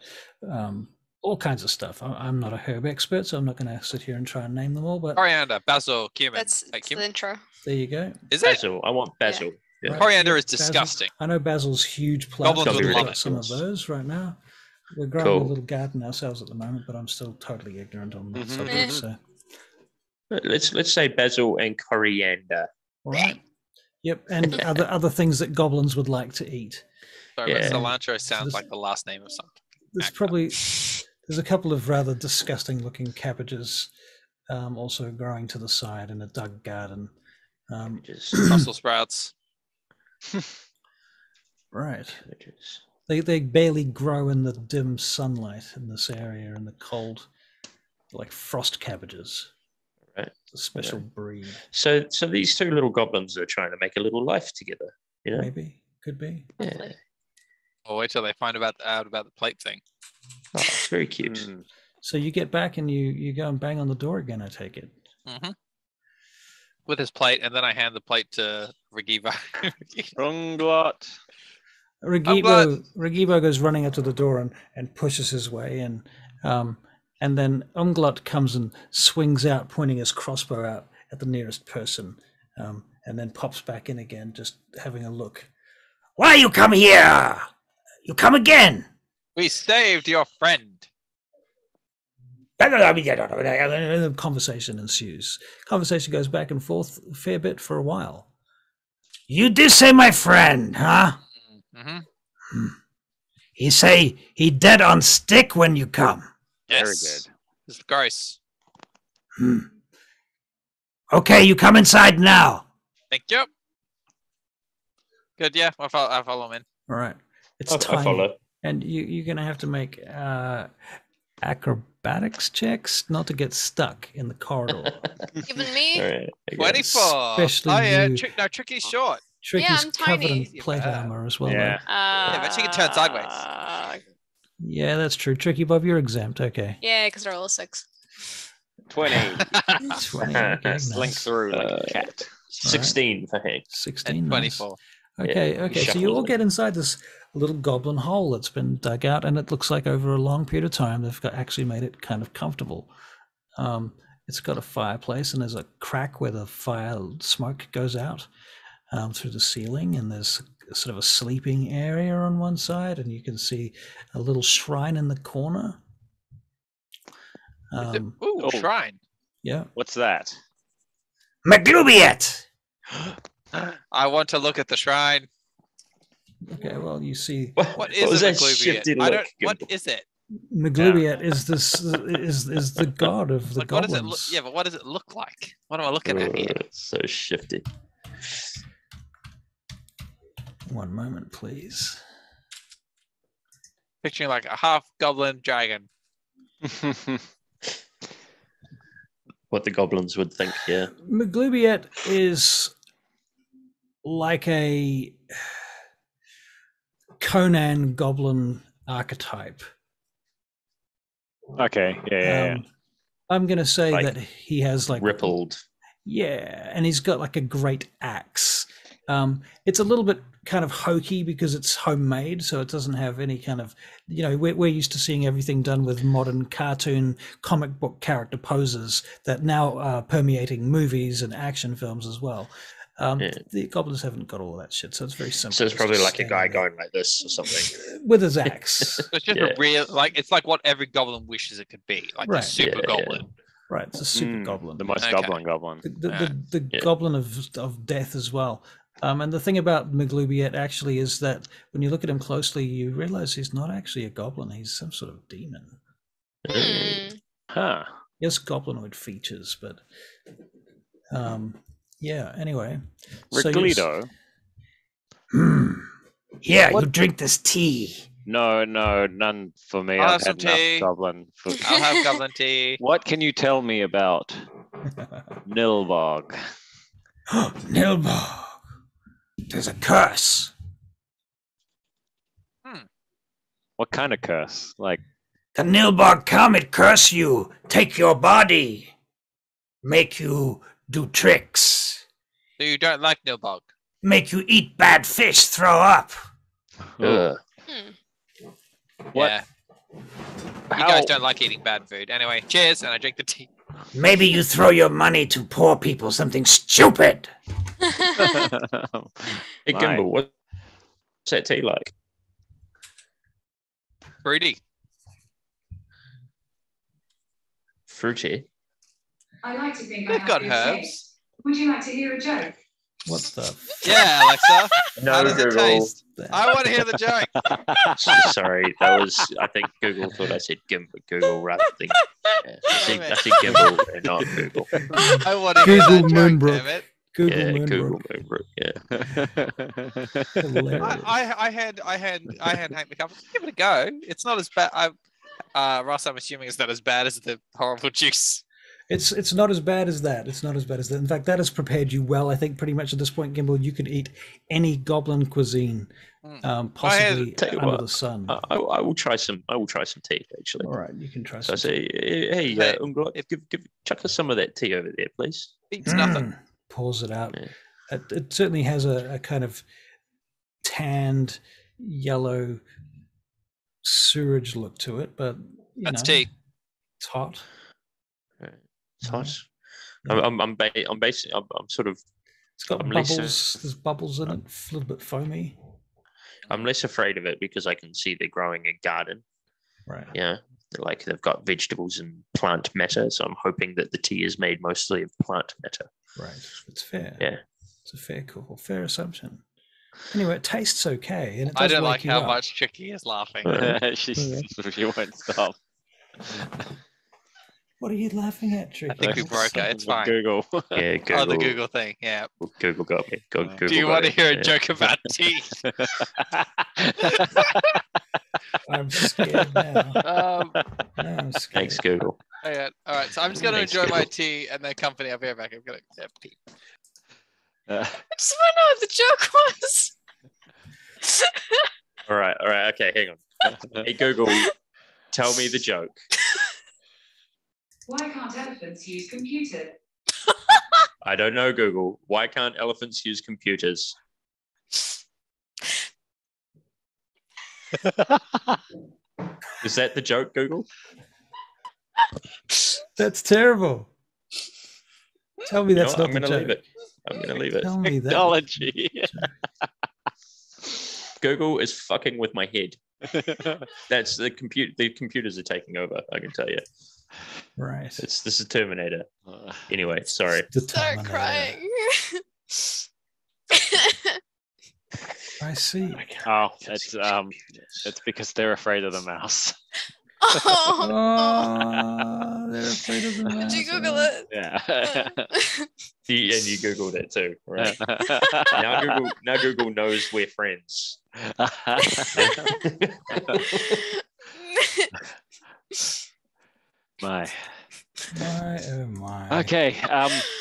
all kinds of stuff. I'm not a herb expert, so I'm not going to sit here and try and name them all. But coriander, basil, cumin. That's cilantro. There you go. Is basil? It? I want basil. Yeah. Yeah. Coriander is disgusting. Basil. I know basil's huge plants. Goblins We've got some of those right now. We're growing a little garden ourselves at the moment, but I'm still totally ignorant on that subject. So let's say basil and coriander. All right. Yep, and other things that goblins would like to eat. Sorry, but cilantro sounds like the last name of something. There's a couple of rather disgusting looking cabbages also growing to the side in a dug garden. Brussels sprouts. Right. They barely grow in the dim sunlight in this area, in the cold, like frost cabbages. Right. It's a special breed. So these two little goblins are trying to make a little life together. You know? Maybe. Could be. Yeah. Or wait till they find out about the plate thing. Oh, it's very cute. So you get back and you go and bang on the door again, I take it. Mm-hmm. With his plate, and then I hand the plate to Regivo. Regivo goes running up to the door and pushes his way in. And then Umglot comes and swings out, pointing his crossbow out at the nearest person, and then pops back in again, just having a look. Why you come here? You come again. We saved your friend. The conversation ensues. Conversation goes back and forth a fair bit for a while. You did say my friend, huh? Mm-hmm. He say he dead on stick when you come. Yes. Very good. It's gross. Okay, you come inside now. Thank you. Good, yeah. I follow him in. All right. It's I tiny. follow. And you're going to have to make acrobatics checks not to get stuck in the corridor. Even me? Right, 24. Especially Tricky's short. Tricky's I'm covered tiny. in plate armor as well. Yeah. Yeah, but she can turn sideways. Yeah, that's true. Tricky Bob, you're exempt. Okay. Yeah, because they're all 6. 20. 20. Okay, Slink nice. through like a cat. 16 for Hank. 16. And Nice. 24. Okay, Yeah, okay. So you all get inside this little goblin hole that's been dug out, and it looks like over a long period of time they've actually made it kind of comfortable. It's got a fireplace, and there's a crack where the fire smoke goes out through the ceiling, and there's sort of a sleeping area on one side, and you can see a little shrine in the corner. Shrine. Yeah. What's that? McGlubiet. I want to look at the shrine. Okay, well, you see, What is was a that Maglubiet? shifty I look, don't. What Gimble? is it? Maglubiet is this is the god of the Like, what does it goblins. look? Yeah, but what does it look like? What am I looking at here? So shifty. One moment, please. Picturing like a half goblin dragon. What the goblins would think, yeah. Maglubiet is like a Conan goblin archetype. Okay. Yeah. I'm going to say Like that he has like Rippled. Yeah, and he's got like a great axe. It's a little bit kind of hokey because it's homemade, so it doesn't have any kind of, we're used to seeing everything done with modern cartoon comic book character poses that now are permeating movies and action films as well. The goblins haven't got all of that shit, so it's very simple. So it's probably just like a guy going like this or something. with his axe. It's just a real, like, it's like what every goblin wishes it could be, like a Right. super Yeah, yeah. goblin. Right, it's a super goblin. The most goblin. The goblin of death as well. And the thing about Maglubiet actually is that when you look at him closely, you realize he's not actually a goblin. He's some sort of demon. Huh. He has goblinoid features, but yeah, anyway. Riglito. Here, you drink this tea. No, none for me. I'll I've have some had enough tea. goblin food. I'll have goblin tea. What can you tell me about Nilbog? Nilbog. There's a curse. What kind of curse? Like The Nilbog come, it curse you, take your body, make you do tricks, So you don't like Nilbog? make you eat bad fish, throw up. Ugh. What? Yeah. You guys don't like eating bad food. Anyway, cheers, and I drink the tea. Maybe you throw your money to poor people, something stupid. Hey, Gimbal, what's that tea like? Fruity. Fruity? I like to think We've I got have good herbs. taste. Would you like to hear a joke? What the? Yeah, Alexa. No, How does it Google. taste? I want to hear the joke. Sorry, that was. I think Google thought I said Gimbal. Google rather than. Yeah, I said Gimbal and not Google. I want to hear Google that joke, Moonbrook. damn it. Google Yeah, Moonbrook. Google Moonbrook. Yeah. Hilarious. I had Hank McCuff. Give it a go. It's not as bad. Ross, I'm assuming it's not as bad as the horrible juice. It's not as bad as that. It's not as bad as that. In fact, that has prepared you well. I think pretty much at this point, Gimbal, you could eat any goblin cuisine, possibly under the sun. I will try some. I will try some tea actually. All right, you can try So I some. say, hey, Umglot, chuck us some of that tea over there, please. Beats nothing. Pours it out. Yeah. It certainly has a kind of tanned yellow sewage look to it, but That's tea. It's hot. It's hot. Yeah. I'm sort of. It's got I'm bubbles. less- There's bubbles in it, a little bit foamy. I'm less afraid of it because I can see they're growing a garden. Right. Yeah, like they've got vegetables and plant matter. So I'm hoping that the tea is made mostly of plant matter. Right. It's fair. Yeah. It's a fair call. Fair assumption. Anyway, it tastes okay, and it does I don't wake like you how up. much Tricky is laughing. She won't stop. What are you laughing at, Tricky? I think we broke it. It's fine. Google. Yeah, Google. Oh, the Google thing. Yeah. Google got me. Google Do you got want to me. hear a Yeah. joke about tea? I'm scared now. I'm scared. Thanks, Google. Hang on. All right. So I'm just going to Thanks, enjoy my Google. tea and the company. I'll be right back. I'm going to pee. I just want to know what the joke was. All right. Okay, hang on. Hey, Google, tell me the joke. Why can't elephants use computers? I don't know, Google. Why can't elephants use computers? Is that the joke, Google? That's terrible. Tell me that's You know what? not the joke. Leave it. I'm going to leave it. Tell me that. Technology. Google is fucking with my head. That's the compute. The computers are taking over. I can tell you. Right. This is Terminator. Anyway, sorry. The Start Terminator. crying. I see. Oh, it's because they're afraid of the mouse. Oh, Oh, they're afraid of the mouse. did you Google it? Yeah. And you Googled it too, right? now Google knows we're friends. My. My, oh my. Okay.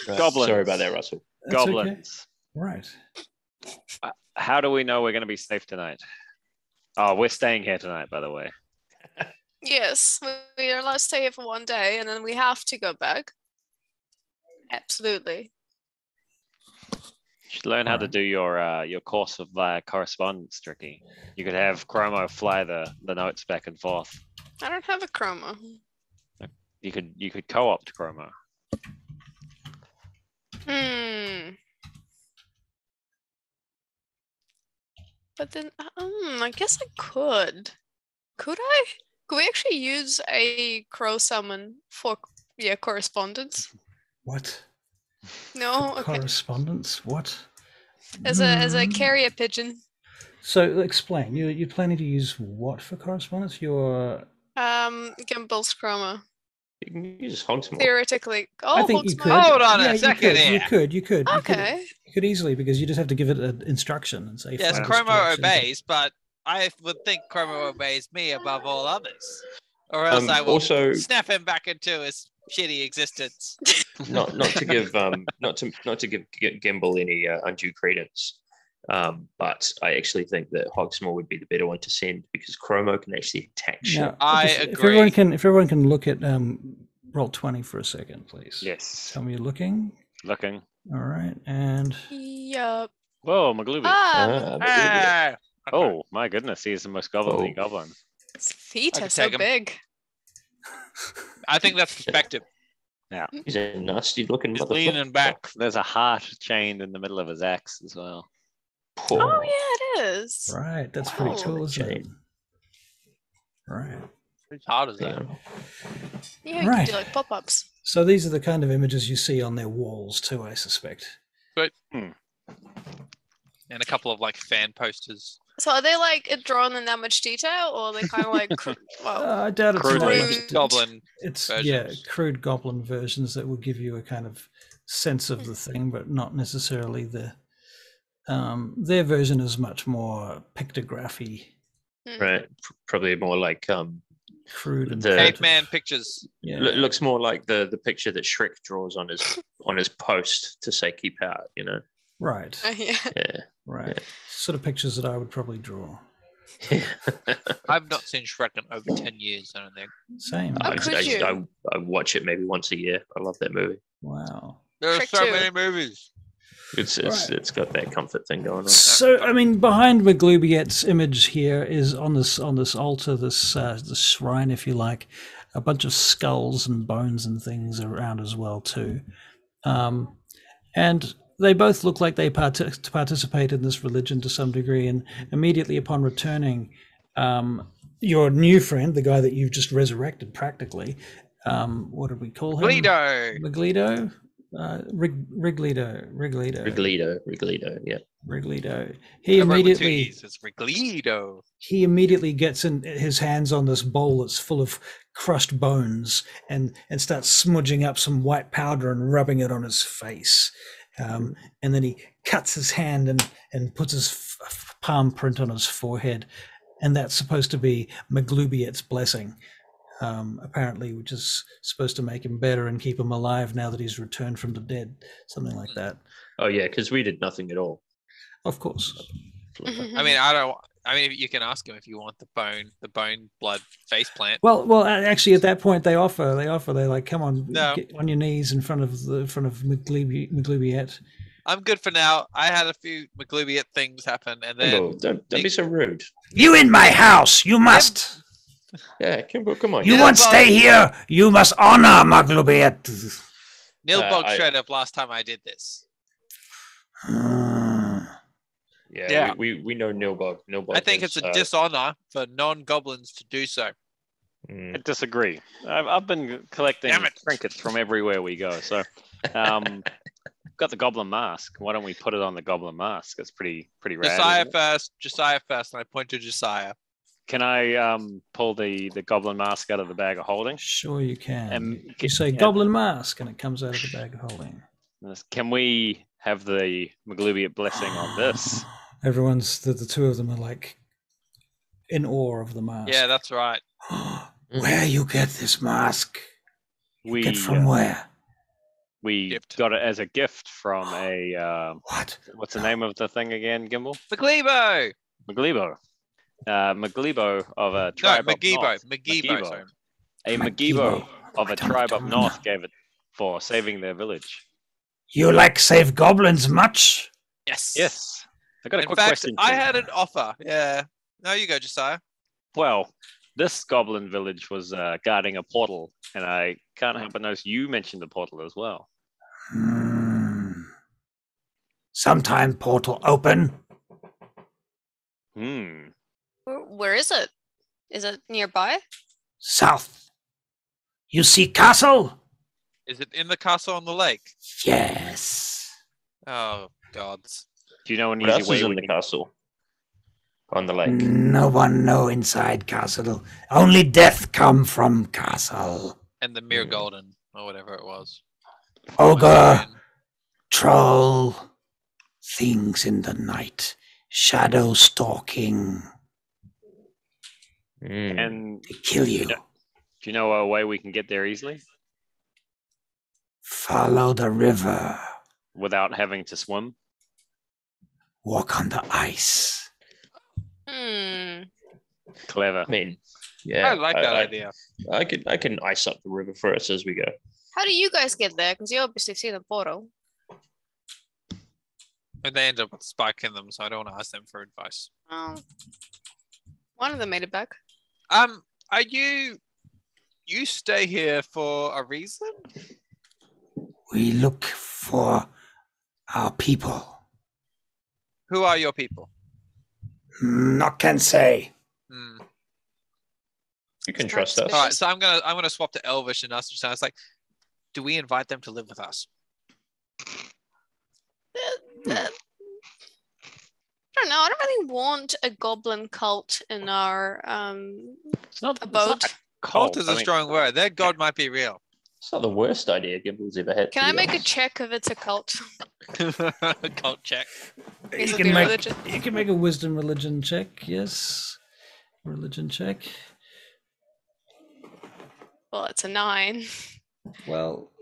Goblins. Sorry about that, Russell. That's okay. Goblins. Right. How do we know we're going to be safe tonight? Oh, we're staying here tonight, by the way. Yes, we are allowed to stay here for one day and then we have to go back. Absolutely. You should learn how to do your course of correspondence, Tricky. You could have Chromo fly the notes back and forth. I don't have a chroma. You could co-opt Chromo. But then, I guess I could. Could I? Could we actually use a crow summon for Yeah, correspondence. What? No, okay. Correspondence? What? As a carrier pigeon. So explain. You're planning to use what for correspondence? Your Gimble's chroma. You can use Hogsmoor. Theoretically. Oh, I think you Hogsmoor. could. Hold on yeah, a second you here. could. Okay. You could easily, because you just have to give it an instruction and say. Yes, follow this Chromo direction. obeys, but I would think Chromo obeys me above all others, or else I will Also, snap him back into his shitty existence. not to give Gimbal any undue credence, but I actually think that Hogsmoor would be the better one to send, because Chromo can actually attack shit. Now, I if agree. everyone can look at roll 20 for a second, please. Yes. Tell me you're looking. Looking. All right, and Yup. Whoa, Maglubi. Ah, Oh my goodness, he is the most goblin goblin. His feet I are could so take him. big. I think that's perspective. He's a nasty looking He's motherfucker. leaning back. There's a heart chained in the middle of his axe as well. Poor. Oh yeah, it is. right, that's pretty Oh. cool, isn't it? Jane. Right. How hard is Hang that? on. Yeah, you Right. can do like pop-ups. So these are the kind of images you see on their walls too, I suspect. And a couple of like fan posters. So are they like drawn in that much detail, or are they kind of like, well, I doubt it's Crude that Crude much. goblin. It's versions. crude goblin versions that will give you a kind of sense of the thing, but not necessarily the. Their version is much more pictography, Right, probably more like crude and The- Caveman pictures. Yeah. looks more like the picture that Shrek draws on his post to say keep out, you know. Right. yeah. Yeah. Right. Sort of pictures that I would probably draw. I've not seen Shrek in over 10 years, I don't think. Same. Oh, could you? I watch it maybe once a year. I love that movie. Wow. There are Shrek so 2. many movies. It's got that comfort thing going on. So, I mean, behind Maglubiet's image here is on this altar, this shrine, if you like, a bunch of skulls and bones and things around as well too, and they both look like they participate in this religion to some degree. And immediately upon returning, your new friend, the guy that you've just resurrected, practically, what did we call him? Maglido. Wriglito, yeah. Wriglito. It's Wriglito. He immediately gets his hands on this bowl that's full of crushed bones and starts smudging up some white powder and rubbing it on his face. And then he cuts his hand and puts his palm print on his forehead. And that's supposed to be Maglubiet's blessing. Apparently, which is supposed to make him better and keep him alive now that he's returned from the dead, something like that. Oh yeah, because we did nothing at all. Of course. I mean, you can ask him if you want the bone blood face plant. Well, actually, at that point, they offer. They're like, "Come on, No. get on your knees in front of Maglubiet." I'm good for now. I had a few Maglubiet things happen, and then Kimbo, don't be so rude. You in my house, you must. Yeah, Kimbo, come on. You Yeah, won't but- stay here. You must honor Maglubiet. Nilbog showed up last time I did this. Yeah. We know Nilbog. I think it's a dishonor for non-goblins to do so. I disagree. I've been collecting Damn it. trinkets from everywhere we go. So, got the goblin mask. Why don't we put it on the goblin mask? It's pretty rad. Josiah first, and I point to Josiah. Can I pull the goblin mask out of the bag of holding? Sure, you can. You Can- say yeah. "goblin mask" and it comes out of the bag of holding. Can we have the Maglubiet blessing on this? Everyone's the two of them are like in awe of the mask. Yeah, that's right. Where you get this mask? We Get from where? we Gift. got it as a gift from a What? what's the name of the thing again, Gimbal? Maglibo! Maglibo. Maglibo of a No, tribe up Magibo. north. Magibo. Sorry. A Magibo. Magibo of I a don't tribe up know. north gave it for saving their village. You like save goblins much? Yes. Yes. I got a In quick fact, question. for I you. had an offer. Yeah. No, you go, Josiah. Well, this goblin village was guarding a portal, and I can't help but notice you mentioned the portal as well. Sometime portal open. Where is it? Is it nearby? South. You see castle? Is it in the castle on the lake? Yes. Oh, gods. Do you know an What easy else way is in we the can... castle? On the lake. No one know inside castle. Only death come from castle. And the mere golden, or whatever it was. Ogre, troll, things in the night, shadow stalking. And They kill you. do you know a way we can get there easily Follow the river. without having to swim? Walk on the ice. Clever. I mean, yeah. I like that idea. I can ice up the river for us as we go. How do you guys get there? Because you obviously see the portal. And they end up with Spike in them, so I don't want to ask them for advice. Oh, one of them made it back. Are you stay here for a reason? We look for our people. Who are your people? Not can say. You can trust us. All right, so I'm gonna swap to Elvish and us. So it's like, do we invite them to live with us? I don't know. I don't really want a goblin cult in our It's not abode. Cult is a strong word. Their god might be real. It's not the worst idea Gimble's ever had. Can I make a check if it's a cult? Cult check. Is You it can, be make, religion? you can make a wisdom religion check, yes. Religion check. Well, it's a 9. Well,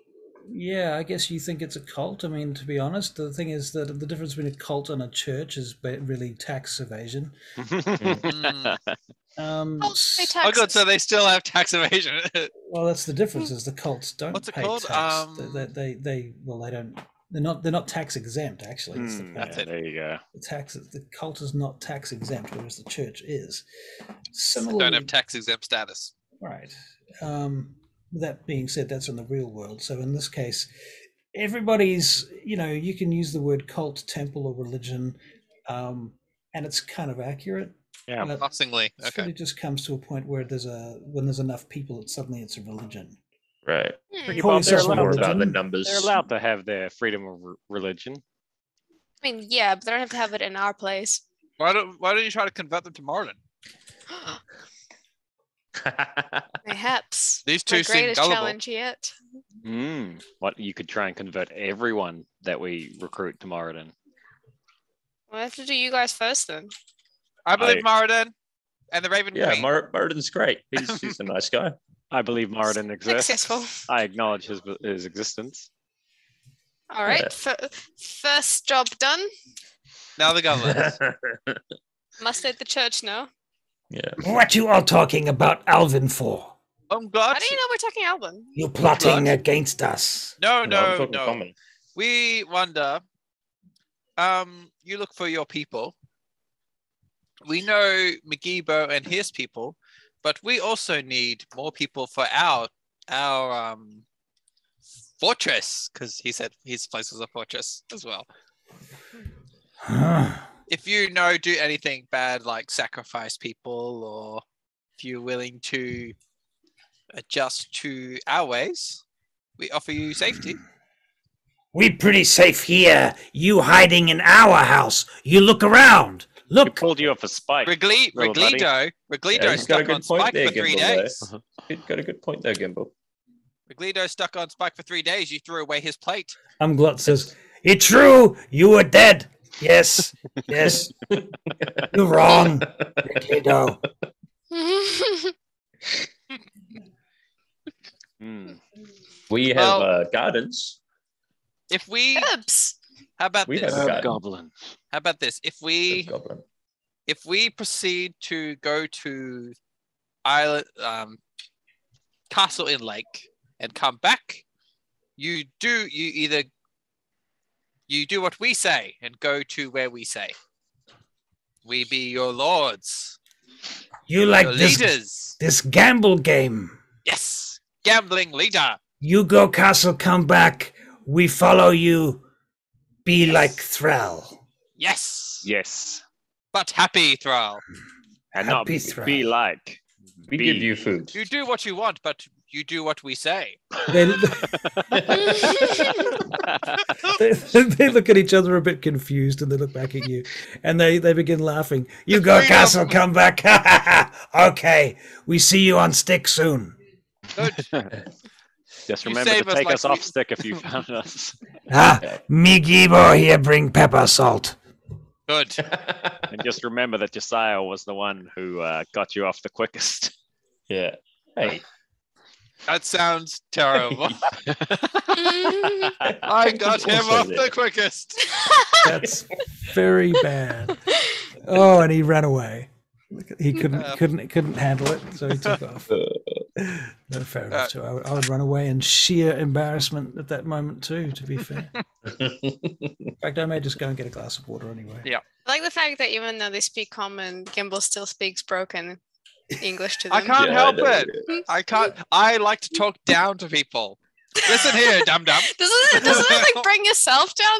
yeah, I guess you think it's a cult. I mean, to be honest, the thing is that the difference between a cult and a church is really tax evasion. Cults pay Oh, taxes. good. So they still have tax evasion. Well, that's the difference. Is the cults don't What's it pay called? tax. They don't. They're not tax exempt. Actually, that's the point. That's it. There you go. The cult is not tax exempt, whereas the church is. They Similarly, don't have tax exempt status. right. That being said, that's in the real world. So in this case, everybody's, you can use the word cult, temple, or religion, and it's kind of accurate. Yeah. But Passingly. it Okay. really just comes to a point where when there's enough people, suddenly it's a religion. Right. Call It's yourself a more about the religion. numbers. They're allowed to have their freedom of religion. I mean, yeah, but they don't have to have it in our place. Why don't you try to convert them to Marlin? Mayhaps. These My two seem greatest gullible. challenge yet. What you could try and convert everyone that we recruit to Moradin. We'll have to do you guys first then. I believe Moradin and the Raven Yeah, Queen. Moradin's great. He's a nice guy. I believe Moradin exists. Successful. I acknowledge his existence. All right. First job done. Now the goblins. Must let the church know. Yeah. What you all talking about Alvin for? I'm glad. How do you know we're talking Alban? You plotting against us? No, I'm no, talking no. common. We wonder. You look for your people. We know McGeebo and his people, but we also need more people for our fortress, because he said his place was a fortress as well. If you do anything bad like sacrifice people, or if you're willing to adjust to our ways, we offer you safety. We pretty safe here. You hiding in our house. You look around. We Look. pulled you off a spike. Reglido He's got a stuck good on point Spike there, for 3 Gimble. days. You've got a good point there, Gimble. Reglido stuck on Spike for 3 days. You threw away his plate. Glut says, "It's true. You were dead. Yes. Yes. You're wrong, Ricardo." We have gardens. If we, Herbs. how about We this? have a garden. Goblin. How about this? If Goblin. we proceed to go to island, Castle in Lake and come back, you do what we say and go to where we say. We be your lords, You like your this leaders. this gamble game. Yes, gambling leader. You go castle, come back. We follow you. Be like Thrall. Yes. Yes. But happy Thrall. And not Happy Thrall. be like. We give you food. You do what you want, but you do what we say. They look at each other a bit confused, and they look back at you, and they begin laughing. You go, Castle, come back. Okay, we see you on stick soon. Good. Just You remember save to us take like us off we- stick if you found us. Me Gibo here bring pepper salt. Good. And just remember that Josiah was the one who got you off the quickest. Yeah. Hey. That sounds terrible. I got him Also off there. the quickest. That's very bad. Oh, and he ran away. He couldn't handle it, so he took off. No, fair enough. So I would run away in sheer embarrassment at that moment too. To be fair, in fact, I may just go and get a glass of water anyway. Yeah. I like the fact that even though they speak common, Gimbal still speaks broken English to them. I can't help I it. I can't. I like to talk down to people. Listen here, dum dum. Doesn't it like bring yourself down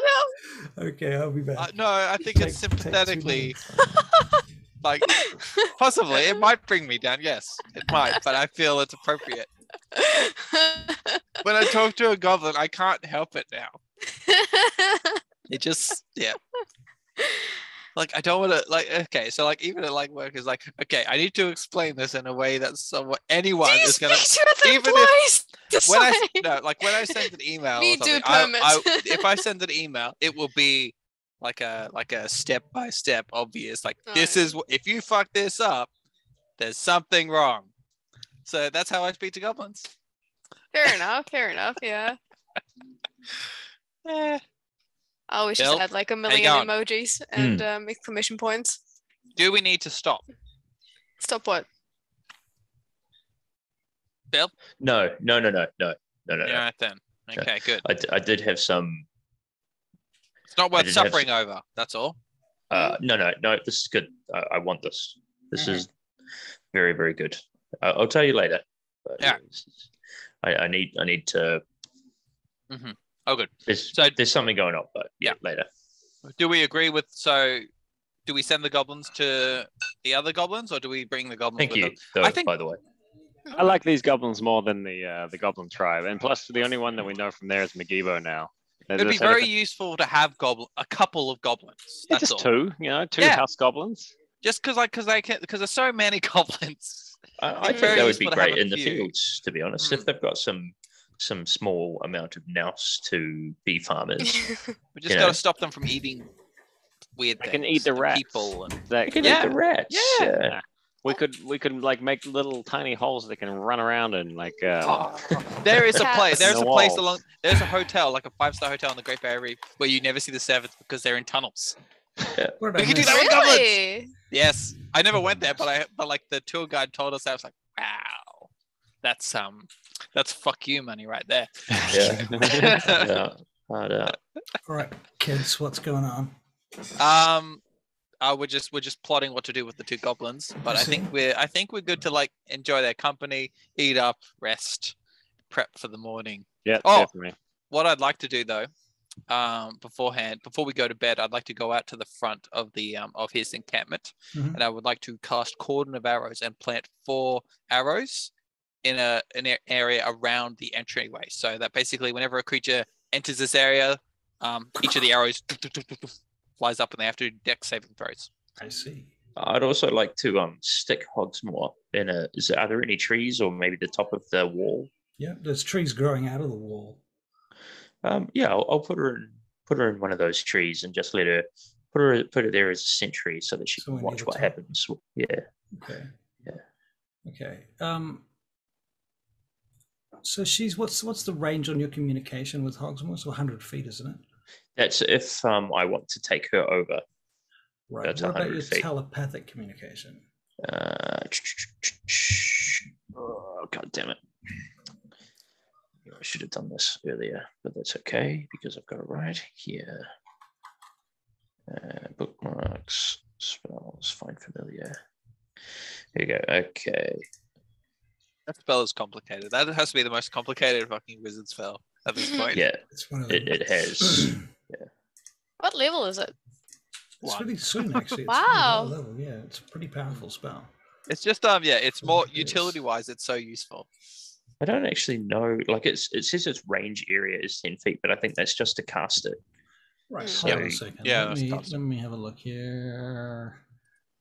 though? Okay, I'll be back. No, I think it's Take 2 sympathetically. minutes. Like, possibly it might bring me down. Yes, it might, but I feel it's appropriate. When I talk to a goblin, I can't help it now. It just, yeah. Like, I don't want to, like, okay, so like even at like work is like, okay, I need to explain this in a way that somewhat anyone Do you is gonna. speak to other even boys? When I no, like when I send an email, Me or something, do permits. if I send an email, it will be like a step by step obvious. Like this is if you fuck this up, there's something wrong. So that's how I speak to goblins. Fair enough. Yeah. Eh. I always Bill, just add like a million going? emojis and exclamation points. Do we need to stop? Stop what? Bill? No. Yeah, then. Okay, good. I did have some. It's not I worth did have suffering over. That's all. No. This is good. I want this. This is very, very good. I'll tell you later. But Yeah. I need to. Mm-hmm. Oh, good. There's something going on, but yeah, later. Do we agree with? So, do we send the goblins to the other goblins, or do we bring the goblins? Thank with you. them? Though, I think. by the way. I like these goblins more than the goblin tribe, and plus the only one that we know from there is Megebo now. It'd be very useful to have a couple of goblins. Yeah, That's just all. two house goblins. Just because there's so many goblins. I think very that would be useful to have great a in the few. fields, to be honest. If they've got some small amount of nous to be farmers, We just got to stop them from eating weird They things. can eat the and rats. People and they can Yeah. eat the rats. Yeah. We could like make little tiny holes they can run around in, like. there is a place. Cats. There's In a the place walls. along. There's a hotel, like a 5-star hotel on the Great Barrier Reef, where you never see the servants because they're in tunnels. What did I We can do miss? that with goblins. Really? Yes, I never went there, but like the tour guide told us, I was like, wow, that's fuck you money right there. Yeah. But, All right, kids, what's going on? We're just plotting what to do with the two goblins, but I I see. think we're good to like enjoy their company, eat up, rest, prep for the morning. Yeah, Oh. definitely. What I'd like to do though, beforehand, before we go to bed, I'd like to go out to the front of the of his encampment, Mhm. and I would like to cast cordon of arrows and plant 4 arrows in an area around the entryway, so that basically whenever a creature enters this area, each of the arrows flies up and they have to do dex saving throws. I see. I'd also like to stick Hogsmoor in a. Are there any trees or maybe the top of the wall? Yeah, there's trees growing out of the wall. Yeah, I'll put her in one of those trees and just let her put her there as a sentry so that she Somewhere can near watch the what top. happens. Yeah. Okay. Yeah. Okay. So what's the range on your communication with Hogsmoor? It's 100 feet, isn't it? That's if I want to take her over. Right. That's what about 100 your feet. telepathic communication? Oh, God damn it. I should have done this earlier, but that's okay because I've got it right here. Bookmarks, spells, find familiar. Here you go. Okay. That spell is complicated. That has to be the most complicated fucking wizard spell at this point. Yeah, It's one of them. it has. What level is it? It's One. really soon, actually. It's Wow. really low level. Yeah, it's a pretty powerful spell. It's just yeah, it's more utility wise. It's so useful. I don't actually know. Like it says its range area is 10 feet, but I think that's just to cast it. Right. So, Hold on a second. yeah, let me have a look here.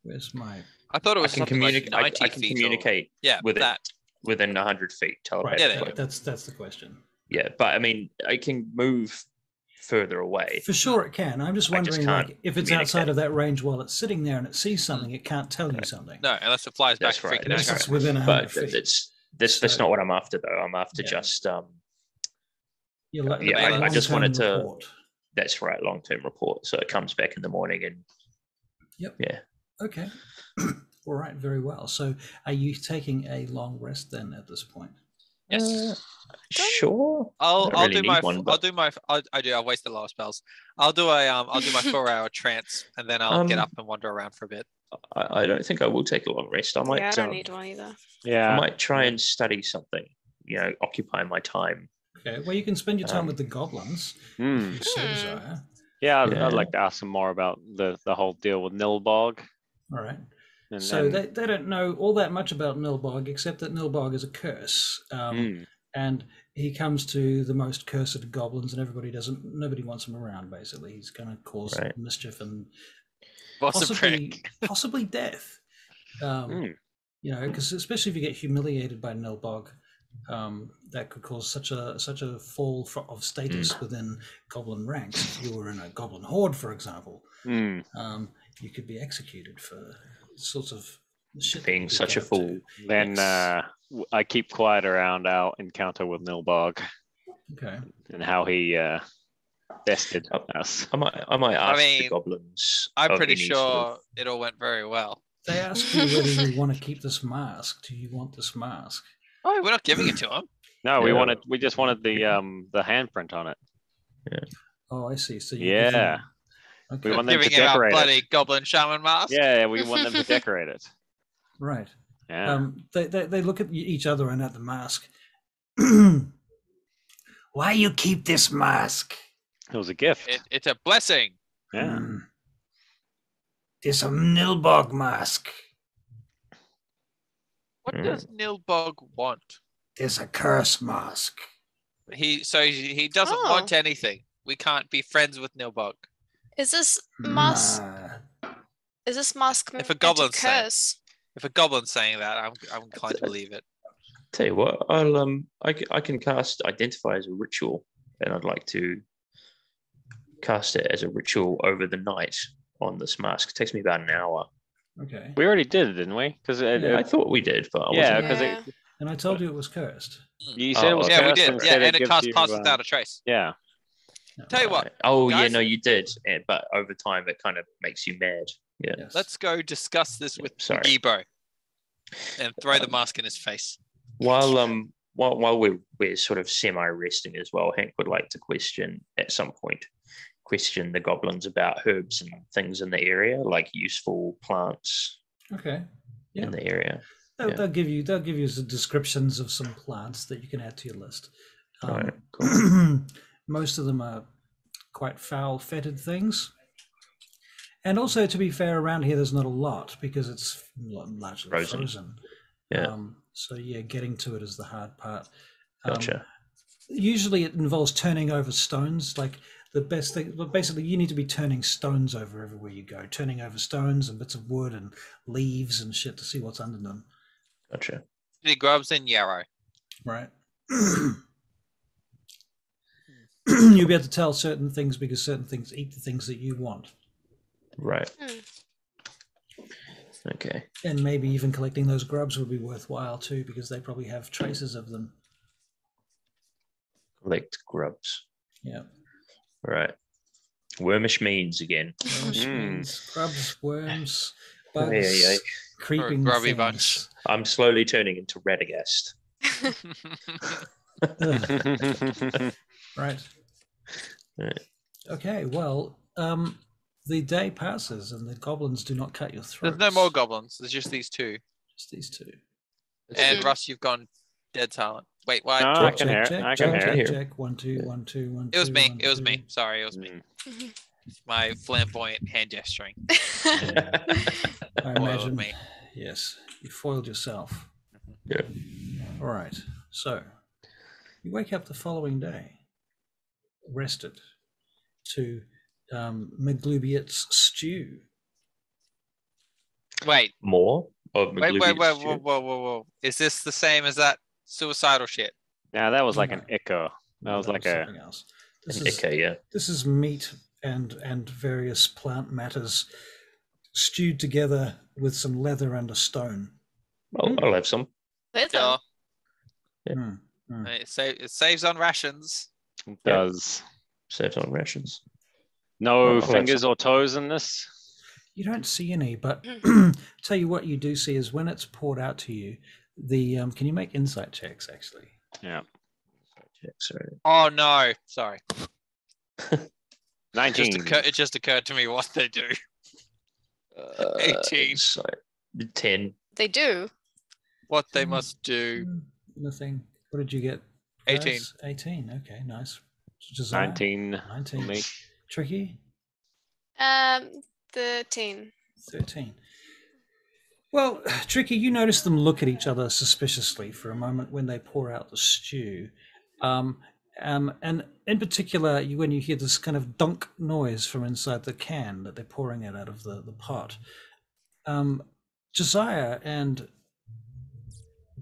Where's my? I thought it was I can something communicate. like 90 I can feet communicate. yeah, with that. it within 100 feet Right. telepathically. That's the question. Yeah, but I mean, I can move further away. For sure, it can. I'm just wondering, can't like, if it's outside of that range while it's sitting there and it sees something, it can't tell you something. No, unless it flies back. That's right. Unless That's it's within 100 But feet. that's not what I'm after, though. I'm after just I just wanted to. Report. That's right, long-term report. So it comes back in the morning and. Yep. Yeah. Okay. All right. Very well. So, are you taking a long rest then at this point? Yes. Sure. I'll do my I'll waste the last spells. I'll do my 4-hour trance and then I'll get up and wander around for a bit. I don't think I will take a long rest. I might. I don't need one either. Yeah. I might try and study something. Occupy my time. Okay. Well, you can spend your time with the goblins. If you so desire. Yeah, I'd like to ask some more about the whole deal with Nilbog. All right. And so then- they don't know all that much about Nilbog, except that Nilbog is a curse. And he comes to the most cursed goblins, and nobody wants him around, basically. He's going to cause mischief and possibly death. Because especially if you get humiliated by Nilbog, that could cause such a fall of status within goblin ranks. If you were in a goblin horde, for example, you could be executed for sorts of shit. Being such a fool. Then I keep quiet around our encounter with Nilbog. Okay. And how he bested us. I might ask the goblins. I'm pretty sure it all went very well. They ask you whether you want to keep this mask. Do you want this mask? Oh, we're not giving it to him. No, we just wanted the handprint on it. Yeah. Oh, I see. So okay. We want them to giving decorate our bloody goblin shaman mask. Yeah, we want them to decorate it. Right. Yeah. They look at each other and at the mask. Why you keep this mask? It was a gift. It's a blessing. Yeah. It's a Nilbog mask. What does Nilbog want? It's a curse mask. He doesn't want anything. We can't be friends with Nilbog. Is this mask? Is this mask if a goblin's saying that, I'm inclined to believe it. Tell you what, I can cast Identify as a ritual, and I'd like to cast it as a ritual over the night on this mask. It takes me about an hour. Okay. We already did it, didn't we? Because I thought we did, but and I told you it was cursed. You said it was cursed. Yeah, we did. Yeah, and it casts pass without a trace. Yeah. Tell you what. Oh, guys, yeah, no, you did. But over time, it kind of makes you mad. Yeah. Yes. Let's go discuss this with Gibo and throw the mask in his face. While we're sort of semi-resting as well, Hank would like to question the goblins about herbs and things in the area, like useful plants. Okay. Yeah. In the area. They'll give you some descriptions of some plants that you can add to your list. All right, cool. Most of them are quite foul-fetid things. And also, to be fair, around here there's not a lot because it's largely frozen. Yeah. Getting to it is the hard part. Gotcha. Usually it involves turning over stones. Like the best thing, but basically you need to be turning stones over everywhere you go. Turning over stones and bits of wood and leaves and shit to see what's under them. Gotcha. The grubs in yarrow. Right. You'll be able to tell certain things because certain things eat the things that you want. Right. Okay. And maybe even collecting those grubs would be worthwhile too, because they probably have traces of them. Collect grubs. Yeah. Right. Wormish means again. Wormish means grubs, worms, bugs, creeping grubby things. bunch. I'm slowly turning into Radagast. Right. Okay, well, the day passes and the goblins do not cut your throat. There's no more goblins. There's just these two. Just these two. And Russ, you've gone dead silent. Wait, why? No, I can hear. Check. 1, 2, 1, 2, 1, 2. It was me. 1, It was 2. me. Sorry, it was me. My flamboyant hand gesturing. I imagine. Me. Yes. You foiled yourself. Yeah. All right. So you wake up the following day, rested, to McGlubiet's stew. Wait. More of Wait, McGlubiet's whoa. Is this the same as that suicidal shit? Now that was like No. an echo. That was like a something else. This is meat and various plant matters stewed together with some leather and a stone. I'll have some. Leather. Yeah. It saves on rations. It does. Saves on rations. No fingers or toes in this. You don't see any, but tell you what you do see is when it's poured out to you, the can you make insight checks actually? Yeah. Oh no, sorry. 19. It just occurred to me what they do. 18. 10. They do. What they must do. Nothing. What did you get? 18. Guys? 18. Okay, nice. 19. 19. Me. Tricky? 13. 13. Well, Tricky, you notice them look at each other suspiciously for a moment when they pour out the stew. And in particular, when you hear this kind of dunk noise from inside the can that they're pouring it out of the pot. Josiah and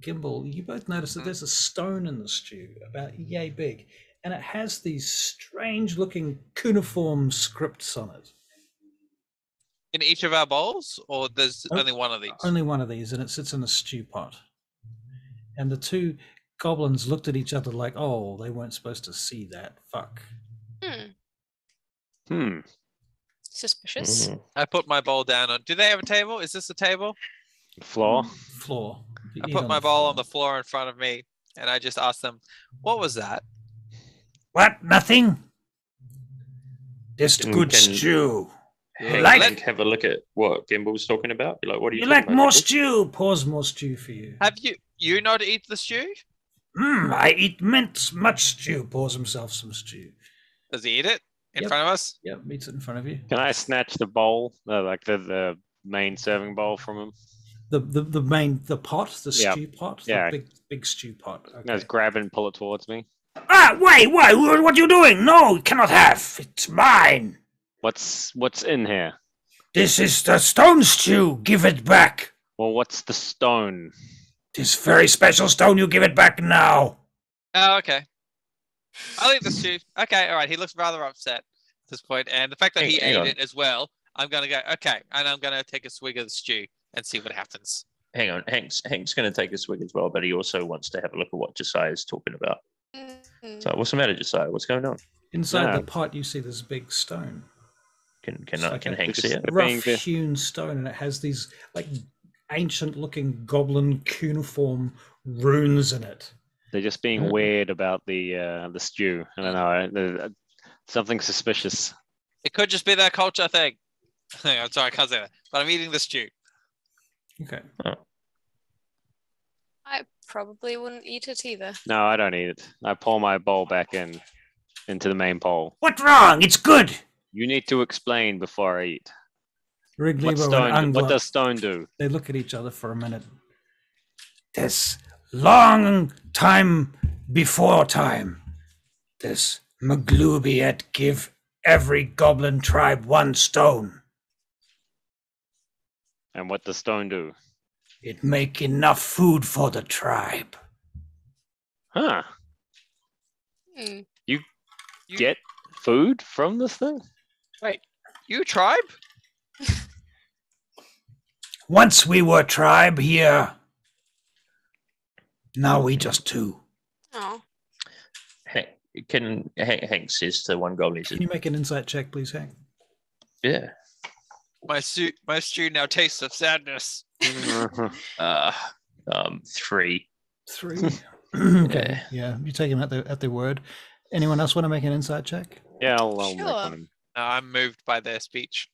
Gimbal, you both notice that there's a stone in the stew, about yay big, and it has these strange-looking cuneiform scripts on it. In each of our bowls, or there's only one of these? Only one of these, and it sits in a stew pot. And the two goblins looked at each other like, oh, they weren't supposed to see that. Fuck. Suspicious. I put my bowl down on... Do they have a table? Is this a table? Floor. Floor. I put my bowl on the floor in front of me, and I just asked them, what was that? What? Nothing? Just good stew. Have a look at what Gimbal was talking about. You're like, what do you like about, more Gimbal? stew? Pours more stew for you. Have you not eat the stew? I eat much Stew pours himself some stew. Does he eat it in Yep. front of us? Yep, eats it in front of you. Can I snatch the bowl, like the main serving bowl from him? The pot, the Yep. stew pot, Yeah. the big stew pot. Okay. Just grab it and pull it towards me. Wait, what are you doing? No, you cannot have. It's mine. What's in here? This is the stone stew. Give it back. Well, what's the stone? This very special stone, you give it back now. Oh, okay. I'll eat the stew. Okay, all right. He looks rather upset at this point, and the fact that he ate it as well, I'm going to go, okay, and I'm going to take a swig of the stew and see what happens. Hang on, Hank's going to take a swig as well, but he also wants to have a look at what Josiah is talking about. So what's the matter, Josiah? What's going on? Inside the pot, you see this big stone. Can Hank see it? Rough-hewn stone, and it has these like ancient-looking goblin cuneiform runes in it. They're just being weird about the stew. I don't know. Something suspicious. It could just be that culture thing. I'm sorry, I can't say that, but I'm eating the stew. Okay. I probably wouldn't eat it either. No, I don't eat it. I pour my bowl back into the main bowl. What's wrong? It's good. You need to explain before I eat. What Wrigleybo does stone do? They look at each other for a minute. This long time before time, this Maglubiet give every goblin tribe one stone. And what does stone do? It make enough food for the tribe. Huh. Mm. You get food from this thing? Wait, you tribe? Once we were tribe here. Now we just two. Oh. Hank says to one goblin, Can you make an insight check, please, Hank? yeah. My stew now tastes of sadness. 3. 3. Okay. Yeah, you take him at their word. Anyone else want to make an insight check? Yeah, I'll Sure. make one. I'm moved by their speech.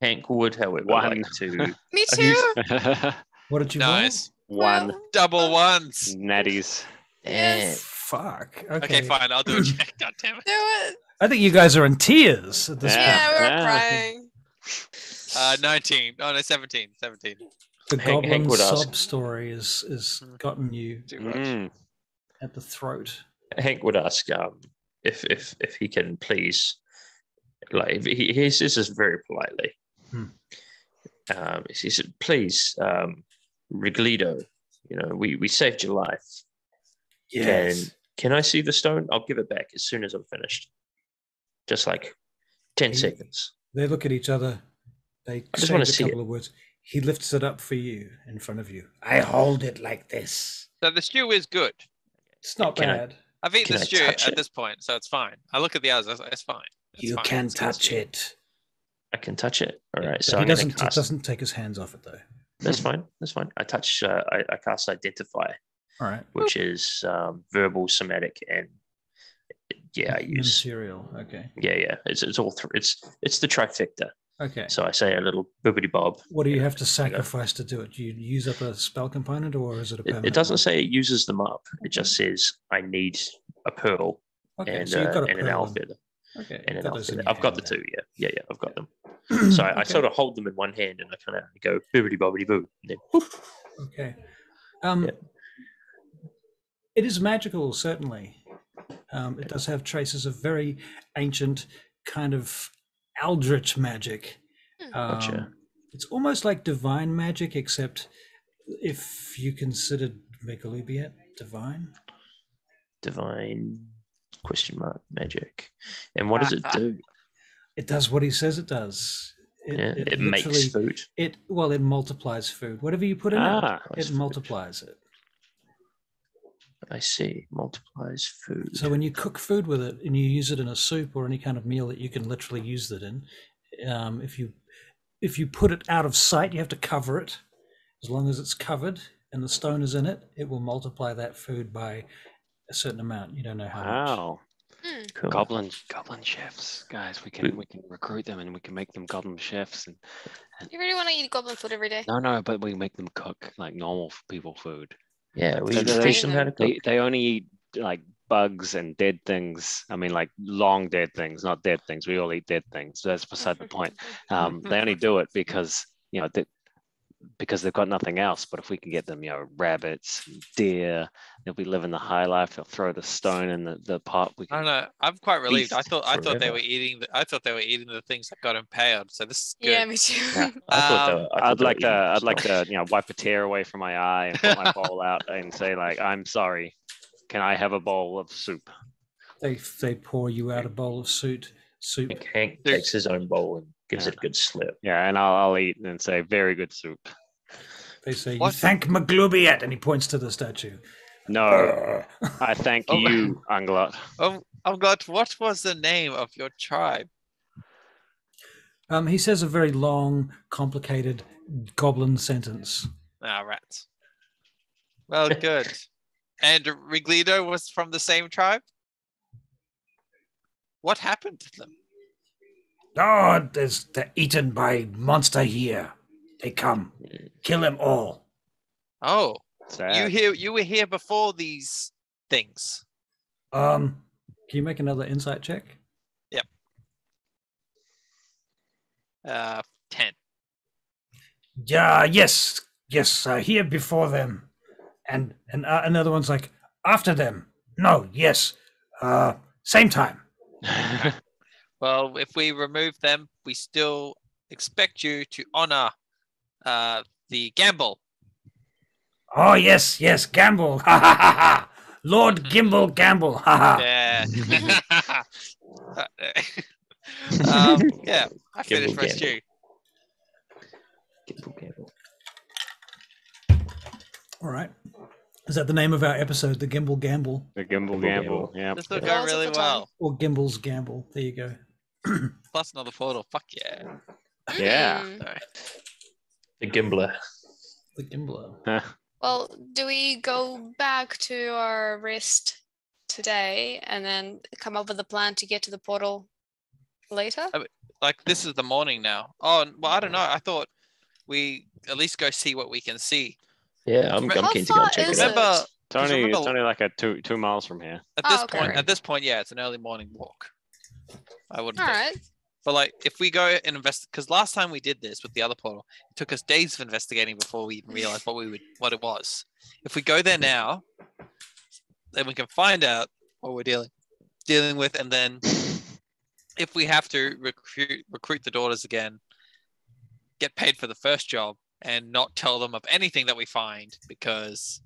Hank would, however, One. like to... Me too. What did you Nice. One. Well, Double ones. Natties. Yes. roll? Fuck. Okay, fine. I'll do a check. God damn it. do it. I think you guys are in tears at this Yeah. Yeah, we're Yeah. crying. 19. Oh, no, 17. 17. The Hank goblin would ask- sob story is gotten you Too much. at the throat. Hank would ask if he can please, like he says this very politely. He said, "Please, Riglido, we saved your life. Yes. Can I see the stone? I'll give it back as soon as I'm finished. Just like 10 seconds." They look at each other. They just wanna exchange a see couple it. of words. He lifts it up for you in front of you. I hold it like this. So the stew is good. It's not Can I- bad. I've eaten Can the I stew touch at it? this point, so it's fine. I look at the others. It's fine. It's You fine. can It's good touch stew. it. I can touch it. All right. But So he I'm going doesn't. to cast. Doesn't take his hands off it though. That's fine. That's fine. I touch. I cast Identify, All right. which is verbal, somatic, and I use. Material. Okay. Yeah. It's all three. It's the trifecta. Okay. So I say a little bibbity bob. What do you have to sacrifice to do it? Do you use up a spell component, or is it a permanent? It doesn't one? say it uses them up. It just says I need a pearl Okay, and, so you've got a and an pearl owl and- feather. Okay. And you've an got owl those in feather. your I've got the hand two. Yeah. I've got them. then. So I Okay. sort of hold them in one hand and I kind of go bibbity bobbity boo. And then whoop. Okay. Yeah. It is magical, certainly. It does have traces of very ancient kind of eldritch magic. Gotcha. It's almost like divine magic, except if you considered Megalobiet divine. Divine ? Magic. And what does it do? It does what he says it does. It makes literally- food. It multiplies food. Whatever you put in it Food. multiplies it. I see. Multiplies food. So when you cook food with it and you use it in a soup or any kind of meal that you can literally use it in, if you put it out of sight, you have to cover it. As long as it's covered and the stone is in it, it will multiply that food by a certain amount. You don't know how much. Wow. Cool. Goblin chefs, guys. We can recruit them and we can make them goblin chefs. And You really want to eat goblin food every day? no, but we make them cook like normal people food. Yeah, we So they- teach them how to cook. They only eat like bugs and dead things. I mean, like long dead things, not dead things. We all eat dead things. So that's beside the point. They only do it because because they've got nothing else. But if we can get them, rabbits, and deer, they'll be living the high life. They'll throw the stone in the pot. We I can, don't know. I'm quite relieved. I Feast thought they forever. were eating. I thought they were eating the things that got impaled. So this is good. Yeah, me too. Yeah. I thought they were- I thought I'd they were like to, eating I'd like stuff. to, wipe a tear away from my eye and put my bowl out and say like, I'm sorry. Can I have a bowl of soup? They pour you out a bowl of soup. Hank takes his own bowl and gives it a good slip. Yeah, and I'll eat and say, very good soup. They say, What? "You thank Maglubiet," and he points to the statue. No, I thank Oh. you, Anglot. Oh, God! What was the name of your tribe? He says a very long, complicated goblin sentence. Ah, rats. Well, good. And Riglido was from the same tribe. What happened to them? Oh, they're eaten by monster here. They come. Kill them all. Oh, Sad. you were here before these things. Can you make another insight check? 10. Yeah, yes, here before them. And another one's like, after them. No, yes. Same time. Well, if we remove them, we still expect you to honor the gamble. Oh, yes, Gamble. Ha ha ha ha. Lord Gimble Gamble. Ha ha. Yeah. Yeah, I finished my Gamble. stew. Gamble. All right. Is that the name of our episode, The Gimble Gamble? The Gimble Gamble. Yeah. This will Yeah. go Balls of really the tongue. well. Or Gimble's Gamble. There you go. Plus another portal. Fuck yeah. Yeah. Sorry. The Gimbler. The Gimbler. Huh. Well, do we go back to our rest today and then come up with a plan to get to the portal later? Like this is the morning now. Oh, well, I don't know. I thought we at least go see what we can see. Yeah, I'm How keen to go far and check is it out. it? Remember, It's only like a two miles from here. at Oh, this okay. point, yeah, it's an early morning walk. I wouldn't All think. right. But like, if we go and invest, because last time we did this with the other portal, it took us days of investigating before we even realized what it was. If we go there now, then we can find out what we're dealing with, and then if we have to recruit the daughters again, get paid for the first job, and not tell them of anything that we find, because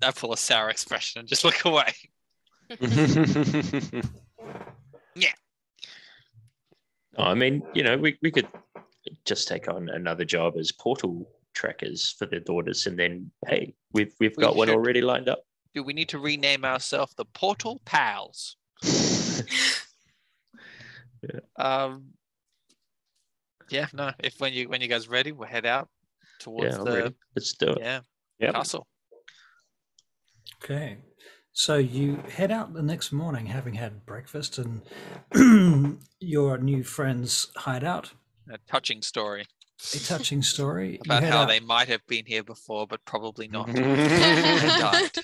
I pull a sour expression and just look away. Yeah. I mean, we could just take on another job as portal trackers for their daughters, and then hey, we've got one already lined up. Do we need to rename ourselves the Portal Pals? Yeah. No. If when you guys ready, we'll head out towards I'm ready. Let's do it. Castle. Okay. So you head out the next morning, having had breakfast and your new friend's hideout. A touching story. A touching story about how they might have been here before, but probably not. And died.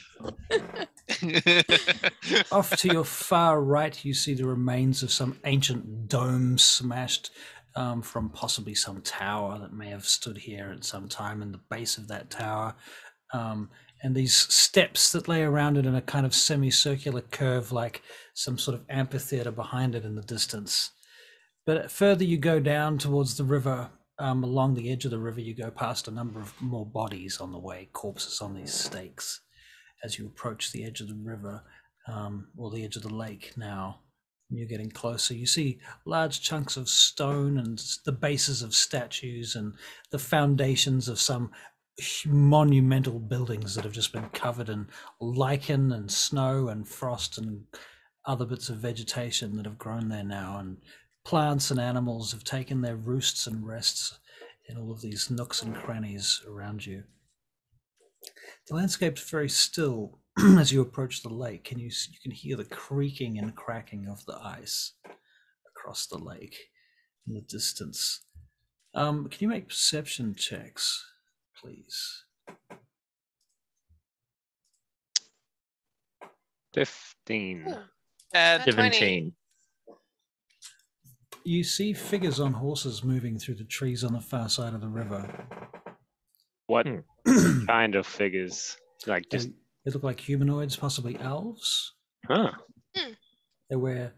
Off to your far right, you see the remains of some ancient dome smashed from possibly some tower that may have stood here at some time in the base of that tower. And these steps that lay around it in a kind of semicircular curve, like some sort of amphitheater behind it in the distance. But further you go down towards the river, along the edge of the river, you go past a number of more bodies on the way, corpses on these stakes. As you approach the edge of the river, or the edge of the lake now, and you're getting closer, you see large chunks of stone and the bases of statues and the foundations of some monumental buildings that have just been covered in lichen and snow and frost and other bits of vegetation that have grown there now, and plants and animals have taken their roosts and rests in all of these nooks and crannies around you. The landscape's very still as you approach the lake, and you can hear the creaking and cracking of the ice across the lake in the distance. Can you make perception checks, please? 15. And 17. You see figures on horses moving through the trees on the far side of the river. What kind of figures? Like just they look like humanoids, possibly elves. Huh. They wear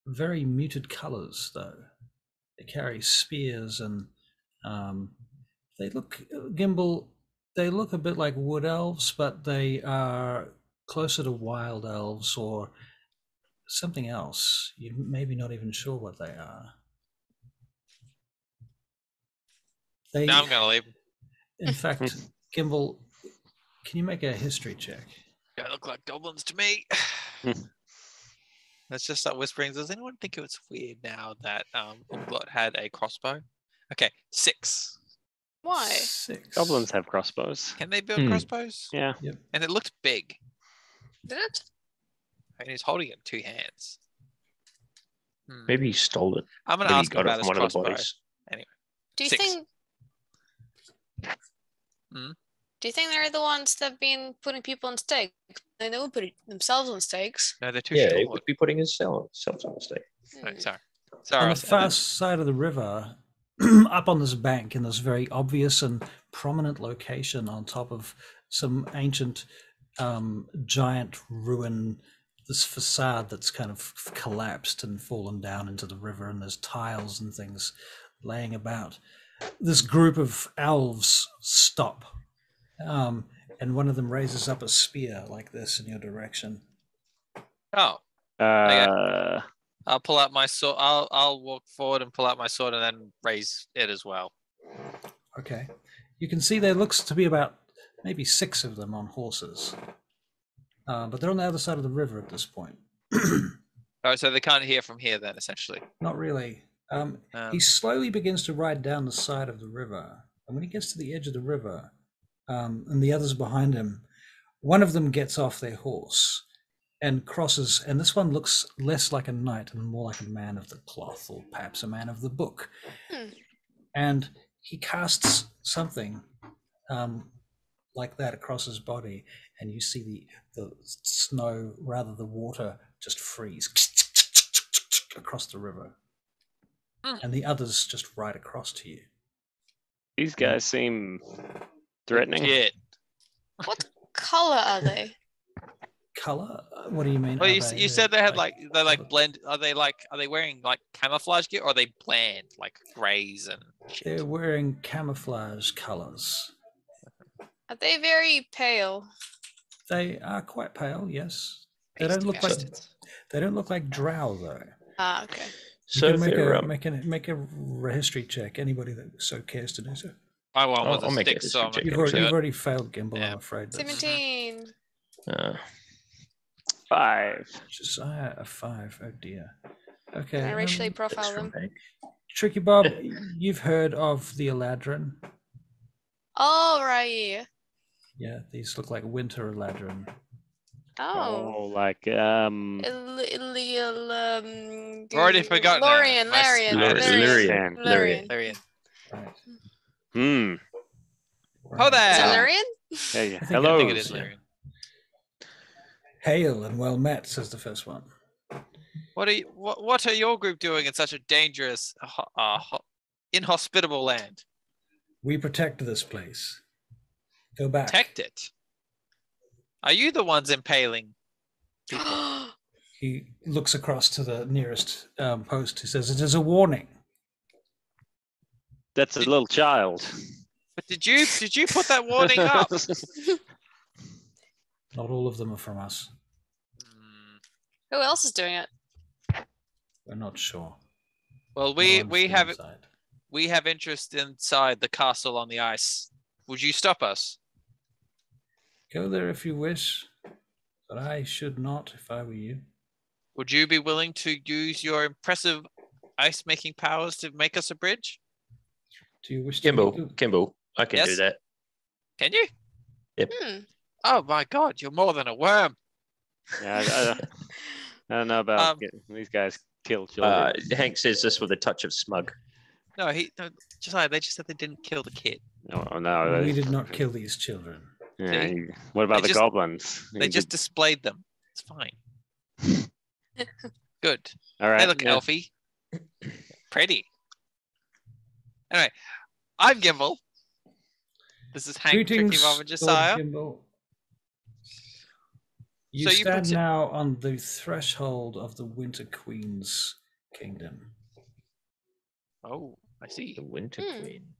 very muted colors, though. They carry spears, and they look, Gimbal, they look a bit like wood elves, but they are closer to wild elves or something else. You're maybe not even sure what they are. Now I'm gonna leave. In fact, Gimbal, can you make a history check? They look like goblins to me. That's just that whispering. Does anyone think it's weird now that Umglot had a crossbow? Okay, 6. Why? 6. Goblins have crossbows. Can they build crossbows? Yeah. Yep. And it looked big. Did it? And he's holding it in 2 hands. Maybe he stole it. I'm gonna Maybe ask he got about it his from one of the crossbow. bodies. Anyway. Do you 6. think? Do you think they're the ones that've been putting people on stakes? They would put themselves on stakes. No, they're too Yeah, short. it would be putting himself on mistake. Oh, sorry. On the far side of the river, up on this bank in this very obvious and prominent location on top of some ancient giant ruin, this facade that's kind of collapsed and fallen down into the river, and there's tiles and things laying about. This group of elves stop, and one of them raises up a spear like this in your direction. Oh. Okay. I'll pull out my sword. I'll walk forward and pull out my sword and then raise it as well. Okay. You can see there looks to be about maybe 6 of them on horses. But they're on the other side of the river at this point. Oh, so they can't hear from here then, essentially? Not really. He slowly begins to ride down the side of the river. And when he gets to the edge of the river, and the others behind him, one of them gets off their horse and crosses, and this one looks less like a knight and more like a man of the cloth, or perhaps a man of the book. And he casts something like that across his body, and you see the snow, rather the water, just freeze across the river. Hmm. And the others just right across to you. These guys seem threatening. Shit. What color are they? Color? What do you mean? Well, Are you said they had they're like colored? blend. Are they wearing like camouflage gear, or are they bland like greys and shit? They're wearing camouflage colors. Are they very pale? They are quite pale, yes. They Pasty don't look bastards. like drow though. Ah, okay. So You if can make a history check. Anybody that so cares to do so. I won with I'll a make stick, a so I'm history not check. gonna You've do it. already failed, Gimbal. Yeah. I'm afraid. That's 17. 5. Josiah a 5. Oh dear. Okay. Can I racially It's profile from them? Hank. Tricky Bob, you've heard of the Eladrin. Oh, right. Yeah, these look like winter Eladrin. Oh. like We've already forgotten now. Lorian. Lyrian. Right. Oh, there. Is it Yeah. Lorian? Hey, I think hello. I think it is Lyrian. Hail and well met, says the first one. What are your group doing in such a dangerous, inhospitable land? We protect this place. Go back. Protect it. Are you the ones impaling people? He looks across to the nearest post. He says, "It is a warning." That's a little child. But did you put that warning up? Not all of them are from us. Who else is doing it? We're not sure. Well, No one's we been have inside. we have interest inside the castle on the ice. Would you stop us? Go there if you wish, but I should not if I were you. Would you be willing to use your impressive ice-making powers to make us a bridge? Do you wish to meet Kimball, I can do Yes? that. Can you? Hmm. Oh my God, you're more than a worm. Yeah, I don't know about these guys kill children. Hank says this with a touch of smug. No, Josiah, they just said they didn't kill the kid. No, We did not kill these children. Yeah, See? what about They the just- goblins? They just displayed them. It's fine. Good. all right. Hey, look, yeah. Elfie. Pretty. Anyway, I'm Gimbal. This is Hank, Tricky Greetings, Bob, and Lord Josiah. Gimbal. You So you stand protect- now on the threshold of the Winter Queen's kingdom. Oh, I see. The Winter Hmm. Queen.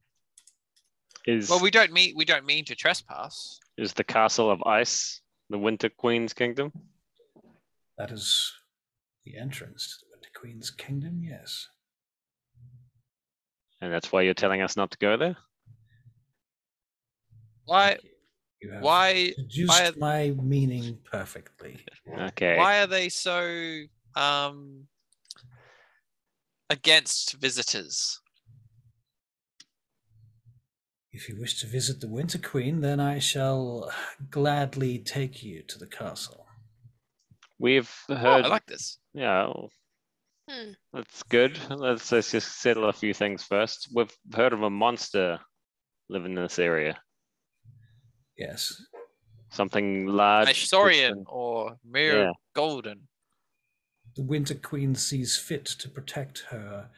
Well, we don't mean to trespass. Is the castle of ice the Winter Queen's kingdom? That is the entrance to the Winter Queen's kingdom, yes. And that's why you're telling us not to go there? Why? You have Why? deduced why- my meaning perfectly. Okay. Why are they so against visitors? If you wish to visit the Winter Queen, then I shall gladly take you to the castle. We've Oh, heard. I like this. Yeah, well, Hmm. that's good. Let's just settle a few things first. We've heard of a monster living in this area. Yes. Something large. Ishorian or Mere Yeah. Golden. The Winter Queen sees fit to protect her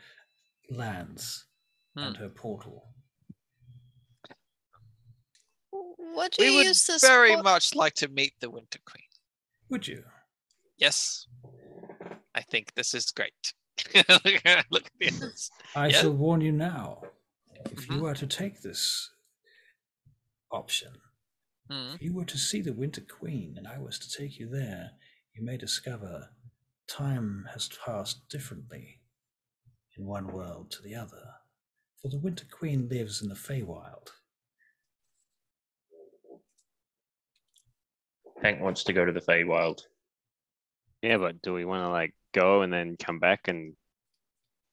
lands and her portal. What do We you would use this very for? much like to meet the Winter Queen. Would you? Yes. I think this is great. Look at this. I Yeah. shall warn you now. If Mhm. you were to take this option, Mhm. if you were to see the Winter Queen and I was to take you there, you may discover time has passed differently in one world to the other. For the Winter Queen lives in the Feywild. Hank wants to go to the Feywild. Yeah, but do we want to like go and then come back and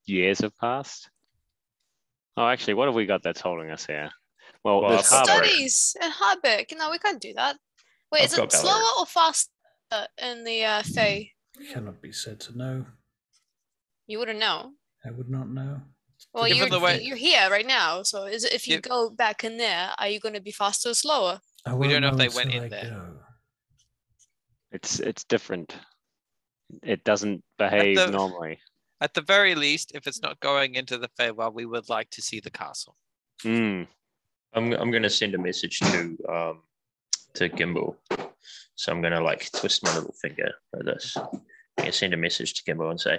years have passed? Oh, actually, what have we got that's holding us here? Well, Well, there's I've got Harbour. Studies in Harbeck. No, we can't do that. Wait, I've is got it slower Valerian. or faster in the Fae? Cannot be said to know. You wouldn't know. I would not know. Well, Given the way- you're here right now, so is it, if you Give- go back in there, are you going to be faster or slower? I We won't don't know if they went until in I there. go. It's different. It doesn't behave the- normally. At the very least, if it's not going into the Feywild, we would like to see the castle. I'm going to send a message to Gimbal. So I'm going to like twist my little finger like this. I'm going to send a message to Gimbal and say,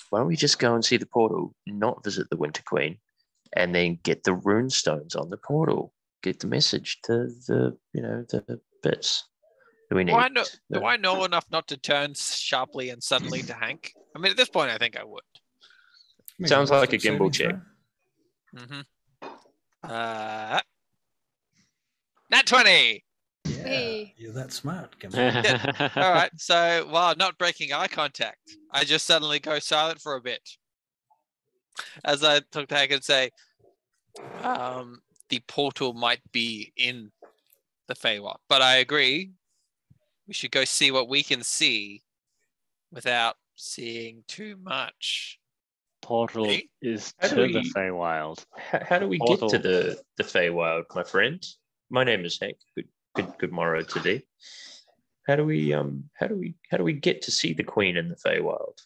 why don't we just go and see the portal, not visit the Winter Queen, and then get the rune stones on the portal? Get the message to the bits that we need. Do I know enough not to turn sharply and suddenly to Hank? I mean, at this point, I think I would. Sounds like a Gimbal check. Nat 20! Yeah, you're that smart, Gimbal. Yeah. All right, so while not breaking eye contact, I just suddenly go silent for a bit. As I talk to Hank and say, the portal might be in the Feywild, but I agree. We should go see what we can see without seeing too much. Portal is to the Feywild. How do we get to the Feywild, my friend? My name is Hank. Good morrow today. How do we get to see the Queen in the Feywild?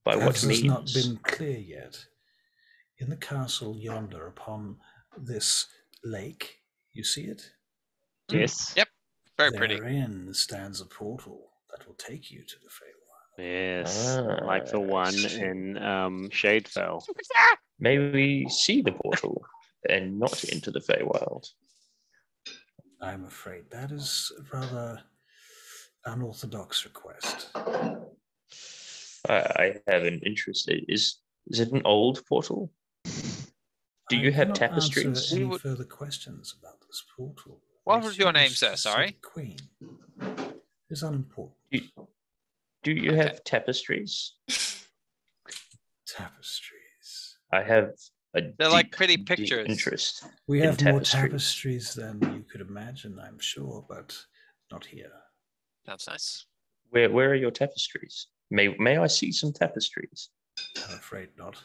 By what means? Has not been clear yet. In the castle yonder, upon this lake, you see it? Yes. Yep. Very pretty. Therein stands a portal that will take you to the Feywild. Yes, like the one in Shadefell. May we see the portal and not into the Feywild? I'm afraid that is a rather unorthodox request. I have an interest. Is it an old portal? Do you have tapestries? Any further questions about this portal? What was your name, sir? Sorry. Queen. It's unimportant. Do you have tapestries? Tapestries. I have They're like pretty pictures. Interest. We have more tapestries than you could imagine, I'm sure, but not here. That's nice. Where are your tapestries? May I see some tapestries? I'm afraid not.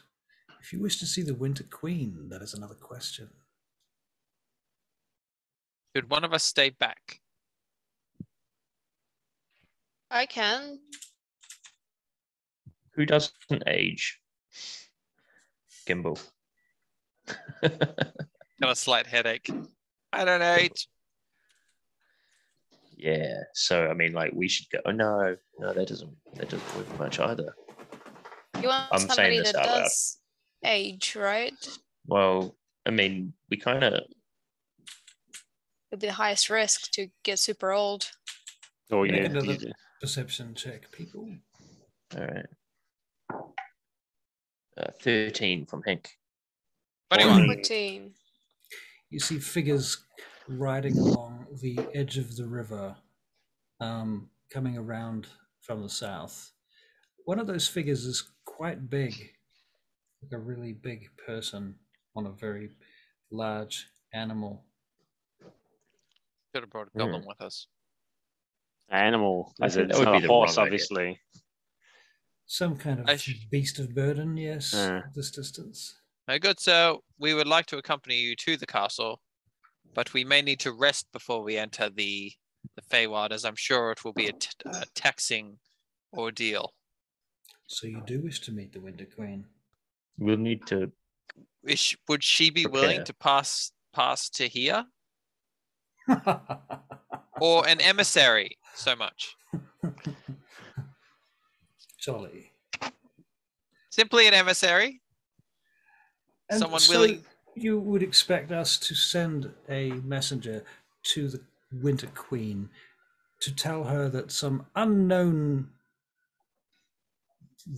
If you wish to see the Winter Queen, that is another question. Should one of us stay back? I can. Who doesn't age? Gimbal. Got a slight headache. I don't age. Yeah. So I mean, like, we should go. Oh, no, that doesn't work much either. You want I'm somebody saying this that out loud. does age, right? Well, I mean, we kind of. It'd be the highest risk to get super old. Oh, Make yeah. another perception check, people. All right. 13 from Hank. 14. You see figures riding along the edge of the river, coming around from the south. One of those figures is quite big, like a really big person on a very large animal. Should have brought a goblin with us. Animal. I Is think it? that It's would not be a the horse, wrong idea. obviously. Some kind of beast of burden, yes, at this distance. My good sir, we would like to accompany you to the castle, but we may need to rest before we enter the Feywild, as I'm sure it will be a taxing ordeal. So you do wish to meet the Winter Queen? We'll need to. Would she be willing to pass to here? Or an emissary, so much? Jolly. Simply an emissary? And someone so willing. You would expect us to send a messenger to the Winter Queen to tell her that some unknown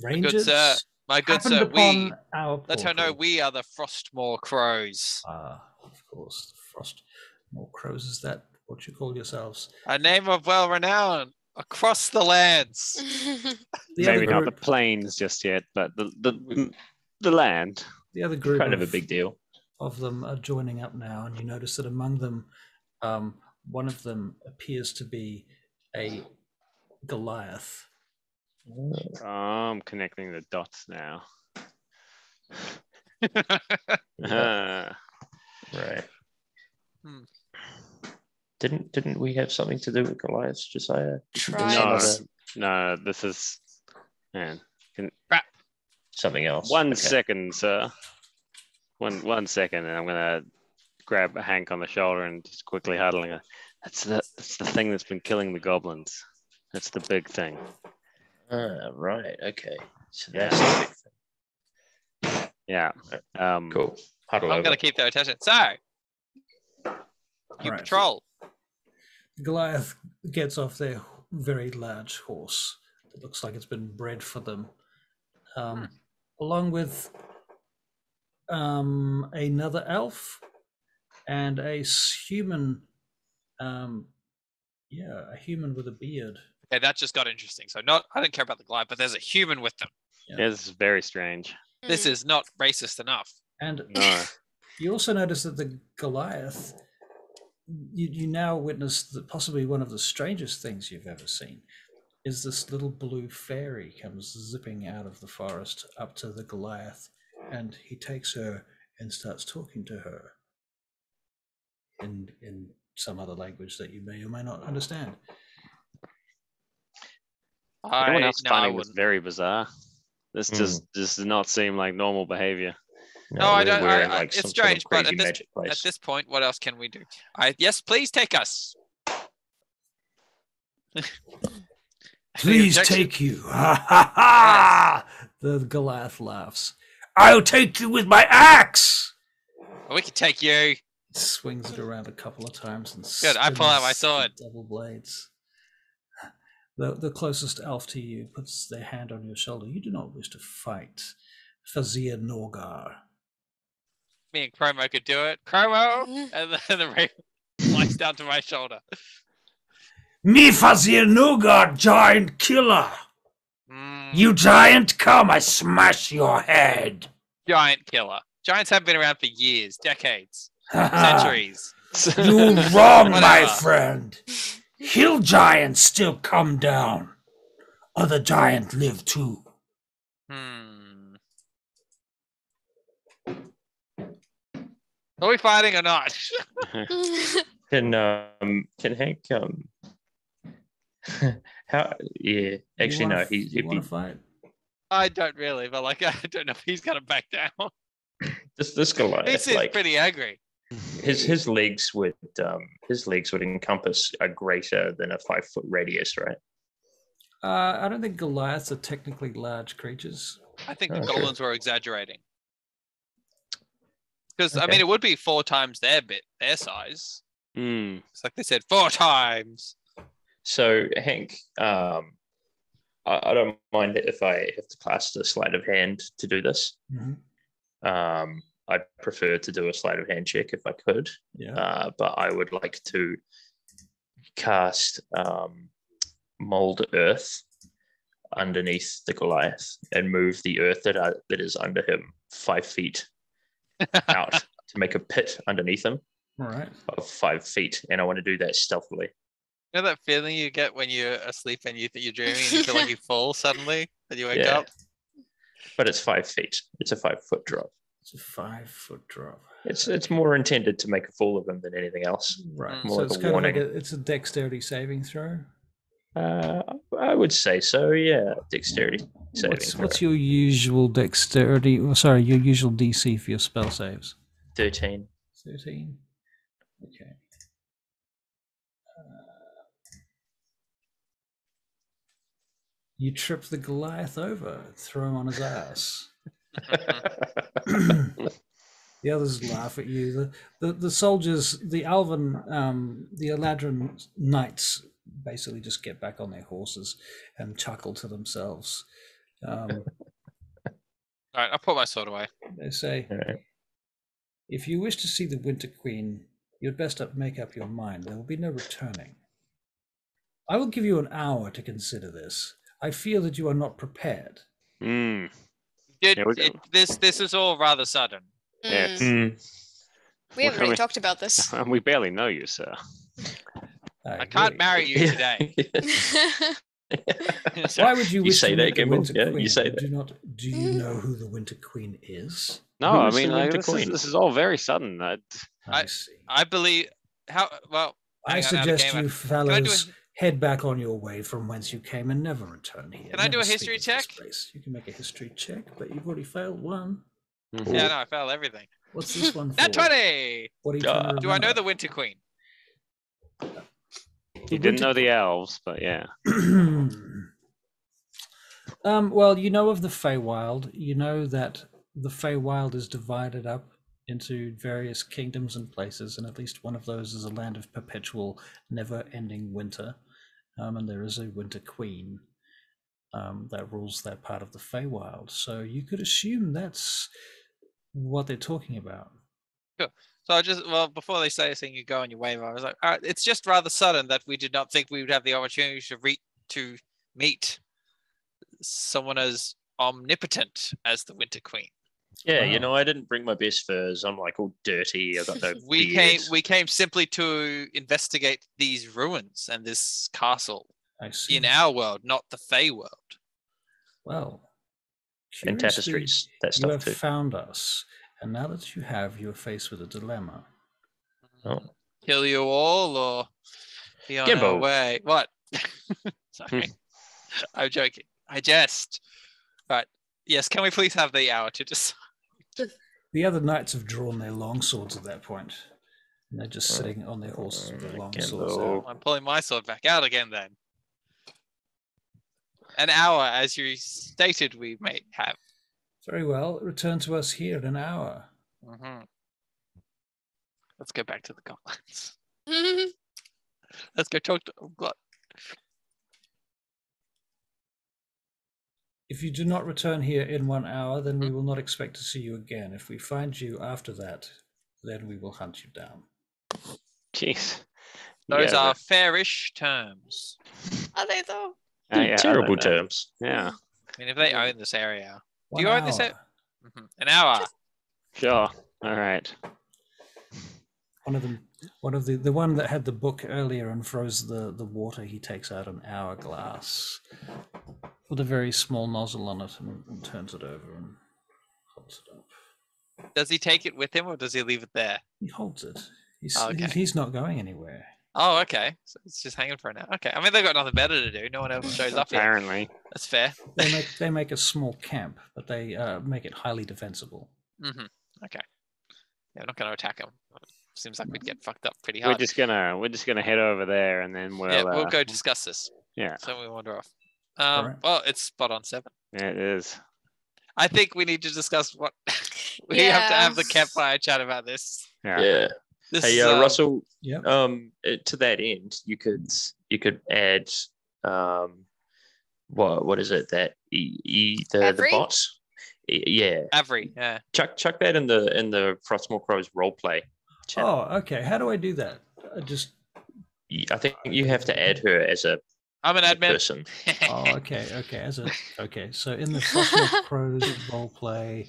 rangers my good sir, let her know portal. we are the Frostmoor crows. Of course, the Frostmoor crows. Is that what you call yourselves? A name of well renown across the lands. Maybe not the plains just yet, but the land. The other group Kind of a big deal. Of them are joining up now, and you notice that among them, one of them appears to be a Goliath. I'm connecting the dots now. Right. Didn't we have something to do with Goliath, Josiah? No, this is man. something else. One second, sir. One second, and I'm gonna grab Hank on the shoulder and just quickly huddle and go, that's the thing that's been killing the goblins. That's the big thing. Right. Okay. So that's the big thing. Yeah. Cool. Huddle I'm over. gonna keep their attention. So, you Right. patrol. Goliath gets off their very large horse. It looks like it's been bred for them, along with another elf and a human. A human with a beard. Okay, that just got interesting. So, I don't care about the Goliath, but there's a human with them. Yeah, this is very strange. This is not racist enough. And No. you also notice that the Goliath, you now witness that possibly one of the strangest things you've ever seen is this little blue fairy comes zipping out of the forest up to the Goliath, and he takes her and starts talking to her in some other language that you may or may not understand. Everyone else finding this wouldn't. very bizarre. This just does not seem like normal behavior. No, I don't. We're in, like, It's some sort of strange, but crazy at magic place. this point, what else can we do? Yes, please take us. Please objection? take you. Ha ha ha! The Goliath laughs. I'll take you with my axe. We can take you. Swings it around a couple of times and Good, I pull out my spins the sword. double blades. The closest elf to you puts their hand on your shoulder. You do not wish to fight Fazir Norgar. Me and Chromo could do it. Chromo, and then the raven flies down to my shoulder. Me Fazir Nugar, giant killer. You giant, come, I smash your head. Giant killer. Giants have been around for years, decades, centuries. You wrong, my Whatever. friend. Hill giants still come down. Other giant live too. Are we fighting or not? Can Hank how yeah actually no he'd You be want to fight? I don't really, but like I don't know if he's gonna back down. this Goliath He seems like pretty angry. his legs would encompass a greater than a 5-foot radius, right? I don't think Goliaths are technically large creatures. I think the sure. goblins were exaggerating. Because I Okay. mean, it would be 4 times their size. It's like they said 4 times. So Hank, I don't mind if I have to cast a sleight of hand to do this. Mm-hmm. I'd prefer to do a sleight of hand check if I could. Yeah. But I would like to cast mold earth underneath the Goliath and move the earth that is under him 5 feet out to make a pit underneath him All right. of 5 feet. And I want to do that stealthily. You know that feeling you get when you're asleep and you think you're dreaming and you feel like you fall suddenly and you wake Yeah. up? But it's 5 feet. It's a 5-foot drop. It's a 5-foot drop. It's more intended to make a fool of him than anything else. Right. More So like it's a kind warning. of like it's a dexterity saving throw. I would say so. Yeah, dexterity saving. What's your usual dexterity? Oh, sorry, your usual DC for your spell saves? 13. 13. Okay. You trip the Goliath over, throw him on his ass. The others laugh at you. The soldiers, the Alvan, the Eladrin knights basically just get back on their horses and chuckle to themselves. All right, I'll put my sword away. They say, Alright. if you wish to see the Winter Queen, you'd best make up your mind. There will be no returning. I will give you an hour to consider this. I fear that you are not prepared. This is all rather sudden. Yes. We haven't really talked about this. We barely know you, sir. I can't marry you today. Why would you You wish say to that meet the again, Winter yeah, Queen? you say that. Do you know who the Winter Queen is? No, Who I is the mean, like, Winter Queen? this is all very sudden. I see. I believe. How well? I hang on, out of suggest game. you Can I do fellows head back on your way from whence you came and never return here. Can I do Never a history speak of this check? place. You can make a history check, but you've already failed one. Yeah, no, I failed everything. What's this one for? Nat 20! What are you trying to remember? Do I know the Winter Queen? You didn't know the elves, but yeah. Well, you know of the Feywild. You know that the Feywild is divided up into various kingdoms and places, and at least one of those is a land of perpetual, never-ending winter. And there is a Winter Queen that rules that part of the Feywild. So you could assume that's what they're talking about. Cool. So before they say saying you go on your way, I was like, all right, it's just rather sudden that we did not think we would have the opportunity to meet someone as omnipotent as the Winter Queen. Yeah, Wow. I didn't bring my best furs. I'm like all dirty. I got no We beard. came simply to investigate these ruins and this castle I see. in our world, not the Fey world. Well, And curiously, tapestries, that you stuff have too. found us, and now that you have, you're faced with a dilemma. Oh. Kill you all or be on Gimbo. our way? What? Sorry, I'm joking. I jest. Right. Yes. Can we please have the hour to decide? The other knights have drawn their long swords at that point, and they're just sitting on their horses with their long swords out. I'm pulling my sword back out again then. An hour, as you stated, we may have. Very well. Return to us here in an hour. Mm-hmm. Let's go back to the goblins. Let's go talk to Glot. If you do not return here in 1 hour, then we will not expect to see you again. If we find you after that, then we will hunt you down. Jeez. Those are fairish terms. Are they though? Yeah, Terrible terms. Yeah. I mean, if they own this area. 1 Do you own this area? An hour. Sure. All right. The one that had the book earlier and froze the water, he takes out an hourglass with a very small nozzle on it and turns it over and holds it up. Does he take it with him or does he leave it there? He holds it. Okay. He's not going anywhere. Oh, okay. So it's just hanging for an hour. Okay. I mean, they've got nothing better to do. No one else shows up here. Apparently. That's fair. They make a small camp, but they make it highly defensible. Mm-hmm. Okay. Yeah, we're not going to attack them. Seems like we'd get fucked up pretty hard. We're just gonna head over there and then we'll go discuss this. Yeah. So we wander off. Right. Well, it's spot on 7. Yeah, it is. I think we need to discuss what we have to have the campfire chat about this. Yeah. This Hey, is, Russell. Yeah. To that end, you could add what is it that the bots? Yeah. Avery. Yeah. Chuck that in the Frostmoor Crows roleplay. Oh, okay. How do I do that? I think you have to add her as I'm an admin person. Oh, okay. So in the Frostmoor Crows roleplay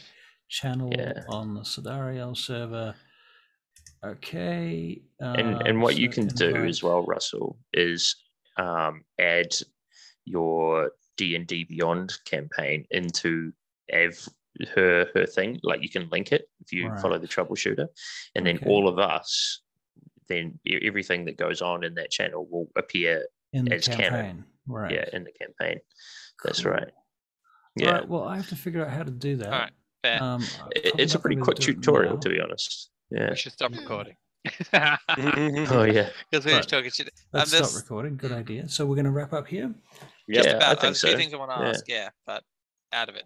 channel on the Sidariel server. Okay. And what you can do as well, Russell, is add your D&D Beyond campaign into her thing. Like you can link it if you follow the troubleshooter, and then all of us, then everything that goes on in that channel will appear in as the campaign. canon. Right. Yeah, in the campaign. That's Cool. right. Yeah. All right, well, I have to figure out how to do that. All right. Fair. It's a pretty quick tutorial, to be honest. Yeah. We should stop recording. Oh yeah. Because we're just talking shit. Let's stop recording. Good idea. So we're going to wrap up here. Just Yeah, about. I think There's a few so. things I want to ask. Yeah, but out of the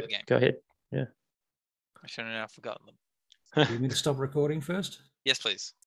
game. Go ahead. Yeah. I should have now forgotten them. Do you want me to stop recording first? Yes, please.